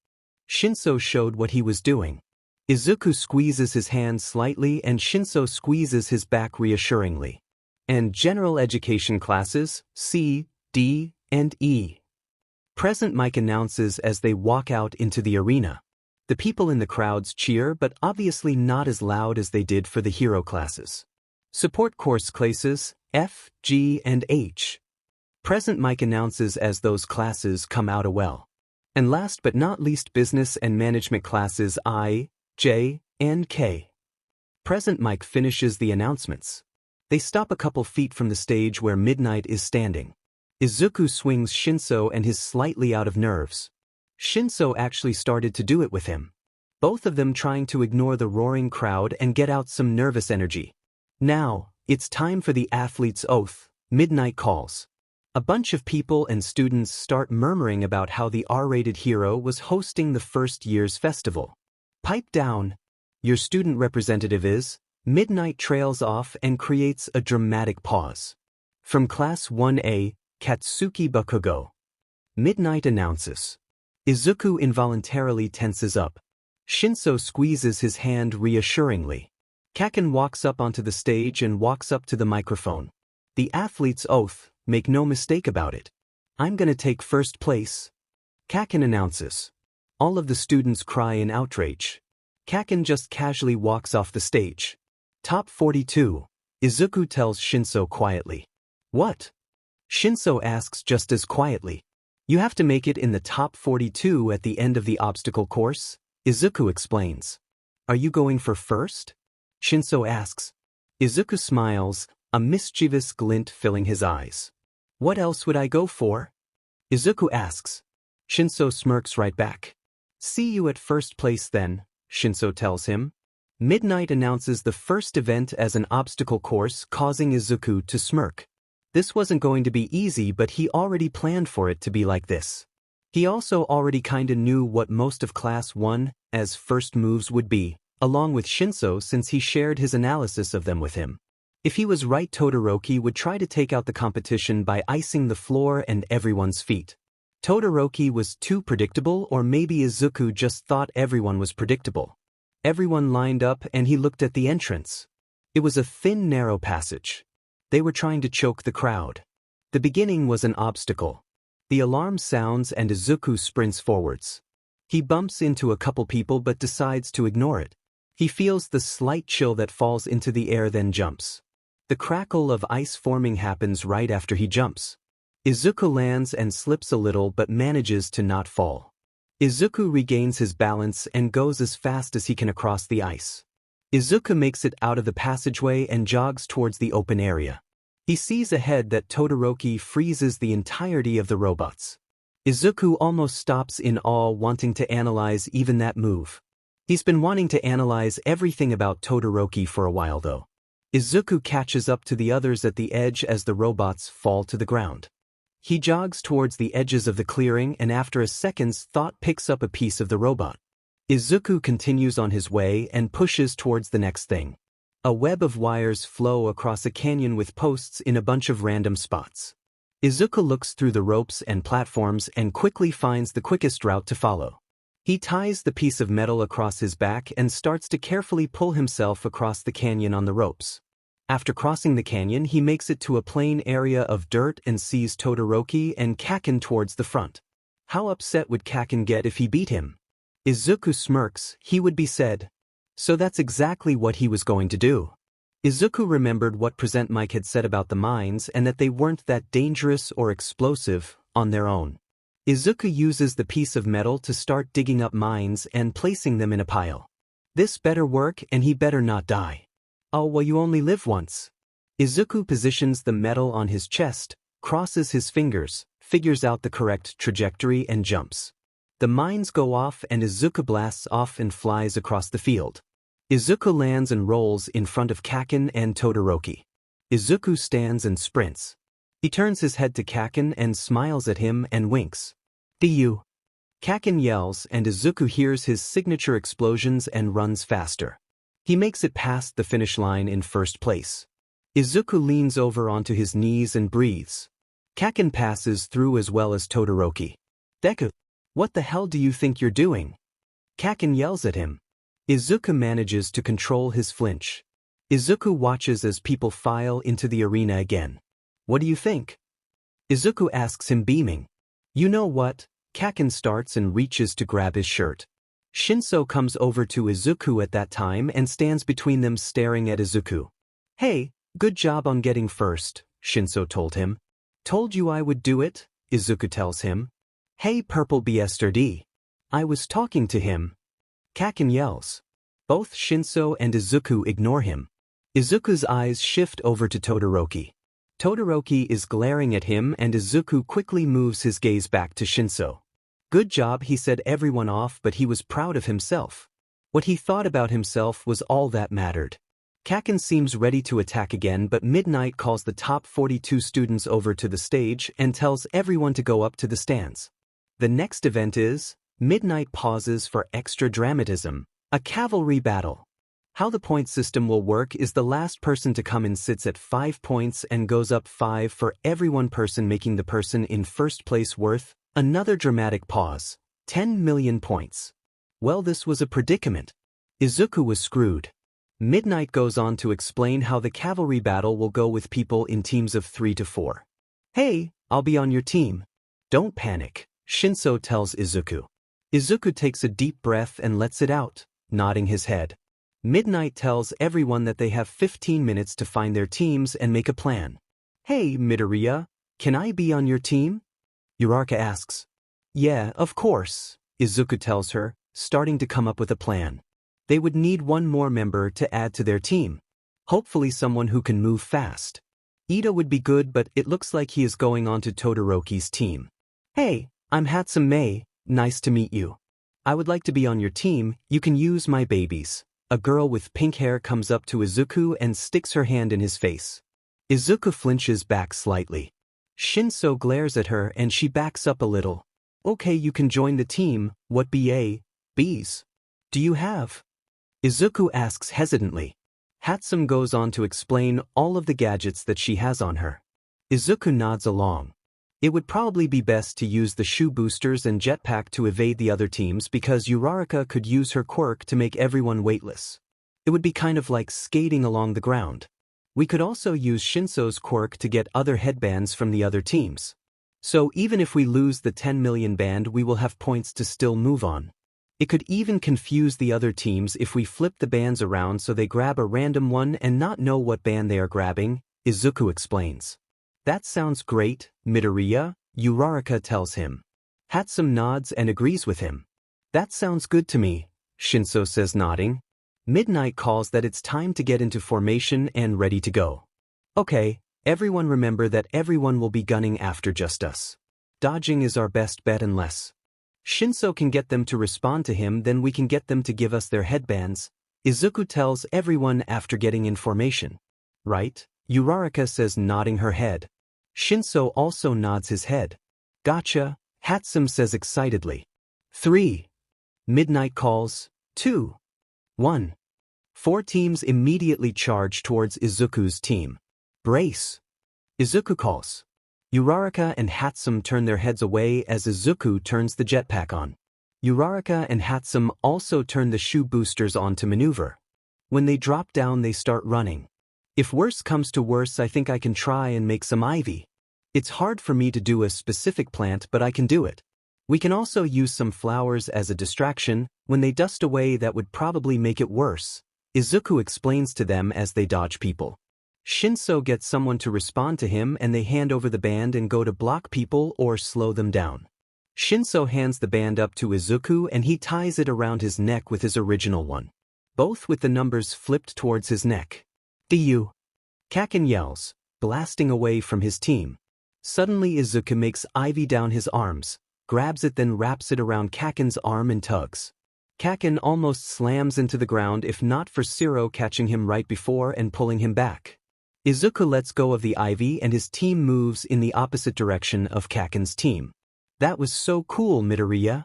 Shinso showed what he was doing. Izuku squeezes his hand slightly and Shinso squeezes his back reassuringly. And general education classes, C, D, and E. Present Mike announces as they walk out into the arena. The people in the crowds cheer, but obviously not as loud as they did for the hero classes. Support course classes, F, G, and H. Present Mike announces as those classes come out well. And last but not least, business and management classes I, J, and K. Present Mike finishes the announcements. They stop a couple feet from the stage where Midnight is standing. Izuku swings Shinso and is slightly out of nerves. Shinso actually started to do it with him. Both of them trying to ignore the roaring crowd and get out some nervous energy. Now, it's time for the athlete's oath, Midnight calls. A bunch of people and students start murmuring about how the R-rated hero was hosting the first year's festival. Pipe down. Your student representative is. Midnight trails off and creates a dramatic pause. From Class 1A, Katsuki Bakugo. Midnight announces. Izuku involuntarily tenses up. Shinso squeezes his hand reassuringly. Kacchan walks up onto the stage and walks up to the microphone. The athlete's oath, make no mistake about it. I'm gonna take first place. Kacchan announces. All of the students cry in outrage. Kacchan just casually walks off the stage. Top 42. Izuku tells Shinso quietly. What? Shinso asks just as quietly. You have to make it in the top 42 at the end of the obstacle course, Izuku explains. Are you going for first? Shinso asks. Izuku smiles, a mischievous glint filling his eyes. What else would I go for? Izuku asks. Shinso smirks right back. See you at first place then, Shinso tells him. Midnight announces the first event as an obstacle course, causing Izuku to smirk. This wasn't going to be easy, but he already planned for it to be like this. He also already kinda knew what most of Class 1 as first moves would be, along with Shinso since he shared his analysis of them with him. If he was right, Todoroki would try to take out the competition by icing the floor and everyone's feet. Todoroki was too predictable, or maybe Izuku just thought everyone was predictable. Everyone lined up and he looked at the entrance. It was a thin, narrow passage. They were trying to choke the crowd. The beginning was an obstacle. The alarm sounds and Izuku sprints forwards. He bumps into a couple people but decides to ignore it. He feels the slight chill that falls into the air, then jumps. The crackle of ice forming happens right after he jumps. Izuku lands and slips a little but manages to not fall. Izuku regains his balance and goes as fast as he can across the ice. Izuku makes it out of the passageway and jogs towards the open area. He sees ahead that Todoroki freezes the entirety of the robots. Izuku almost stops in awe, wanting to analyze even that move. He's been wanting to analyze everything about Todoroki for a while though. Izuku catches up to the others at the edge as the robots fall to the ground. He jogs towards the edges of the clearing and after a second's thought picks up a piece of the robot. Izuku continues on his way and pushes towards the next thing. A web of wires flow across a canyon with posts in a bunch of random spots. Izuku looks through the ropes and platforms and quickly finds the quickest route to follow. He ties the piece of metal across his back and starts to carefully pull himself across the canyon on the ropes. After crossing the canyon, he makes it to a plain area of dirt and sees Todoroki and Kacchan towards the front. How upset would Kacchan get if he beat him? Izuku smirks, he would be said. So that's exactly what he was going to do. Izuku remembered what Present Mike had said about the mines and that they weren't that dangerous or explosive on their own. Izuku uses the piece of metal to start digging up mines and placing them in a pile. This better work and he better not die. Oh, well, you only live once. Izuku positions the metal on his chest, crosses his fingers, figures out the correct trajectory and jumps. The mines go off and Izuku blasts off and flies across the field. Izuku lands and rolls in front of Kacchan and Todoroki. Izuku stands and sprints. He turns his head to Kacchan and smiles at him and winks. "You." Kacchan yells and Izuku hears his signature explosions and runs faster. He makes it past the finish line in first place. Izuku leans over onto his knees and breathes. Kacchan passes through as well as Todoroki. "Deku, what the hell do you think you're doing?" Kacchan yells at him. Izuku manages to control his flinch. Izuku watches as people file into the arena again. "What do you think?" Izuku asks him, beaming. "You know what?" Kacchan starts and reaches to grab his shirt. Shinso comes over to Izuku at that time and stands between them staring at Izuku. "Hey, good job on getting first," Shinso told him. "Told you I would do it," Izuku tells him. "Hey, purple bastard. I was talking to him." Kacchan yells. Both Shinso and Izuku ignore him. Izuku's eyes shift over to Todoroki. Todoroki is glaring at him and Izuku quickly moves his gaze back to Shinso. Good job, he said everyone off, but he was proud of himself. What he thought about himself was all that mattered. Kacchan seems ready to attack again, but Midnight calls the top 42 students over to the stage and tells everyone to go up to the stands. The next event is, Midnight pauses for extra dramatism, a cavalry battle. How the point system will work is the last person to come in sits at 5 points and goes up 5 for every one person, making the person in first place worth another dramatic pause, 10 million points. Well, this was a predicament. Izuku was screwed. Midnight goes on to explain how the cavalry battle will go with people in teams of 3 to 4. "Hey, I'll be on your team. Don't panic," Shinso tells Izuku. Izuku takes a deep breath and lets it out, nodding his head. Midnight tells everyone that they have 15 minutes to find their teams and make a plan. "Hey, Midoriya, can I be on your team?" Uraraka asks. "Yeah, of course," Izuku tells her, starting to come up with a plan. They would need one more member to add to their team. Hopefully someone who can move fast. Ida would be good, but it looks like he is going on to Todoroki's team. "Hey, I'm Hatsune, nice to meet you. I would like to be on your team, you can use my babies." A girl with pink hair comes up to Izuku and sticks her hand in his face. Izuku flinches back slightly. Shinso glares at her and she backs up a little. "Okay, you can join the team, what BAs do you have?" Izuku asks hesitantly. Hatsune goes on to explain all of the gadgets that she has on her. Izuku nods along. It would probably be best to use the shoe boosters and jetpack to evade the other teams because Uraraka could use her quirk to make everyone weightless. It would be kind of like skating along the ground. We could also use Shinso's quirk to get other headbands from the other teams. So even if we lose the 10 million band, we will have points to still move on. It could even confuse the other teams if we flip the bands around so they grab a random one and not know what band they are grabbing, Izuku explains. "That sounds great, Midoriya," Uraraka tells him. Hatsune nods and agrees with him. "That sounds good to me," Shinso says, nodding. Midnight calls that it's time to get into formation and ready to go. "Okay, everyone remember that everyone will be gunning after just us. Dodging is our best bet unless Shinso can get them to respond to him, then we can get them to give us their headbands," Izuku tells everyone after getting in formation. "Right?" Uraraka says, nodding her head. Shinso also nods his head. "Gotcha," Hatsune says excitedly. 3. Midnight calls. 2. 1. 4 teams immediately charge towards Izuku's team. "Brace!" Izuku calls. Uraraka and Hatsune turn their heads away as Izuku turns the jetpack on. Uraraka and Hatsune also turn the shoe boosters on to maneuver. When they drop down, they start running. If worse comes to worse, I think I can try and make some ivy. It's hard for me to do a specific plant, but I can do it. We can also use some flowers as a distraction. When they dust away, that would probably make it worse, Izuku explains to them as they dodge people. Shinso gets someone to respond to him and they hand over the band and go to block people or slow them down. Shinso hands the band up to Izuku and he ties it around his neck with his original one, both with the numbers flipped towards his neck. "Du!" Kacchan yells, blasting away from his team. Suddenly Izuku makes ivy down his arms. grabs it then wraps it around Kacchan's arm and tugs. Kacchan almost slams into the ground if not for Zero catching him right before and pulling him back. Izuku lets go of the ivy and his team moves in the opposite direction of Kacchan's team. That was so cool, Midoriya.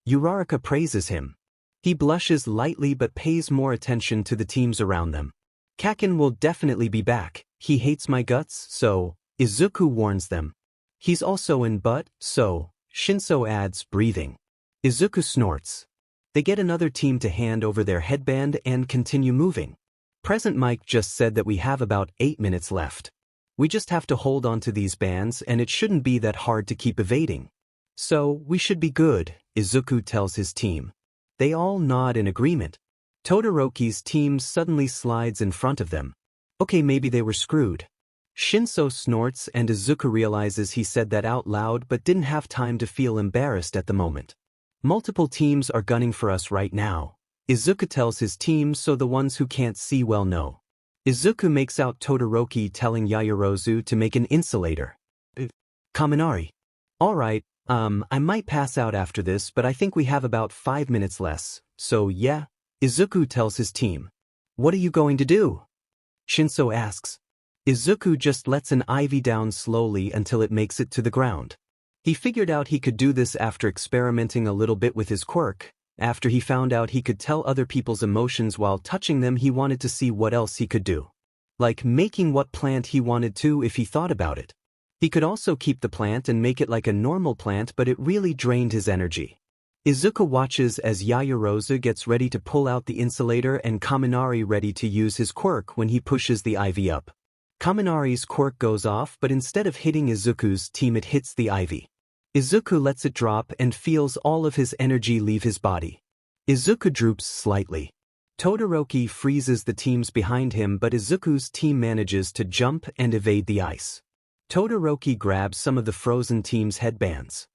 Uraraka praises him. He blushes lightly but pays more attention to the teams around them. Kacchan will definitely be back. He hates my guts, so Izuku warns them. He's also in but, so Shinso adds, breathing. Izuku snorts. They get another team to hand over their headband and continue moving. Present Mike just said that we have about 8 minutes left. We just have to hold on to these bands and it shouldn't be that hard to keep evading. So, we should be good, Izuku tells his team. They all nod in agreement. Todoroki's team suddenly slides in front of them. Okay, maybe they were screwed. Shinso snorts and Izuku realizes he said that out loud but didn't have time to feel embarrassed at the moment. Multiple teams are gunning for us right now. Izuku tells his team so the ones who can't see well know. Izuku makes out Todoroki telling Yaoyorozu to make an insulator. Kaminari. Alright, I might pass out after this but I think we have about 5 minutes less, so yeah. Izuku tells his team. What are you going to do? Shinso asks. Izuku just lets an ivy down slowly until it makes it to the ground. He figured out he could do this after experimenting a little bit with his quirk. After he found out he could tell other people's emotions while touching them, he wanted to see what else he could do. Like making what plant he wanted to if he thought about it. He could also keep the plant and make it like a normal plant, but it really drained his energy. Izuku watches as Yaoyorozu gets ready to pull out the insulator and Kaminari ready to use his quirk when he pushes the ivy up. Kaminari's quirk goes off but instead of hitting Izuku's team it hits the ivy. Izuku lets it drop and feels all of his energy leave his body. Izuku droops slightly. Todoroki freezes the teams behind him but Izuku's team manages to jump and evade the ice. Todoroki grabs some of the frozen team's headbands.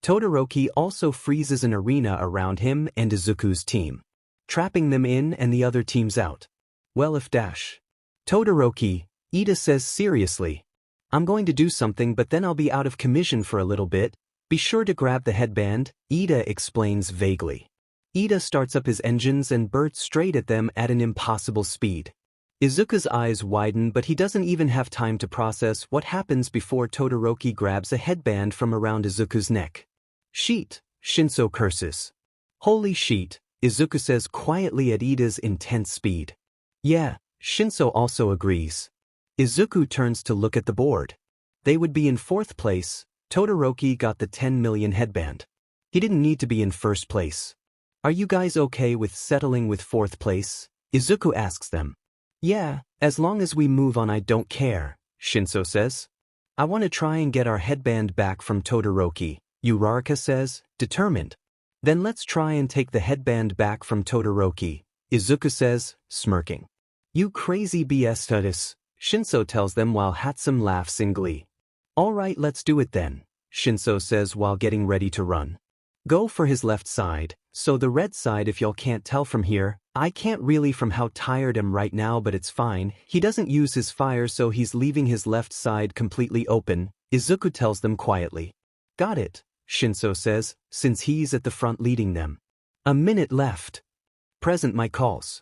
Todoroki also freezes an arena around him and Izuku's team, trapping them in and the other teams out. Well if dash. Todoroki, Ida says seriously. I'm going to do something but then I'll be out of commission for a little bit. Be sure to grab the headband, Ida explains vaguely. Ida starts up his engines and bursts straight at them at an impossible speed. Izuku's eyes widen but he doesn't even have time to process what happens before Todoroki grabs a headband from around Izuku's neck. Sheet, Shinso curses. Holy sheet, Izuku says quietly at Ida's intense speed. Yeah, Shinso also agrees. Izuku turns to look at the board. They would be in 4th place. Todoroki got the 10 million headband. He didn't need to be in 1st place. Are you guys okay with settling with 4th place? Izuku asks them. Yeah, as long as we move on I don't care, Shinso says. I want to try and get our headband back from Todoroki, Uraraka says, determined. Then let's try and take the headband back from Todoroki, Izuku says, smirking. You crazy BS status, Shinso tells them while Hatsum laughs in glee. Alright, let's do it then, Shinso says while getting ready to run. Go for his left side, so the red side if y'all can't tell from here. I can't really from how tired I'm right now but it's fine. He doesn't use his fire so he's leaving his left side completely open, Izuku tells them quietly. Got it, Shinso says, since he's at the front leading them. A minute left. Present Mike calls.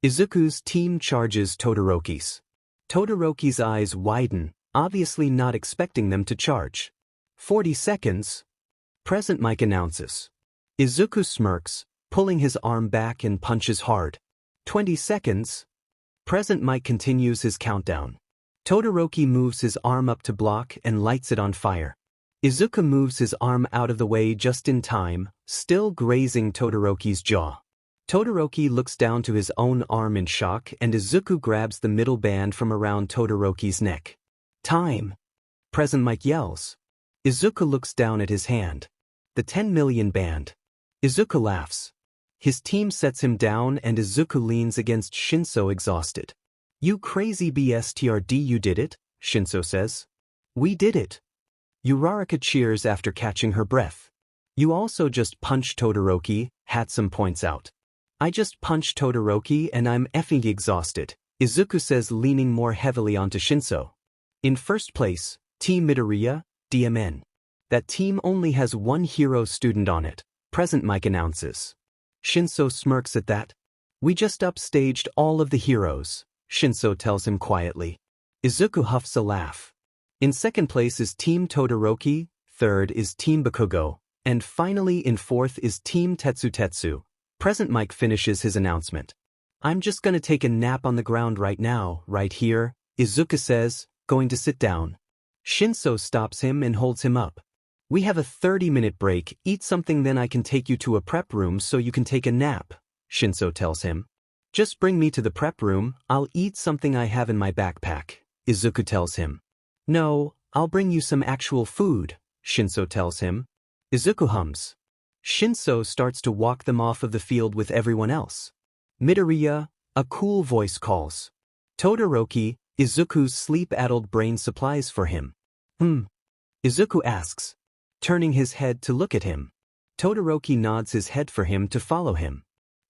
Izuku's team charges Todoroki's. Todoroki's eyes widen, obviously not expecting them to charge. 40 seconds. Present Mike announces. Izuku smirks, pulling his arm back and punches hard. 20 seconds. Present Mike continues his countdown. Todoroki moves his arm up to block and lights it on fire. Izuku moves his arm out of the way just in time, still grazing Todoroki's jaw. Todoroki looks down to his own arm in shock and Izuku grabs the middle band from around Todoroki's neck. Time! Present Mike yells. Izuku looks down at his hand. The 10 million band. Izuku laughs. His team sets him down and Izuku leans against Shinso exhausted. You crazy BSTRD, you did it, Shinso says. We did it. Uraraka cheers after catching her breath. You also just punched Todoroki, Hatsum points out. I just punched Todoroki and I'm effing exhausted, Izuku says leaning more heavily onto Shinso. In 1st place, Team Midoriya, DMN. That team only has one hero student on it, Present Mike announces. Shinso smirks at that. We just upstaged all of the heroes, Shinso tells him quietly. Izuku huffs a laugh. In second place is Team Todoroki, third is Team Bakugo, and finally in fourth is Team Tetsu. Present Mike finishes his announcement. I'm just gonna take a nap on the ground right now, right here, Izuku says, going to sit down. Shinso stops him and holds him up. We have a 30-minute break, eat something then I can take you to a prep room so you can take a nap, Shinso tells him. Just bring me to the prep room, I'll eat something I have in my backpack, Izuku tells him. No, I'll bring you some actual food, Shinso tells him. Izuku hums. Shinso starts to walk them off of the field with everyone else. Midoriya, a cool voice calls. Todoroki, Izuku's sleep-addled brain supplies for him. Izuku asks, turning his head to look at him. Todoroki nods his head for him to follow him.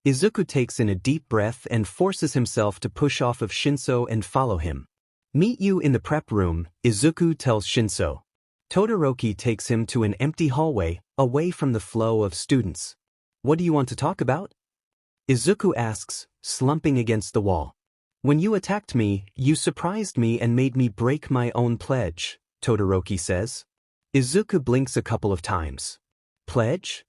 Izuku takes in a deep breath and forces himself to push off of Shinso and follow him. Meet you in the prep room, Izuku tells Shinso. Todoroki takes him to an empty hallway, away from the flow of students. What do you want to talk about? Izuku asks, slumping against the wall. When you attacked me, you surprised me and made me break my own pledge, Todoroki says. Izuku blinks a couple of times. Pledge?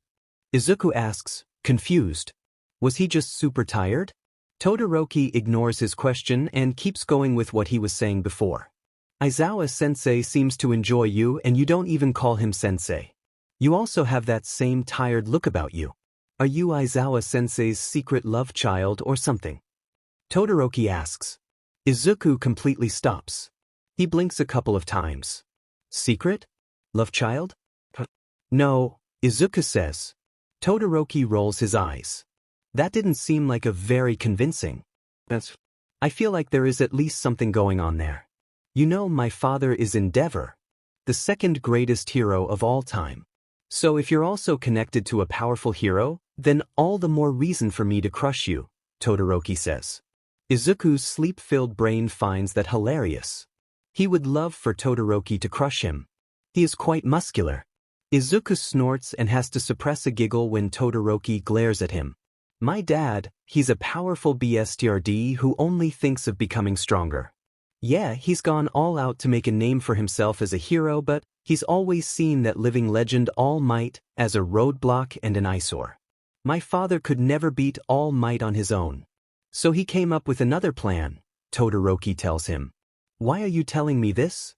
Izuku asks, confused. Was he just super tired? Todoroki ignores his question and keeps going with what he was saying before. Aizawa-sensei seems to enjoy you and you don't even call him sensei. You also have that same tired look about you. Are you Aizawa-sensei's secret love child or something? Todoroki asks. Izuku completely stops. He blinks a couple of times. Secret? Love child? No, Izuku says. Todoroki rolls his eyes. That didn't seem like a very convincing. I feel like there is at least something going on there. You know my father is Endeavor, the second greatest hero of all time. So if you're also connected to a powerful hero, then all the more reason for me to crush you, Todoroki says. Izuku's sleep-filled brain finds that hilarious. He would love for Todoroki to crush him. He is quite muscular. Izuku snorts and has to suppress a giggle when Todoroki glares at him. My dad, he's a powerful BSTRD who only thinks of becoming stronger. Yeah, he's gone all out to make a name for himself as a hero, but he's always seen that living legend All Might as a roadblock and an eyesore. My father could never beat All Might on his own. So he came up with another plan, Todoroki tells him. Why are you telling me this?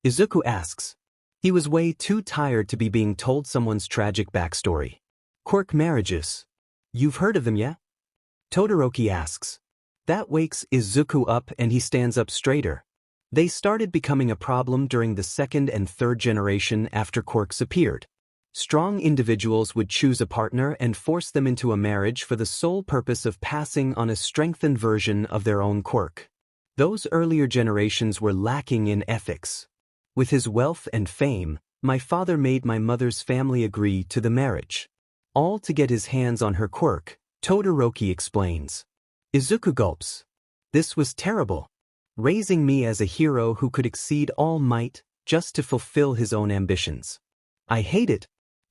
Izuku asks. He was way too tired to be being told someone's tragic backstory. Quirk marriages. You've heard of them, yeah? Todoroki asks. That wakes Izuku up and he stands up straighter. They started becoming a problem during the second and third generation after quirks appeared. Strong individuals would choose a partner and force them into a marriage for the sole purpose of passing on a strengthened version of their own quirk. Those earlier generations were lacking in ethics. With his wealth and fame, my father made my mother's family agree to the marriage. All to get his hands on her quirk, Todoroki explains. Izuku gulps. This was terrible. Raising me as a hero who could exceed All Might just to fulfill his own ambitions. I hate it.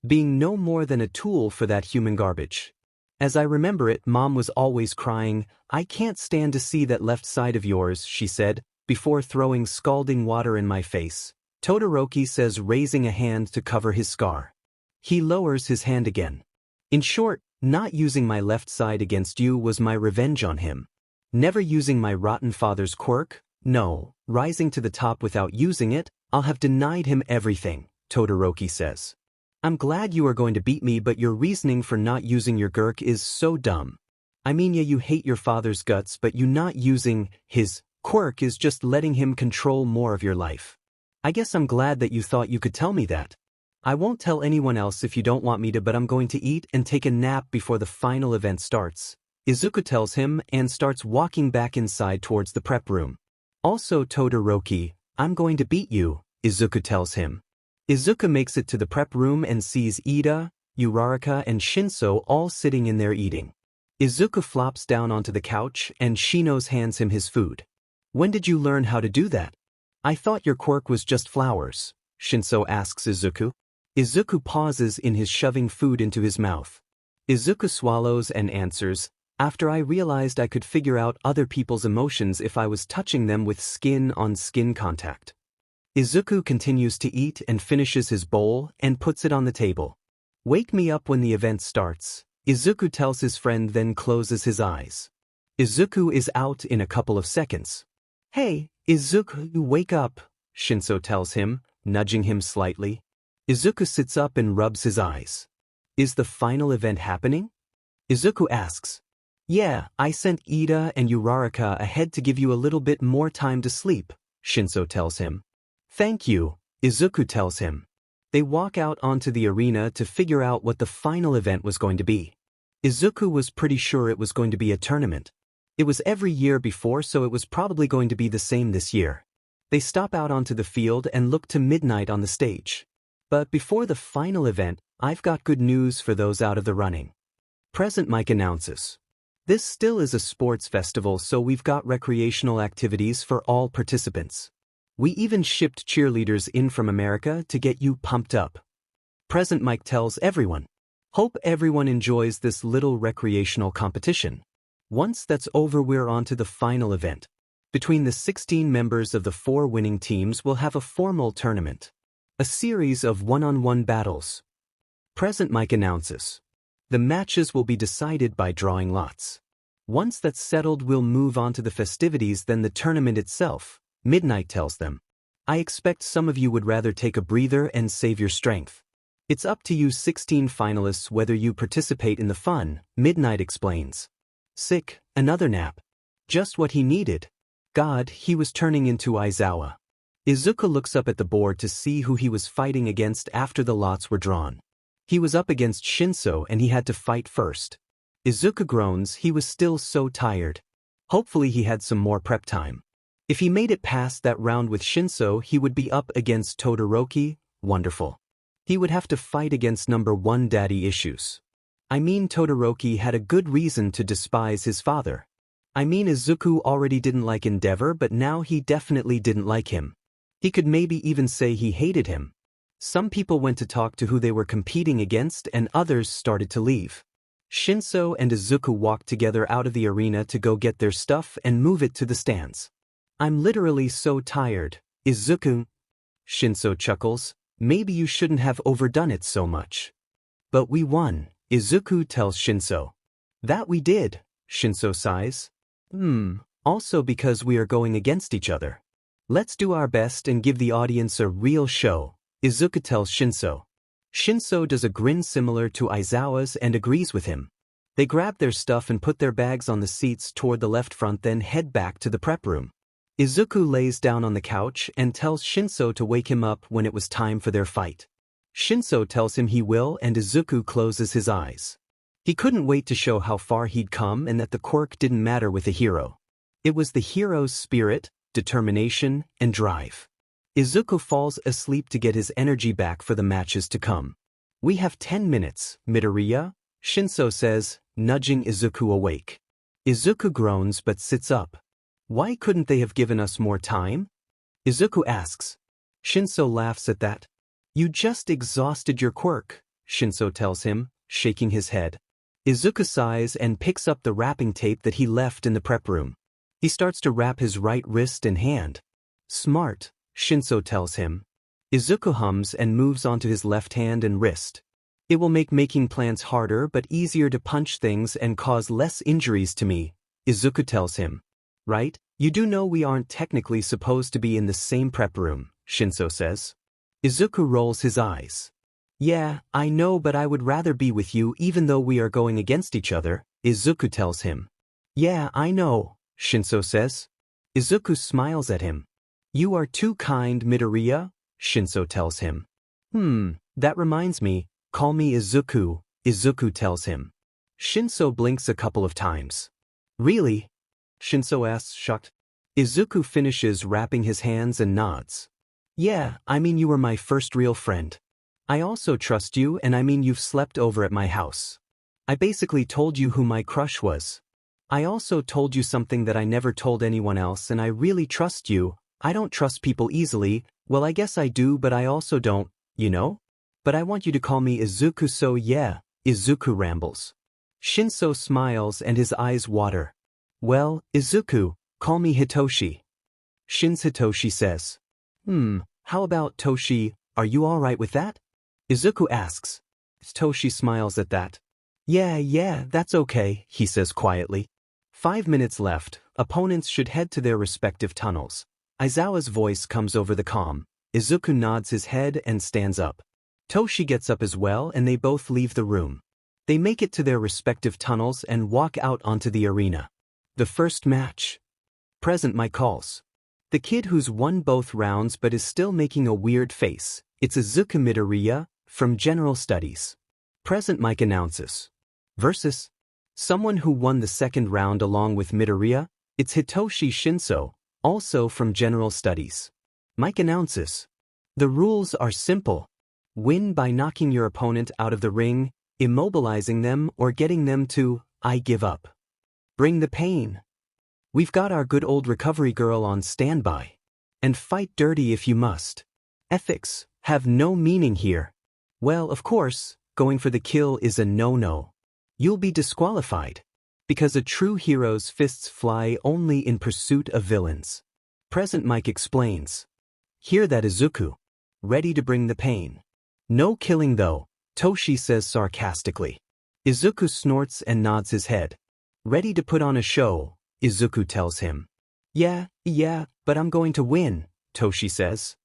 Being no more than a tool for that human garbage. As I remember it, Mom was always crying, I can't stand to see that left side of yours, she said, before throwing scalding water in my face. Todoroki says, raising a hand to cover his scar. He lowers his hand again. In short, not using my left side against you was my revenge on him. Never using my rotten father's quirk? No, rising to the top without using it, I'll have denied him everything, Todoroki says. I'm glad you are going to beat me, but your reasoning for not using your quirk is so dumb. I mean, yeah, you hate your father's guts, but you not using his quirk is just letting him control more of your life. I guess I'm glad that you thought you could tell me that. I won't tell anyone else if you don't want me to, but I'm going to eat and take a nap before the final event starts, Izuku tells him and starts walking back inside towards the prep room. Also Todoroki, I'm going to beat you, Izuku tells him. Izuku makes it to the prep room and sees Ida, Uraraka and Shinso all sitting in there eating. Izuku flops down onto the couch and Shino's hands him his food. When did you learn how to do that? I thought your quirk was just flowers, Shinso asks Izuku. Izuku pauses in his shoving food into his mouth. Izuku swallows and answers, after I realized I could figure out other people's emotions if I was touching them with skin-on-skin contact. Izuku continues to eat and finishes his bowl and puts it on the table. Wake me up when the event starts, Izuku tells his friend, then closes his eyes. Izuku is out in a couple of seconds. Hey, Izuku, wake up, Shinso tells him, nudging him slightly. Izuku sits up and rubs his eyes. Is the final event happening? Izuku asks. Yeah, I sent Ida and Uraraka ahead to give you a little bit more time to sleep, Shinso tells him. Thank you, Izuku tells him. They walk out onto the arena to figure out what the final event was going to be. Izuku was pretty sure it was going to be a tournament. It was every year before, so it was probably going to be the same this year. They stop out onto the field and look to Midnight on the stage. But before the final event, I've got good news for those out of the running. Present Mike announces. This still is a sports festival, so we've got recreational activities for all participants. We even shipped cheerleaders in from America to get you pumped up. Present Mike tells everyone. Hope everyone enjoys this little recreational competition. Once that's over, we're on to the final event. Between the 16 members of the 4 winning teams, we'll have a formal tournament. A series of one-on-one battles. Present Mike announces. The matches will be decided by drawing lots. Once that's settled, we'll move on to the festivities, then the tournament itself, Midnight tells them. I expect some of you would rather take a breather and save your strength. It's up to you 16 finalists whether you participate in the fun, Midnight explains. Sick, another nap. Just what he needed. God, he was turning into Aizawa. Izuku looks up at the board to see who he was fighting against after the lots were drawn. He was up against Shinso and he had to fight first. Izuku groans, he was still so tired. Hopefully he had some more prep time. If he made it past that round with Shinso, he would be up against Todoroki, wonderful. He would have to fight against number 1 daddy issues. I mean, Todoroki had a good reason to despise his father. I mean, Izuku already didn't like Endeavor, but now he definitely didn't like him. He could maybe even say he hated him. Some people went to talk to who they were competing against and others started to leave. Shinso and Izuku walked together out of the arena to go get their stuff and move it to the stands. I'm literally so tired, Izuku. Shinso chuckles, maybe you shouldn't have overdone it so much. But we won, Izuku tells Shinso. That we did, Shinso sighs. Also because we are going against each other. Let's do our best and give the audience a real show, Izuku tells Shinso. Shinso does a grin similar to Aizawa's and agrees with him. They grab their stuff and put their bags on the seats toward the left front, then head back to the prep room. Izuku lays down on the couch and tells Shinso to wake him up when it was time for their fight. Shinso tells him he will, and Izuku closes his eyes. He couldn't wait to show how far he'd come and that the quirk didn't matter with a hero. It was the hero's spirit, determination, and drive. Izuku falls asleep to get his energy back for the matches to come. We have 10 minutes, Midoriya, Shinso says, nudging Izuku awake. Izuku groans but sits up. Why couldn't they have given us more time? Izuku asks. Shinso laughs at that. You just exhausted your quirk, Shinso tells him, shaking his head. Izuku sighs and picks up the wrapping tape that he left in the prep room. He starts to wrap his right wrist and hand. Smart, Shinso tells him. Izuku hums and moves on to his left hand and wrist. It will make making plans harder but easier to punch things and cause less injuries to me, Izuku tells him. Right? You do know we aren't technically supposed to be in the same prep room, Shinso says. Izuku rolls his eyes. Yeah, I know, but I would rather be with you even though we are going against each other, Izuku tells him. Yeah, I know, Shinso says. Izuku smiles at him. You are too kind, Midoriya, Shinso tells him. That reminds me, call me Izuku, Izuku tells him. Shinso blinks a couple of times. Really? Shinso asks, shocked. Izuku finishes wrapping his hands and nods. Yeah, I mean you were my first real friend. I also trust you, and I mean you've slept over at my house. I basically told you who my crush was. I also told you something that I never told anyone else, and I really trust you. I don't trust people easily. Well, I guess I do, but I also don't, you know? But I want you to call me Izuku, so yeah, Izuku rambles. Shinso smiles and his eyes water. Well, Izuku, call me Hitoshi. Hitoshi says. How about Toshi, are you alright with that? Izuku asks. Toshi smiles at that. Yeah, that's okay, he says quietly. 5 minutes left, opponents should head to their respective tunnels. Aizawa's voice comes over the comm. Izuku nods his head and stands up. Toshi gets up as well and they both leave the room. They make it to their respective tunnels and walk out onto the arena. The first match. Present Mike calls. The kid who's won both rounds but is still making a weird face. It's Izuku Midoriya, from General Studies. Present Mike announces. Versus. Someone who won the second round along with Midoriya, it's Hitoshi Shinso, also from General Studies. Mike announces. The rules are simple. Win by knocking your opponent out of the ring, immobilizing them or getting them to, I give up. Bring the pain. We've got our good old recovery girl on standby. And fight dirty if you must. Ethics have no meaning here. Well, of course, going for the kill is a no-no. You'll be disqualified. Because a true hero's fists fly only in pursuit of villains. Present Mike explains. Hear that, Izuku. Ready to bring the pain. No killing though, Toshi says sarcastically. Izuku snorts and nods his head. Ready to put on a show, Izuku tells him. Yeah, but I'm going to win, Toshi says.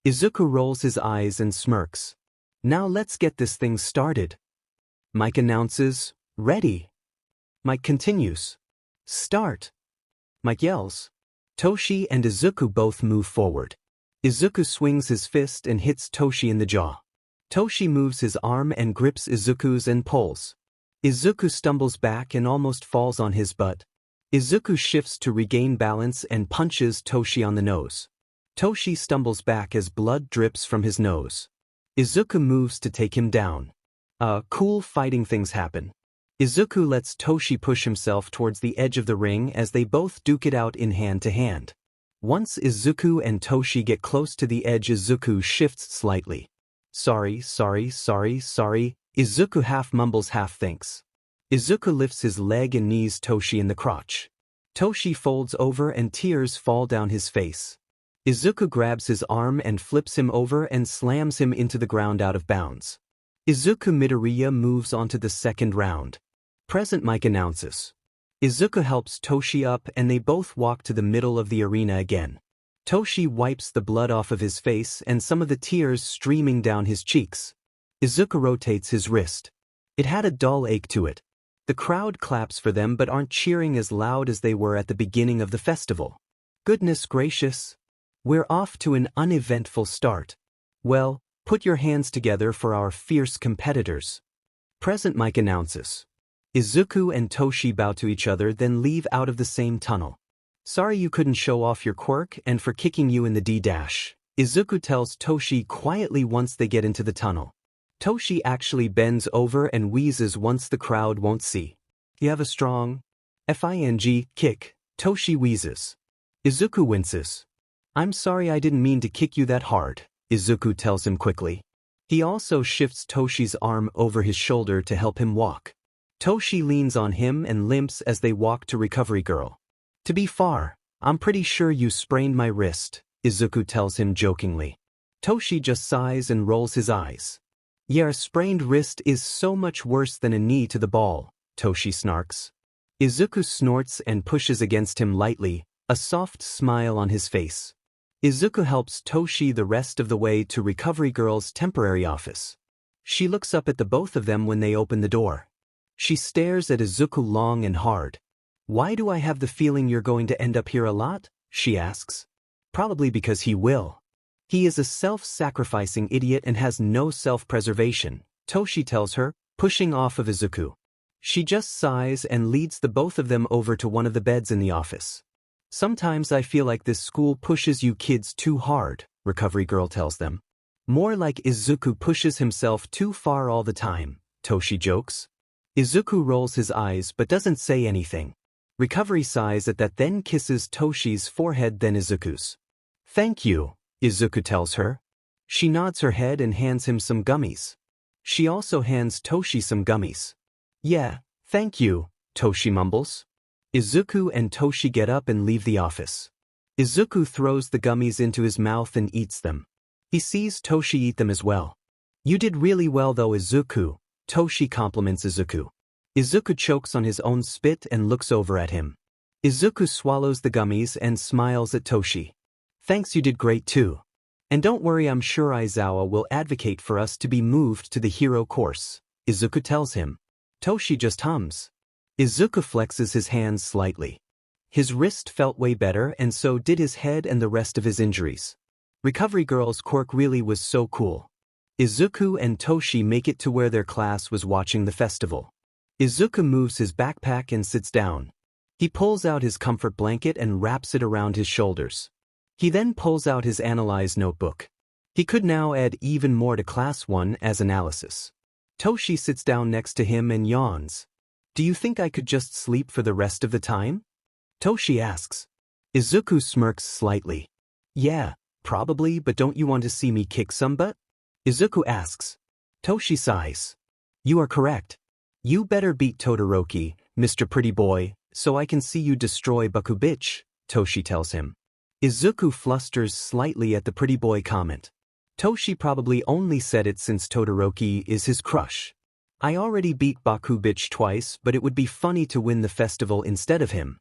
Izuku rolls his eyes and smirks. Now let's get this thing started. Mike announces, ready. Mike continues. Start. Mike yells. Toshi and Izuku both move forward. Izuku swings his fist and hits Toshi in the jaw. Toshi moves his arm and grips Izuku's and pulls. Izuku stumbles back and almost falls on his butt. Izuku shifts to regain balance and punches Toshi on the nose. Toshi stumbles back as blood drips from his nose. Izuku moves to take him down. Cool fighting things happen. Izuku lets Toshi push himself towards the edge of the ring as they both duke it out in hand-to-hand. Once Izuku and Toshi get close to the edge, Izuku shifts slightly. Sorry, Izuku half mumbles, half thinks. Izuku lifts his leg and knees Toshi in the crotch. Toshi folds over and tears fall down his face. Izuku grabs his arm and flips him over and slams him into the ground out of bounds. Izuku Midoriya moves on to the second round. Present Mike announces. Izuku helps Toshi up and they both walk to the middle of the arena again. Toshi wipes the blood off of his face and some of the tears streaming down his cheeks. Izuku rotates his wrist. It had a dull ache to it. The crowd claps for them but aren't cheering as loud as they were at the beginning of the festival. Goodness gracious. We're off to an uneventful start. Well, put your hands together for our fierce competitors. Present Mike announces. Izuku and Toshi bow to each other then leave out of the same tunnel. Sorry you couldn't show off your quirk and for kicking you in the D-dash, Izuku tells Toshi quietly once they get into the tunnel. Toshi actually bends over and wheezes once the crowd won't see. You have a strong kick, Toshi wheezes. Izuku winces. I'm sorry, I didn't mean to kick you that hard, Izuku tells him quickly. He also shifts Toshi's arm over his shoulder to help him walk. Toshi leans on him and limps as they walk to Recovery Girl. To be fair, I'm pretty sure you sprained my wrist, Izuku tells him jokingly. Toshi just sighs and rolls his eyes. Yeah, a sprained wrist is so much worse than a knee to the ball, Toshi snarks. Izuku snorts and pushes against him lightly, a soft smile on his face. Izuku helps Toshi the rest of the way to Recovery Girl's temporary office. She looks up at the both of them when they open the door. She stares at Izuku long and hard. Why do I have the feeling you're going to end up here a lot? She asks. Probably because he will. He is a self-sacrificing idiot and has no self-preservation, Toshi tells her, pushing off of Izuku. She just sighs and leads the both of them over to one of the beds in the office. Sometimes I feel like this school pushes you kids too hard, Recovery Girl tells them. More like Izuku pushes himself too far all the time, Toshi jokes. Izuku rolls his eyes but doesn't say anything. Recovery sighs at that then kisses Toshi's forehead then Izuku's. Thank you, Izuku tells her. She nods her head and hands him some gummies. She also hands Toshi some gummies. Yeah, thank you, Toshi mumbles. Izuku and Toshi get up and leave the office. Izuku throws the gummies into his mouth and eats them. He sees Toshi eat them as well. You did really well though, Izuku, Toshi compliments Izuku. Izuku chokes on his own spit and looks over at him. Izuku swallows the gummies and smiles at Toshi. Thanks, you did great too. And don't worry, I'm sure Aizawa will advocate for us to be moved to the hero course, Izuku tells him. Toshi just hums. Izuku flexes his hands slightly. His wrist felt way better and so did his head and the rest of his injuries. Recovery Girl's Quirk really was so cool. Izuku and Toshi make it to where their class was watching the festival. Izuku moves his backpack and sits down. He pulls out his comfort blanket and wraps it around his shoulders. He then pulls out his analyze notebook. He could now add even more to Class 1 as analysis. Toshi sits down next to him and yawns. Do you think I could just sleep for the rest of the time? Toshi asks. Izuku smirks slightly. Yeah, probably, but don't you want to see me kick some butt? Izuku asks. Toshi sighs. You are correct. You better beat Todoroki, Mr. Pretty Boy, so I can see you destroy Bakugo, Toshi tells him. Izuku flusters slightly at the pretty boy comment. Toshi probably only said it since Todoroki is his crush. I already beat Bakugo twice, but it would be funny to win the festival instead of him.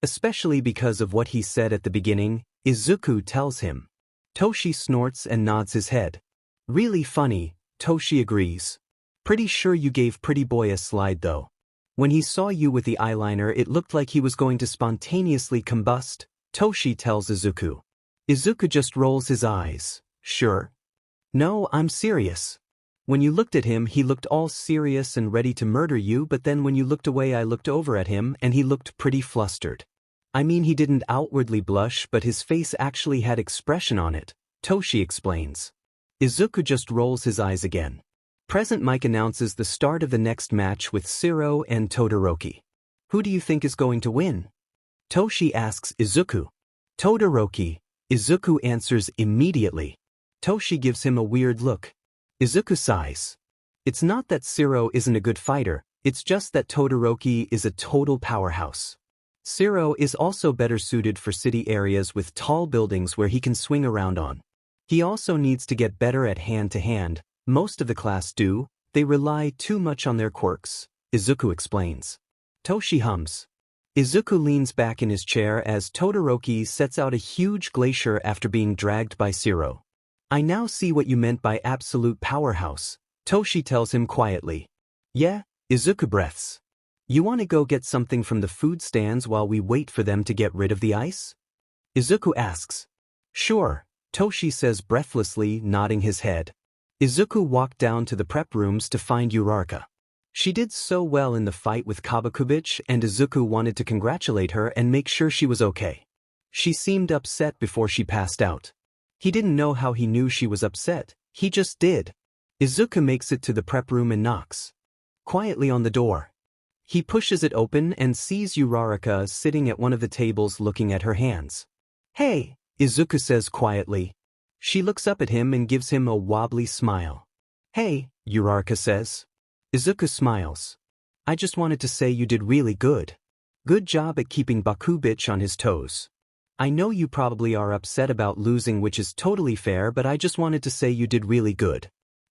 Especially because of what he said at the beginning, Izuku tells him. Toshi snorts and nods his head. Really funny, Toshi agrees. Pretty sure you gave Pretty Boy a slide though. When he saw you with the eyeliner it looked like he was going to spontaneously combust, Toshi tells Izuku. Izuku just rolls his eyes. Sure. No, I'm serious. When you looked at him he looked all serious and ready to murder you, but then when you looked away I looked over at him and he looked pretty flustered. I mean, he didn't outwardly blush but his face actually had expression on it, Toshi explains. Izuku just rolls his eyes again. Present Mic announces the start of the next match with Shiro and Todoroki. Who do you think is going to win? Toshi asks Izuku. Todoroki, Izuku answers immediately. Toshi gives him a weird look. Izuku sighs. It's not that Shiro isn't a good fighter, it's just that Todoroki is a total powerhouse. Shiro is also better suited for city areas with tall buildings where he can swing around on. He also needs to get better at hand-to-hand. Most of the class do, they rely too much on their quirks, Izuku explains. Toshi hums. Izuku leans back in his chair as Todoroki sets out a huge glacier after being dragged by Shiro. I now see what you meant by absolute powerhouse, Toshi tells him quietly. Yeah, Izuku breaths. You want to go get something from the food stands while we wait for them to get rid of the ice? Izuku asks. Sure, Toshi says breathlessly, nodding his head. Izuku walked down to the prep rooms to find Uraraka. She did so well in the fight with Kabakugo and Izuku wanted to congratulate her and make sure she was okay. She seemed upset before she passed out. He didn't know how he knew she was upset, he just did. Izuku makes it to the prep room and knocks quietly on the door. He pushes it open and sees Uraraka sitting at one of the tables looking at her hands. Hey, Izuku says quietly. She looks up at him and gives him a wobbly smile. Hey, Uraraka says. Izuku smiles. I just wanted to say you did really good. Good job at keeping Bakugo on his toes. I know you probably are upset about losing, which is totally fair, but I just wanted to say you did really good.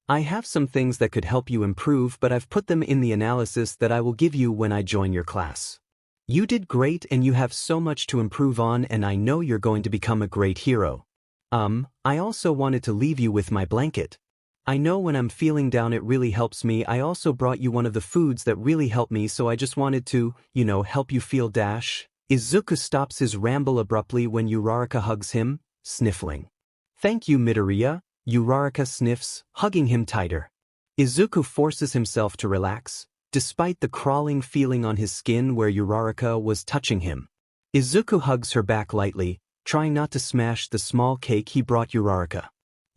I have some things that could help you improve, but I've put them in the analysis that I will give you when I join your class. You did great and you have so much to improve on and I know you're going to become a great hero. I also wanted to leave you with my blanket. I know when I'm feeling down it really helps me. I also brought you one of the foods that really help me, so I just wanted to, help you feel dash. Izuku stops his ramble abruptly when Uraraka hugs him, sniffling. Thank you, Midoriya, Uraraka sniffs, hugging him tighter. Izuku forces himself to relax, despite the crawling feeling on his skin where Uraraka was touching him. Izuku hugs her back lightly, trying not to smash the small cake he brought Uraraka.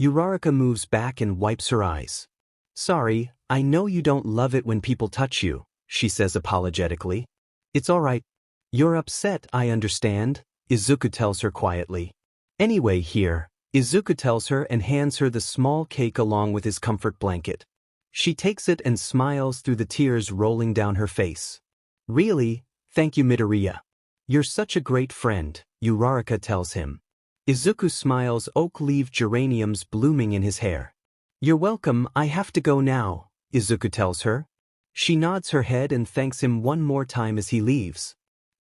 Uraraka moves back and wipes her eyes. Sorry, I know you don't love it when people touch you, she says apologetically. It's alright. You're upset, I understand, Izuku tells her quietly. Anyway, here, Izuku tells her and hands her the small cake along with his comfort blanket. She takes it and smiles through the tears rolling down her face. Really? Thank you, Midoriya. You're such a great friend, Uraraka tells him. Izuku smiles, oak leaf geraniums blooming in his hair. You're welcome, I have to go now, Izuku tells her. She nods her head and thanks him one more time as he leaves.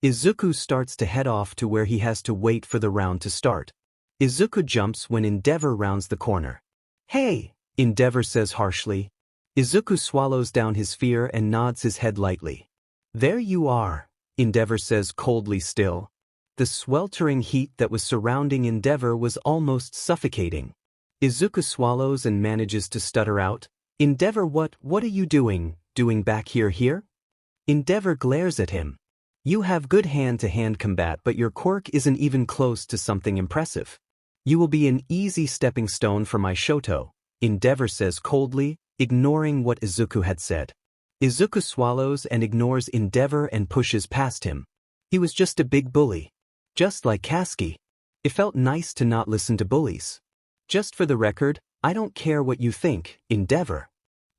Izuku starts to head off to where he has to wait for the round to start. Izuku jumps when Endeavor rounds the corner. Hey, Endeavor says harshly. Izuku swallows down his fear and nods his head lightly. There you are, Endeavor says coldly still. The sweltering heat that was surrounding Endeavor was almost suffocating. Izuku swallows and manages to stutter out. Endeavor, what are you doing back here? Endeavor glares at him. You have good hand-to-hand combat, but your quirk isn't even close to something impressive. You will be an easy stepping stone for my Shoto, Endeavor says coldly, ignoring what Izuku had said. Izuku swallows and ignores Endeavor and pushes past him. He was just a big bully. Just like Kasuke. It felt nice to not listen to bullies. Just for the record, I don't care what you think, Endeavor.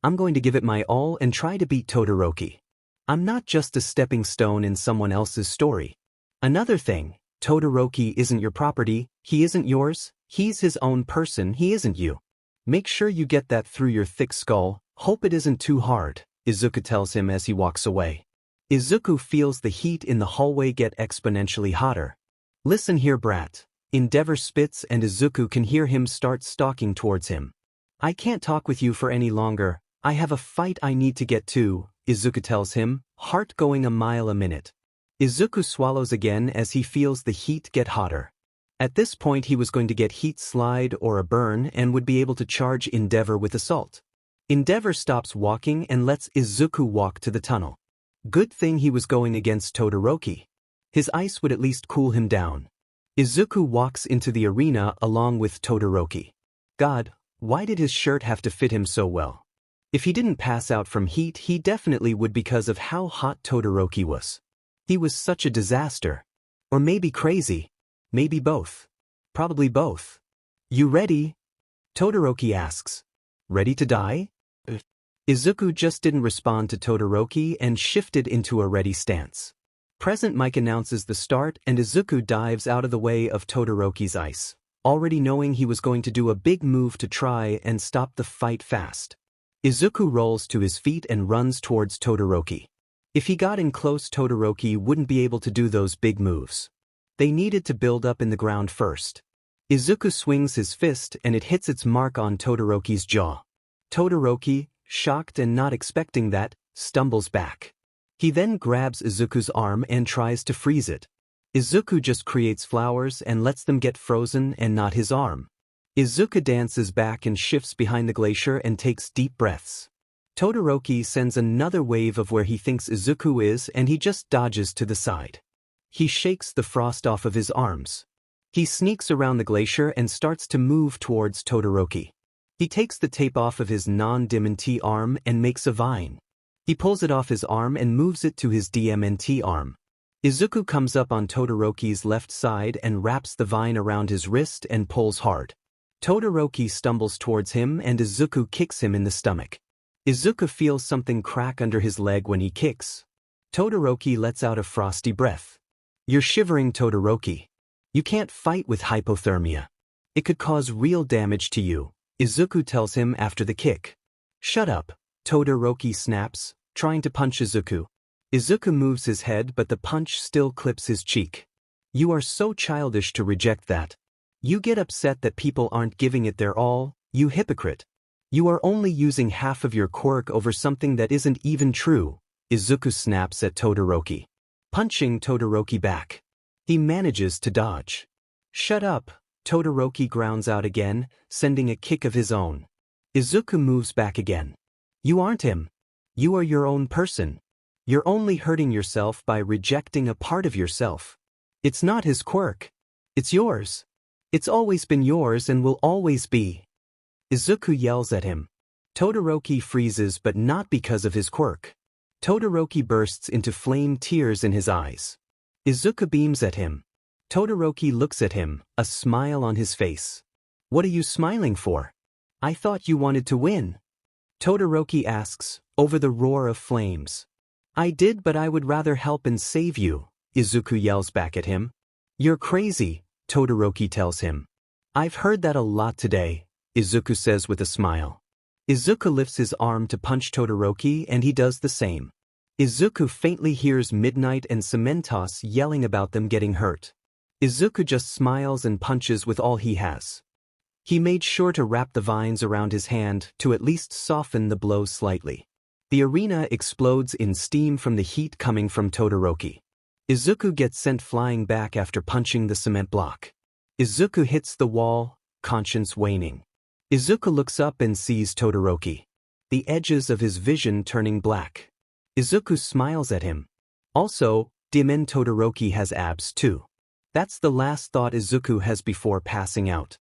I'm going to give it my all and try to beat Todoroki. I'm not just a stepping stone in someone else's story. Another thing, Todoroki isn't your property, he isn't yours, he's his own person, he isn't you. Make sure you get that through your thick skull, hope it isn't too hard, Izuku tells him as he walks away. Izuku feels the heat in the hallway get exponentially hotter. Listen here, brat. Endeavor spits and Izuku can hear him start stalking towards him. I can't talk with you for any longer, I have a fight I need to get to, Izuku tells him, heart going a mile a minute. Izuku swallows again as he feels the heat get hotter. At this point he was going to get heat slide or a burn and would be able to charge Endeavor with assault. Endeavor stops walking and lets Izuku walk to the tunnel. Good thing he was going against Todoroki. His ice would at least cool him down. Izuku walks into the arena along with Todoroki. God, why did his shirt have to fit him so well? If he didn't pass out from heat, he definitely would because of how hot Todoroki was. He was such a disaster. Or maybe crazy. Maybe both. Probably both. You ready? Todoroki asks. Ready to die? Izuku just didn't respond to Todoroki and shifted into a ready stance. Present mic announces the start and Izuku dives out of the way of Todoroki's ice, already knowing he was going to do a big move to try and stop the fight fast. Izuku rolls to his feet and runs towards Todoroki. If he got in close, Todoroki wouldn't be able to do those big moves. They needed to build up in the ground first. Izuku swings his fist and it hits its mark on Todoroki's jaw. Todoroki, shocked and not expecting that, stumbles back. He then grabs Izuku's arm and tries to freeze it. Izuku just creates flowers and lets them get frozen and not his arm. Izuku dances back and shifts behind the glacier and takes deep breaths. Todoroki sends another wave of where he thinks Izuku is and he just dodges to the side. He shakes the frost off of his arms. He sneaks around the glacier and starts to move towards Todoroki. He takes the tape off of his non-DMNT arm and makes a vine. He pulls it off his arm and moves it to his DMNT arm. Izuku comes up on Todoroki's left side and wraps the vine around his wrist and pulls hard. Todoroki stumbles towards him and Izuku kicks him in the stomach. Izuku feels something crack under his leg when he kicks. Todoroki lets out a frosty breath. You're shivering, Todoroki. You can't fight with hypothermia. It could cause real damage to you, Izuku tells him after the kick. Shut up, Todoroki snaps, trying to punch Izuku. Izuku moves his head but the punch still clips his cheek. You are so childish to reject that. You get upset that people aren't giving it their all, you hypocrite. You are only using half of your quirk over something that isn't even true, Izuku snaps at Todoroki. Punching Todoroki back. He manages to dodge. Shut up, Todoroki grounds out again, sending a kick of his own. Izuku moves back again. You aren't him. You are your own person. You're only hurting yourself by rejecting a part of yourself. It's not his quirk. It's yours. It's always been yours and will always be. Izuku yells at him. Todoroki freezes but not because of his quirk. Todoroki bursts into flame tears in his eyes. Izuku beams at him. Todoroki looks at him, a smile on his face. What are you smiling for? I thought you wanted to win. Todoroki asks, over the roar of flames. I did, but I would rather help and save you, Izuku yells back at him. You're crazy, Todoroki tells him. I've heard that a lot today, Izuku says with a smile. Izuku lifts his arm to punch Todoroki and he does the same. Izuku faintly hears Midnight and Cementos yelling about them getting hurt. Izuku just smiles and punches with all he has. He made sure to wrap the vines around his hand to at least soften the blow slightly. The arena explodes in steam from the heat coming from Todoroki. Izuku gets sent flying back after punching the cement block. Izuku hits the wall, conscience waning. Izuku looks up and sees Todoroki. The edges of his vision turning black. Izuku smiles at him. Also, Daemon Todoroki has abs too. That's the last thought Izuku has before passing out.